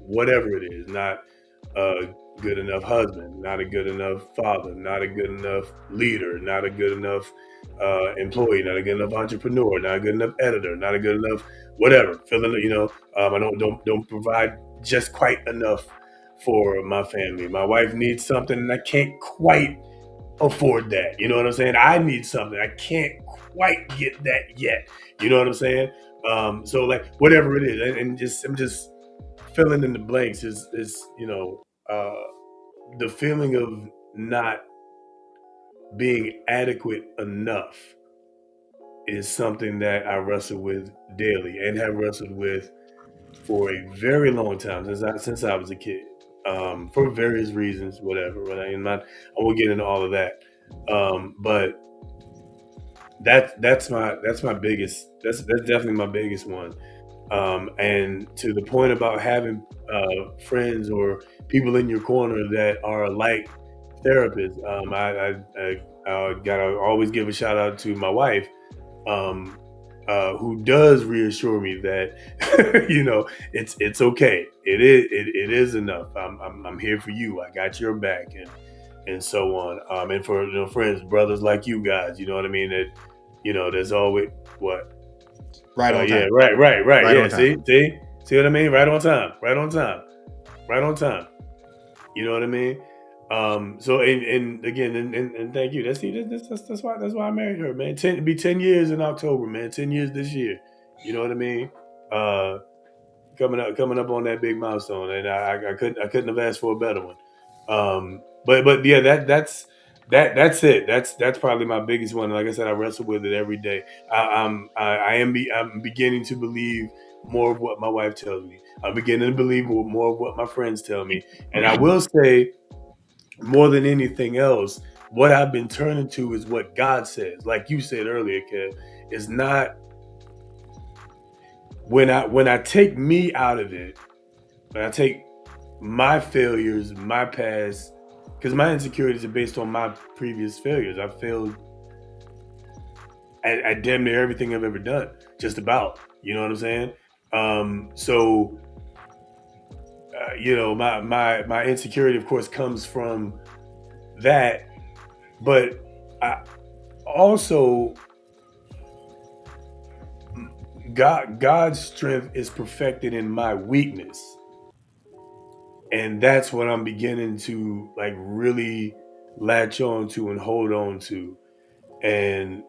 whatever it is. Not a good enough husband, not a good enough father, not a good enough leader, not a good enough employee, not a good enough entrepreneur, not a good enough editor, not a good enough whatever. Feeling, I don't provide just quite enough for my family. My wife needs something, and I can't quite afford that. You know what I'm saying? I need something. I can't quite get that yet. You know what I'm saying? So like whatever it is, and I'm just filling in the blanks is the feeling of not being adequate enough is something that I wrestle with daily and have wrestled with for a very long time since I was a kid, for various reasons, whatever. But I won't get into all of that. But that's my biggest. That's definitely my biggest one. And to the point about having friends or people in your corner that are like therapists, I gotta always give a shout out to my wife, who does reassure me that it's okay. It is enough. I'm here for you. I got your back, and so on. And for friends, brothers like you guys, you know what I mean. That there's always what. Right on time. Yeah, right. Right Yeah, on time. see what I mean? Right on time. You know what I mean? So and again, and thank you. That's why I married her, man. It'll be 10 years in October, man. 10 years this year. You know what I mean? Coming up on that big milestone, and I couldn't have asked for a better one. But yeah, that's it. That's probably my biggest one. Like I said, I wrestle with it every day. I'm beginning to believe more of what my wife tells me. I'm beginning to believe more of what my friends tell me. And I will say, more than anything else, what I've been turning to is what God says. Like you said earlier, Kev, it's not when I take me out of it, when I take my failures, my past, because my insecurities are based on my previous failures. I've failed at damn near everything I've ever done, just about. You know what I'm saying? My insecurity, of course, comes from that, but I also God's strength is perfected in my weakness. And that's what I'm beginning to like really latch on to and hold on to. And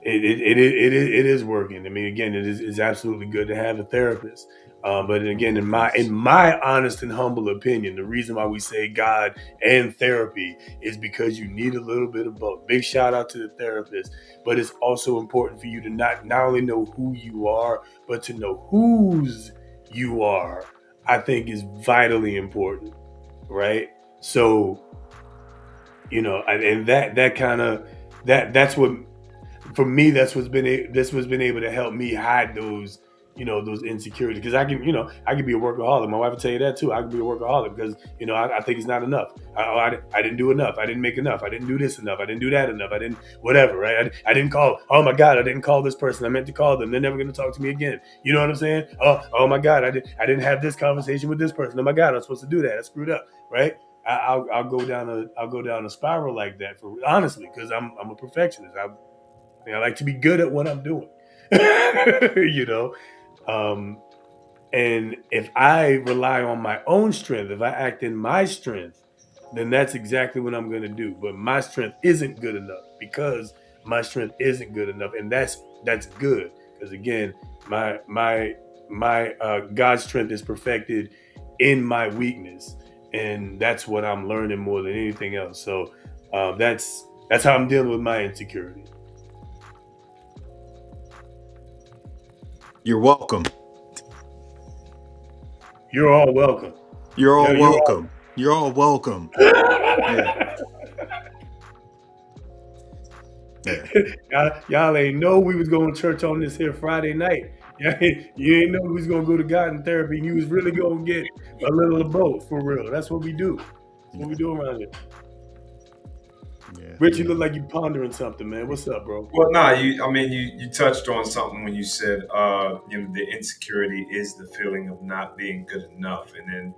it is working. I mean, again, it's absolutely good to have a therapist. But again, in my honest and humble opinion, the reason why we say God and therapy is because you need a little bit of both. Big shout out to the therapist, but it's also important for you to not only know who you are, but to know whose you are. I think is vitally important, right? So, and that's what, for me, that's what's been able to help me hide those insecurities, because I can be a workaholic. My wife will tell you that too. I can be a workaholic because I think it's not enough. I didn't do enough. I didn't make enough. I didn't do this enough. I didn't do that enough. I didn't whatever, right? I didn't call. Oh my God, I didn't call this person. I meant to call them. They're never going to talk to me again. You know what I'm saying? Oh my God, I didn't have this conversation with this person. Oh my God, I'm supposed to do that. I screwed up, right? I'll go down a spiral like that, for honestly, because I'm a perfectionist. I like to be good at what I'm doing. you know. And if I rely on my own strength, if I act in my strength, then that's exactly what I'm going to do. But my strength isn't good enough because my strength isn't good enough, and that's good because again, my God's strength is perfected in my weakness, and that's what I'm learning more than anything else. So that's how I'm dealing with my insecurity. You're welcome. You're all welcome. You're all Yeah, welcome. You're all welcome. Yeah. Yeah. Y'all ain't know we was going to church on this here Friday night. You ain't know we was gonna go to God in therapy, and you was really gonna get a little of both for real. That's what we do. That's what we do around here. Yeah. Rich, you look like you pondering something, man. What's up, bro? Well, no, you touched on something when you said, the insecurity is the feeling of not being good enough, and then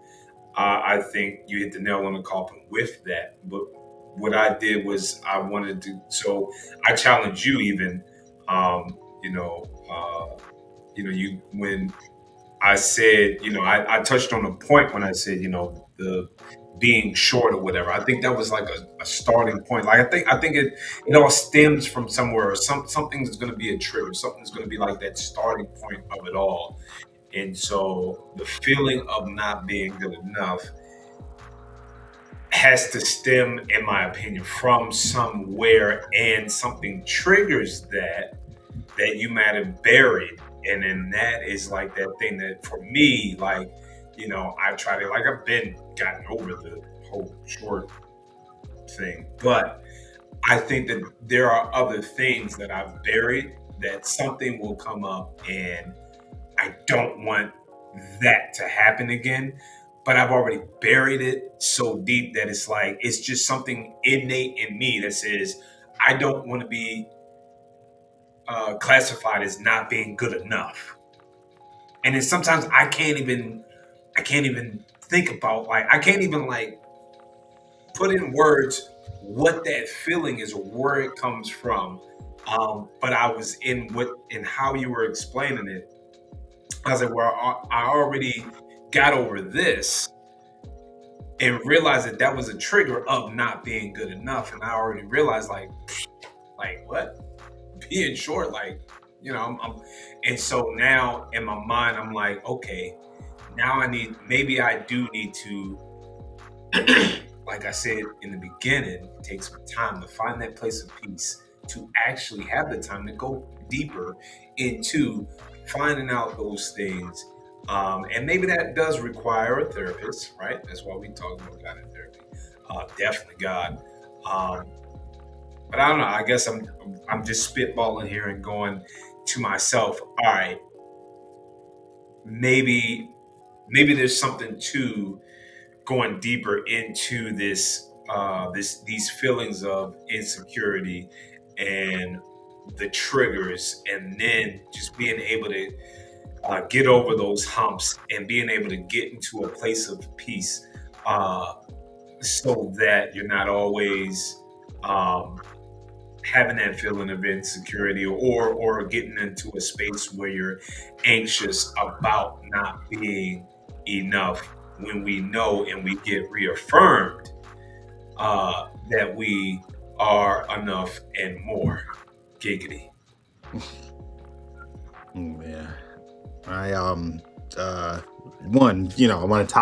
I think you hit the nail on the coffin with that. But what I did was I wanted to, so I challenge you even, you when I said, I touched on a point when I said, the being short or whatever. I think that was like a starting point. Like I think it all stems from somewhere, or something's going to be a trigger. Something's going to be like that starting point of it all. And so the feeling of not being good enough has to stem, in my opinion, from somewhere, and something triggers that you might have buried. And then that is like that thing that for me, like, I try to, like, I've been gotten over the whole short thing, but I think that there are other things that I've buried that something will come up, and I don't want that to happen again. But I've already buried it so deep that it's like, it's just something innate in me that says, I don't want to be classified as not being good enough. And then sometimes I can't even think about, like, I can't even like put in words what that feeling is or where it comes from. But I was in how you were explaining it. I was like, well, I already got over this and realized that was a trigger of not being good enough. And I already realized, like what? Being short, like, and so now in my mind, I'm like, okay, now maybe I do need to, like I said in the beginning, take some time to find that place of peace, to actually have the time to go deeper into finding out those things. And maybe that does require a therapist, right? That's why we talk about God in therapy. Definitely God. But I don't know. I guess I'm just spitballing here and going to myself, all right, maybe there's something to going deeper into this these feelings of insecurity and the triggers, and then just being able to get over those humps and being able to get into a place of peace, so that you're not always having that feeling of insecurity, or getting into a space where you're anxious about not being enough, when we know and we get reaffirmed that we are enough and more. Giggity. Yeah. I one, I want to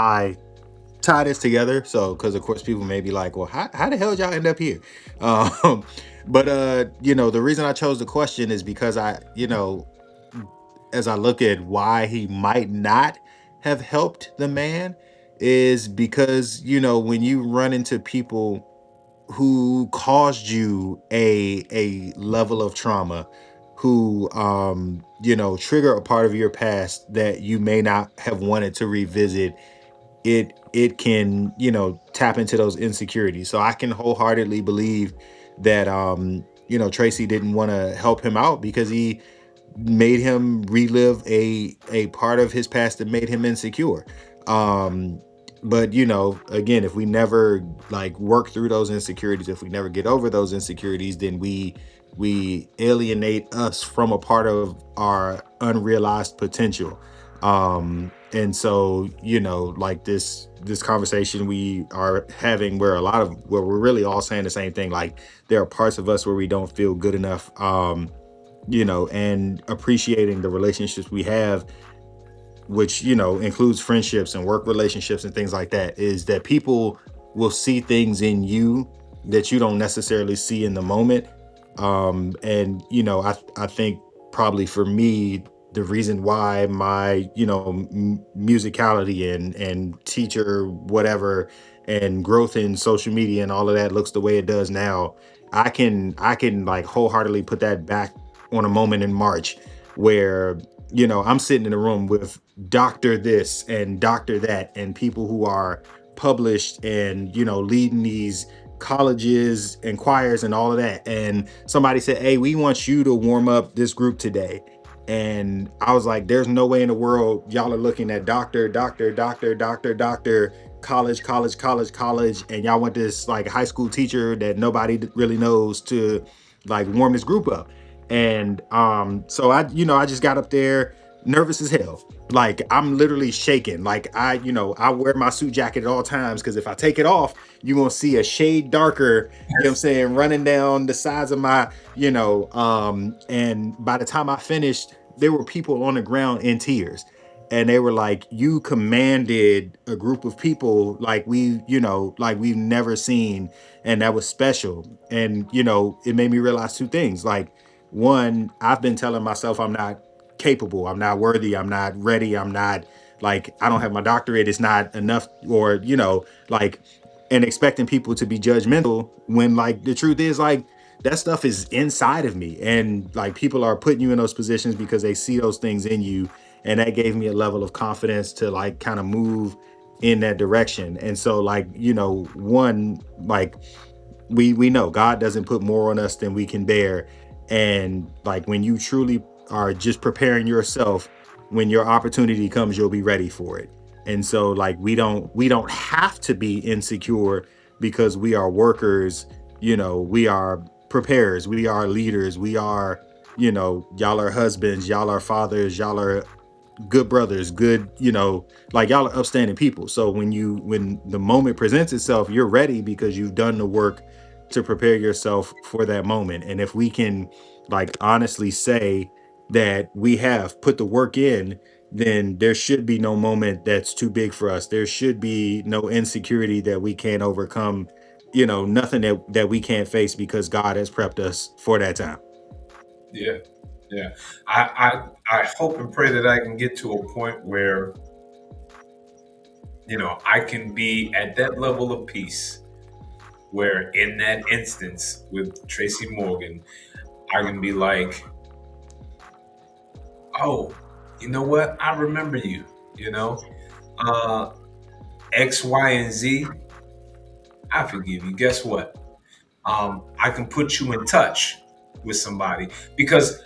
tie this together. So, because of course people may be like, well, how the hell did y'all end up here? But the reason I chose the question is because as I look at why he might not have helped the man, is because, when you run into people who caused you a level of trauma, who trigger a part of your past that you may not have wanted to revisit, it can tap into those insecurities. So I can wholeheartedly believe that Tracy didn't want to help him out because he made him relive a part of his past that made him insecure. But again, if we never like work through those insecurities, if we never get over those insecurities, then we we alienate us from a part of our unrealized potential. And so, you know, like this conversation we are having where we're really all saying the same thing. Like there are parts of us where we don't feel good enough, you know, and appreciating the relationships we have, which, you know, includes friendships and work relationships and things like that, is that people will see things in you that you don't necessarily see in the moment. And, you know, I think probably for me, the reason why my, you know, musicality and teacher, whatever, and growth in social media and all of that looks the way it does now, I can like wholeheartedly put that back on a moment in March where, you know, I'm sitting in a room with doctor this and doctor that and people who are published and, you know, leading these colleges and choirs and all of that. And somebody said, hey, we want you to warm up this group today. And I was like, there's no way in the world y'all are looking at doctor, college, and y'all want this like high school teacher that nobody really knows to like warm this group up. And so I just got up there nervous as hell. Like I'm literally shaking. Like I wear my suit jacket at all times because if I take it off, you're gonna see a shade darker, you know what I'm saying, running down the sides of my, and by the time I finished, there were people on the ground in tears. And they were like, you commanded a group of people like we've never seen. And that was special. And, it made me realize two things. Like, one, I've been telling myself I'm not capable, I'm not worthy, I'm not ready, I'm not like, I don't have my doctorate, it's not enough, or, and expecting people to be judgmental when like the truth is like that stuff is inside of me. And like people are putting you in those positions because they see those things in you. And that gave me a level of confidence to like kind of move in that direction. And so like, one, like we know God doesn't put more on us than we can bear. And like when you truly are just preparing yourself, when your opportunity comes, you'll be ready for it. And so like we don't have to be insecure because we are workers, we are preparers, we are leaders, we are, y'all are husbands, y'all are fathers, y'all are good brothers, good, like y'all are upstanding people. So when the moment presents itself, you're ready because you've done the work to prepare yourself for that moment. And if we can like honestly say that we have put the work in, then there should be no moment that's too big for us. There should be no insecurity that we can't overcome, nothing that we can't face because God has prepped us for that time. Yeah. Yeah. I hope and pray that I can get to a point where, I can be at that level of peace where in that instance with Tracy Morgan, I can be like, oh, you know what? I remember you, X, Y, and Z. I forgive you. Guess what? I can put you in touch with somebody because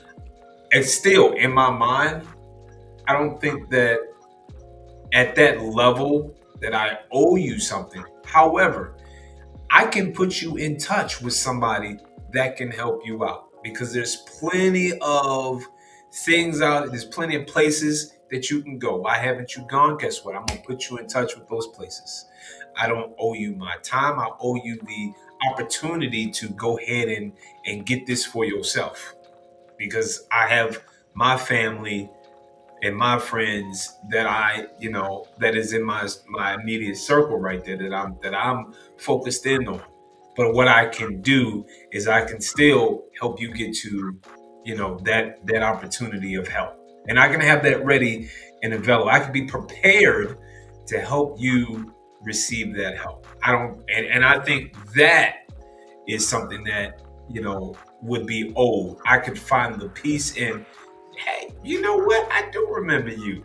it's still in my mind. I don't think that at that level that I owe you something. However, I can put you in touch with somebody that can help you out because there's plenty of things out. There's plenty of places that you can go. Why haven't you gone? Guess what? I'm going to put you in touch with those places. I don't owe you my time. I owe you the opportunity to go ahead and get this for yourself because I have my family and my friends that that is in my immediate circle right there that I'm focused in on. But what I can do is I can still help you get to, that opportunity of help. And I can have that ready and available. I can be prepared to help you receive that help. And I think that is something that, would be owed. I could find the peace in, hey, you know what? I do remember you.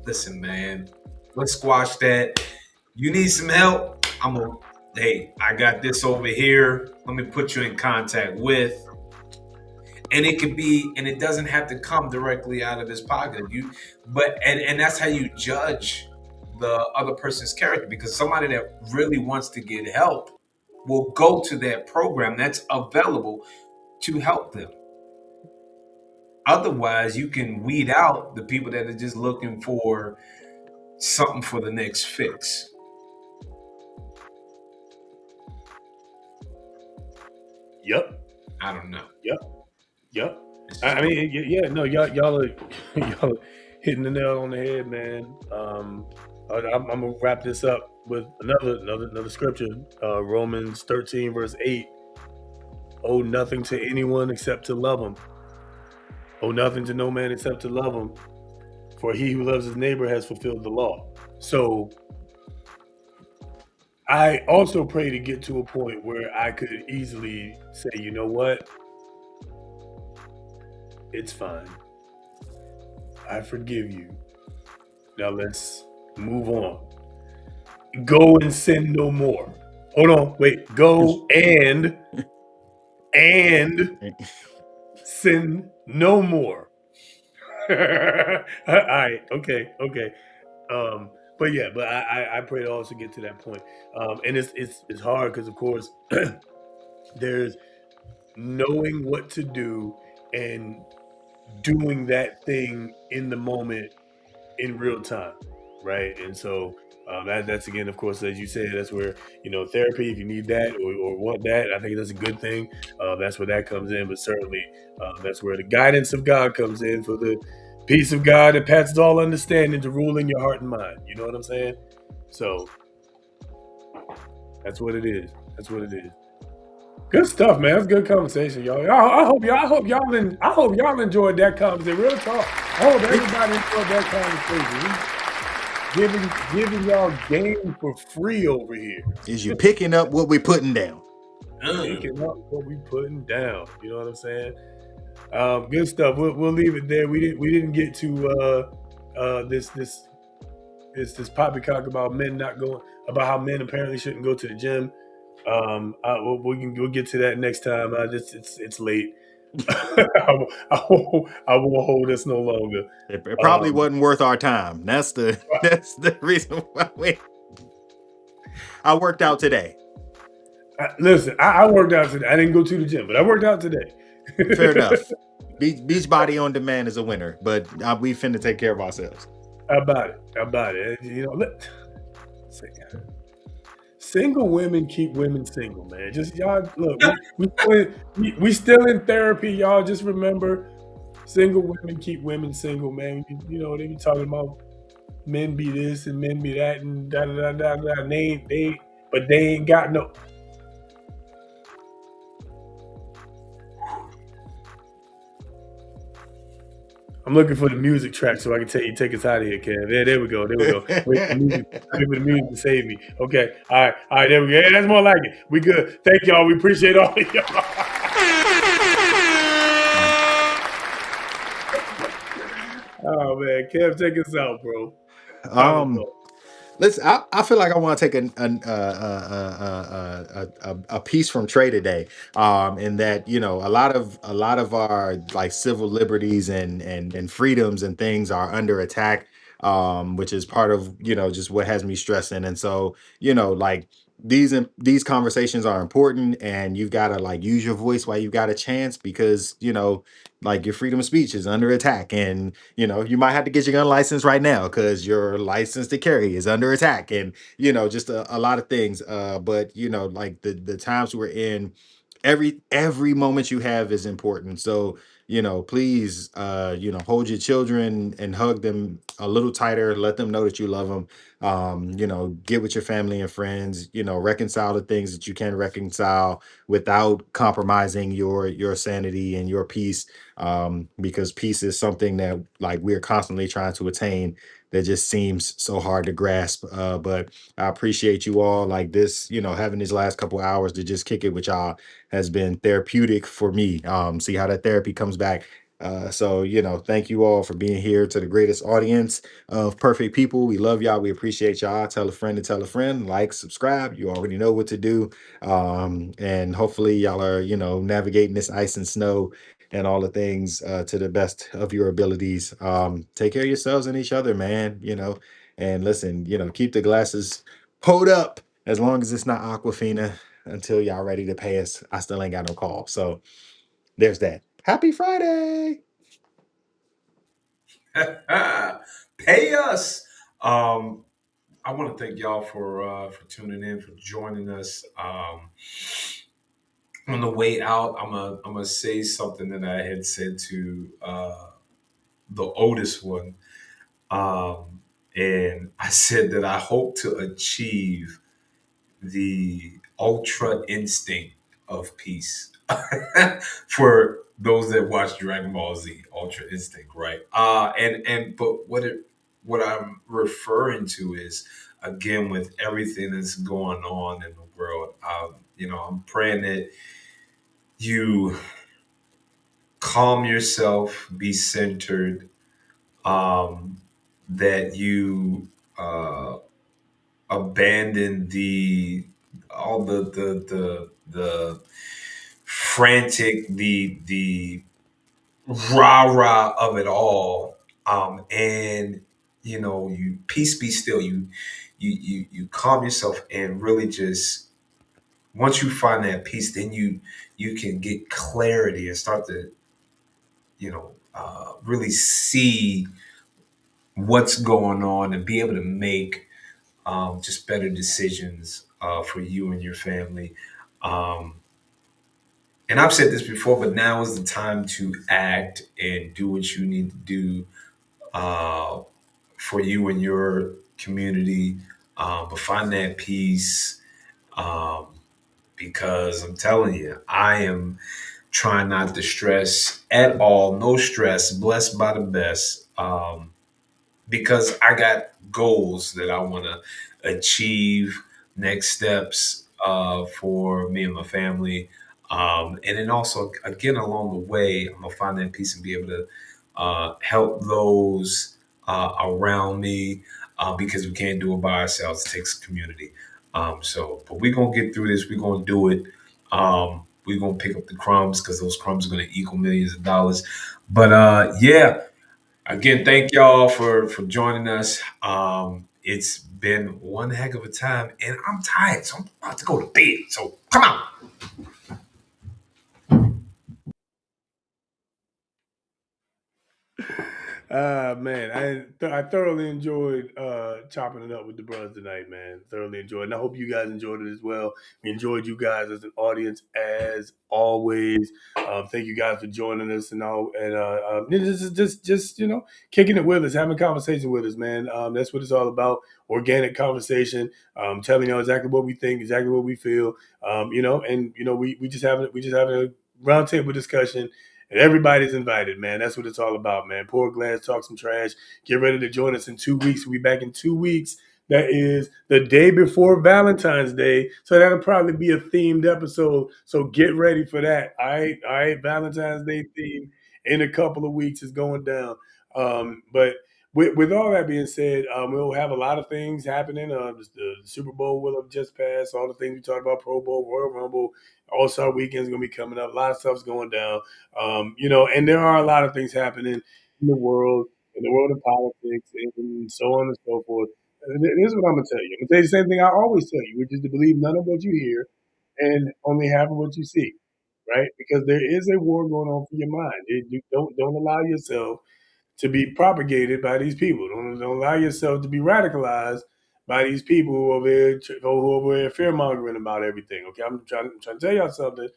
Listen, man, let's squash that. You need some help? Hey, I got this over here. Let me put you in contact with. And it could be, and it doesn't have to come directly out of his pocket. And that's how you judge the other person's character, because somebody that really wants to get help, will go to that program that's available to help them. Otherwise, you can weed out the people that are just looking for something for the next fix. Yep. I don't know. Yep. I mean, yeah, no, y'all are y'all are hitting the nail on the head, man. I'm gonna wrap this up with another scripture, Romans 13 verse 8. Owe nothing to anyone except to love him. Owe nothing to no man except to love him. For he who loves his neighbor has fulfilled the law. So I also pray to get to a point where I could easily say, you know what? It's fine. I forgive you. Now let's move on. Go and sin no more. Hold on, wait. Go and sin no more. All right. Okay. But yeah, but I pray to also get to that point. And it's hard because of course there's knowing what to do and doing that thing in the moment in real time, right? And so that's again, of course, as you said, that's where therapy, if you need that or want that, I think that's a good thing. That's where that comes in, but certainly that's where the guidance of God comes in for the peace of God that passes all understanding to rule in your heart and mind. You know what I'm saying? So that's what it is. That's what it is. Good stuff, man. That's good conversation, y'all. I hope y'all enjoyed that conversation. Real talk. I hope everybody enjoyed that conversation. Giving y'all game for free over here. Is you picking up what we putting down? Picking up what we putting down. You know what I'm saying? Good stuff. We'll leave it there. We didn't get to this poppycock about men not going, about how men apparently shouldn't go to the gym. We'll get to that next time. It's late. I won't hold us no longer. It probably wasn't worth our time. That's the reason why I worked out today. Listen, I worked out today. I didn't go to the gym, but I worked out today. Fair enough. Beachbody on demand is a winner, but we finna take care of ourselves. How about it. Single women keep women single, man. Just y'all look, we still in therapy, y'all. Just remember, single women keep women single, man. They be talking about men be this and men be that and da da da da da. But they ain't got no. I'm looking for the music track so I can take us out of here, Kev. There we go. Wait for the music to save me. Okay. All right, there we go. Yeah, that's more like it. We good. Thank y'all. We appreciate all of y'all. Oh man, Kev, take us out, bro. Listen, I feel like I want to take a piece from Trey today. In that, a lot of our like civil liberties and freedoms and things are under attack, which is part of just what has me stressing. And so like these conversations are important, and you've got to like use your voice while you've got a chance, because like your freedom of speech is under attack, and you might have to get your gun license right now because your license to carry is under attack, and just a lot of things. But like the times we're in, every moment you have is important. So please hold your children and hug them a little tighter, let them know that you love them. Get with your family and friends, reconcile the things that you can reconcile without compromising your sanity and your peace, because peace is something that like we're constantly trying to attain, that just seems so hard to grasp. But I appreciate you all, like this, having these last couple hours to just kick it with y'all has been therapeutic for me. See how that therapy comes back. So thank you all for being here. To the greatest audience of perfect people, we love y'all, we appreciate y'all. Tell a friend to tell a friend, like, subscribe, you already know what to do. And hopefully y'all are navigating this ice and snow and all the things to the best of your abilities. Take care of yourselves and each other, man. And listen, keep the glasses pulled up, as long as it's not Aquafina. until y'all ready to pay us, I still ain't got no call. So there's that. Happy Friday. Pay us. I want to thank y'all for tuning in, for joining us. On the way out, I'm gonna say something that I had said to the oldest one, and I said that I hope to achieve the ultra instinct of peace. For those that watch Dragon Ball Z, Ultra Instinct, right? But what I'm referring to is, again, with everything that's going on in the world, I'm praying that you calm yourself, be centered, that you abandon all the frantic, the rah rah of it all, and you peace be still. You calm yourself and really just, once you find that peace, then you can get clarity and start to really see what's going on and be able to make just better decisions for you and your family. And I've said this before, but now is the time to act and do what you need to do for you and your community. But find that peace, because I'm telling you, I am trying not to stress at all. No stress, blessed by the best. Because I got goals that I want to achieve, next steps for me and my family. And then also, again, along the way, I'm going to find that peace and be able to help those around me, because we can't do it by ourselves. It takes community. But we're going to get through this. We're going to do it. We're going to pick up the crumbs, because those crumbs are going to equal millions of dollars. But yeah. Again, thank y'all for joining us. It's been one heck of a time, and I'm tired, so I'm about to go to bed. So come on. Man, I thoroughly enjoyed chopping it up with the brothers tonight, man. Thoroughly enjoyed it. And I hope you guys enjoyed it as well. We enjoyed you guys as an audience, as always. Thank you guys for joining us and all. And just kicking it with us, having a conversation with us, man. That's what it's all about. Organic conversation. Telling y'all exactly what we think, exactly what we feel. We just having a roundtable discussion. And everybody's invited, man. That's what it's all about, man. Pour a glass, talk some trash. Get ready to join us in 2 weeks. We'll be back in 2 weeks. That is the day before Valentine's Day. So that'll probably be a themed episode. So get ready for that. All right. Valentine's Day theme in a couple of weeks is going down. But with all that being said, we'll have a lot of things happening. The Super Bowl will have just passed. All the things we talked about, Pro Bowl, Royal Rumble, All-Star Weekend is going to be coming up. A lot of stuff's going down. And there are a lot of things happening in the world of politics, and so on and so forth. And this is what I'm going to tell you. I'm going to tell you the same thing I always tell you, which is to believe none of what you hear and only half of what you see, right? Because there is a war going on for your mind. Don't allow yourself to be propagated by these people. Don't allow yourself to be radicalized by these people who are over here fear mongering about everything. Okay, I'm trying to tell y'all something.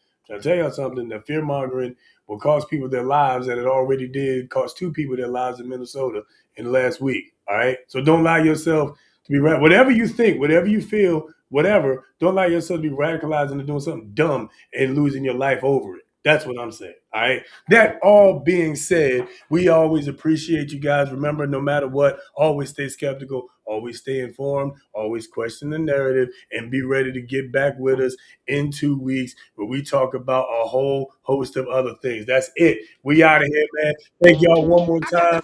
That fear mongering will cost people their lives, and it already did cost 2 people their lives in Minnesota in the last week. All right, so don't allow yourself to be whatever you think, whatever you feel, whatever. Don't allow yourself to be radicalized into doing something dumb and losing your life over it. That's what I'm saying. All right. That all being said, we always appreciate you guys. Remember, no matter what, always stay skeptical, always stay informed, always question the narrative, and be ready to get back with us in 2 weeks where we talk about a whole host of other things. That's it. We out of here, man. Thank y'all one more time.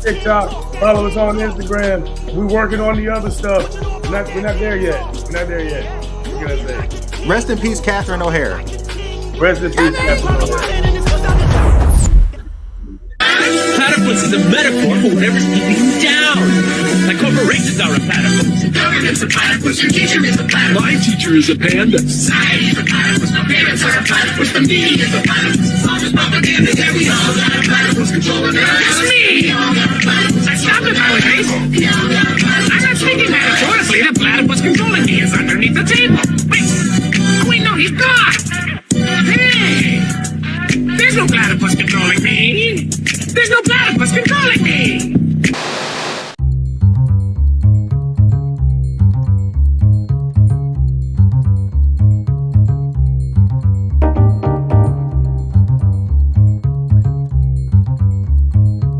TikTok, follow us on Instagram. We're working on the other stuff. We're not there yet. Rest in peace, Catherine O'Hara. Rest in peace, Catherine O'Hara. platypus is a metaphor for whatever's keeping you down. Like corporations are a platypus. Government's a platypus, your teacher is a platypus. My teacher is a panda. Society is a platypus, my parents are a platypus, the media is a platypus. It's all just propaganda that we all got a platypus controlling us. It's me! Stop it, nowadays. I'm not speaking metaphorically, the platypus controlling me is underneath the table. Wait, no, he's gone! Hey! There's no platypus controlling me! There's no platypus controlling me!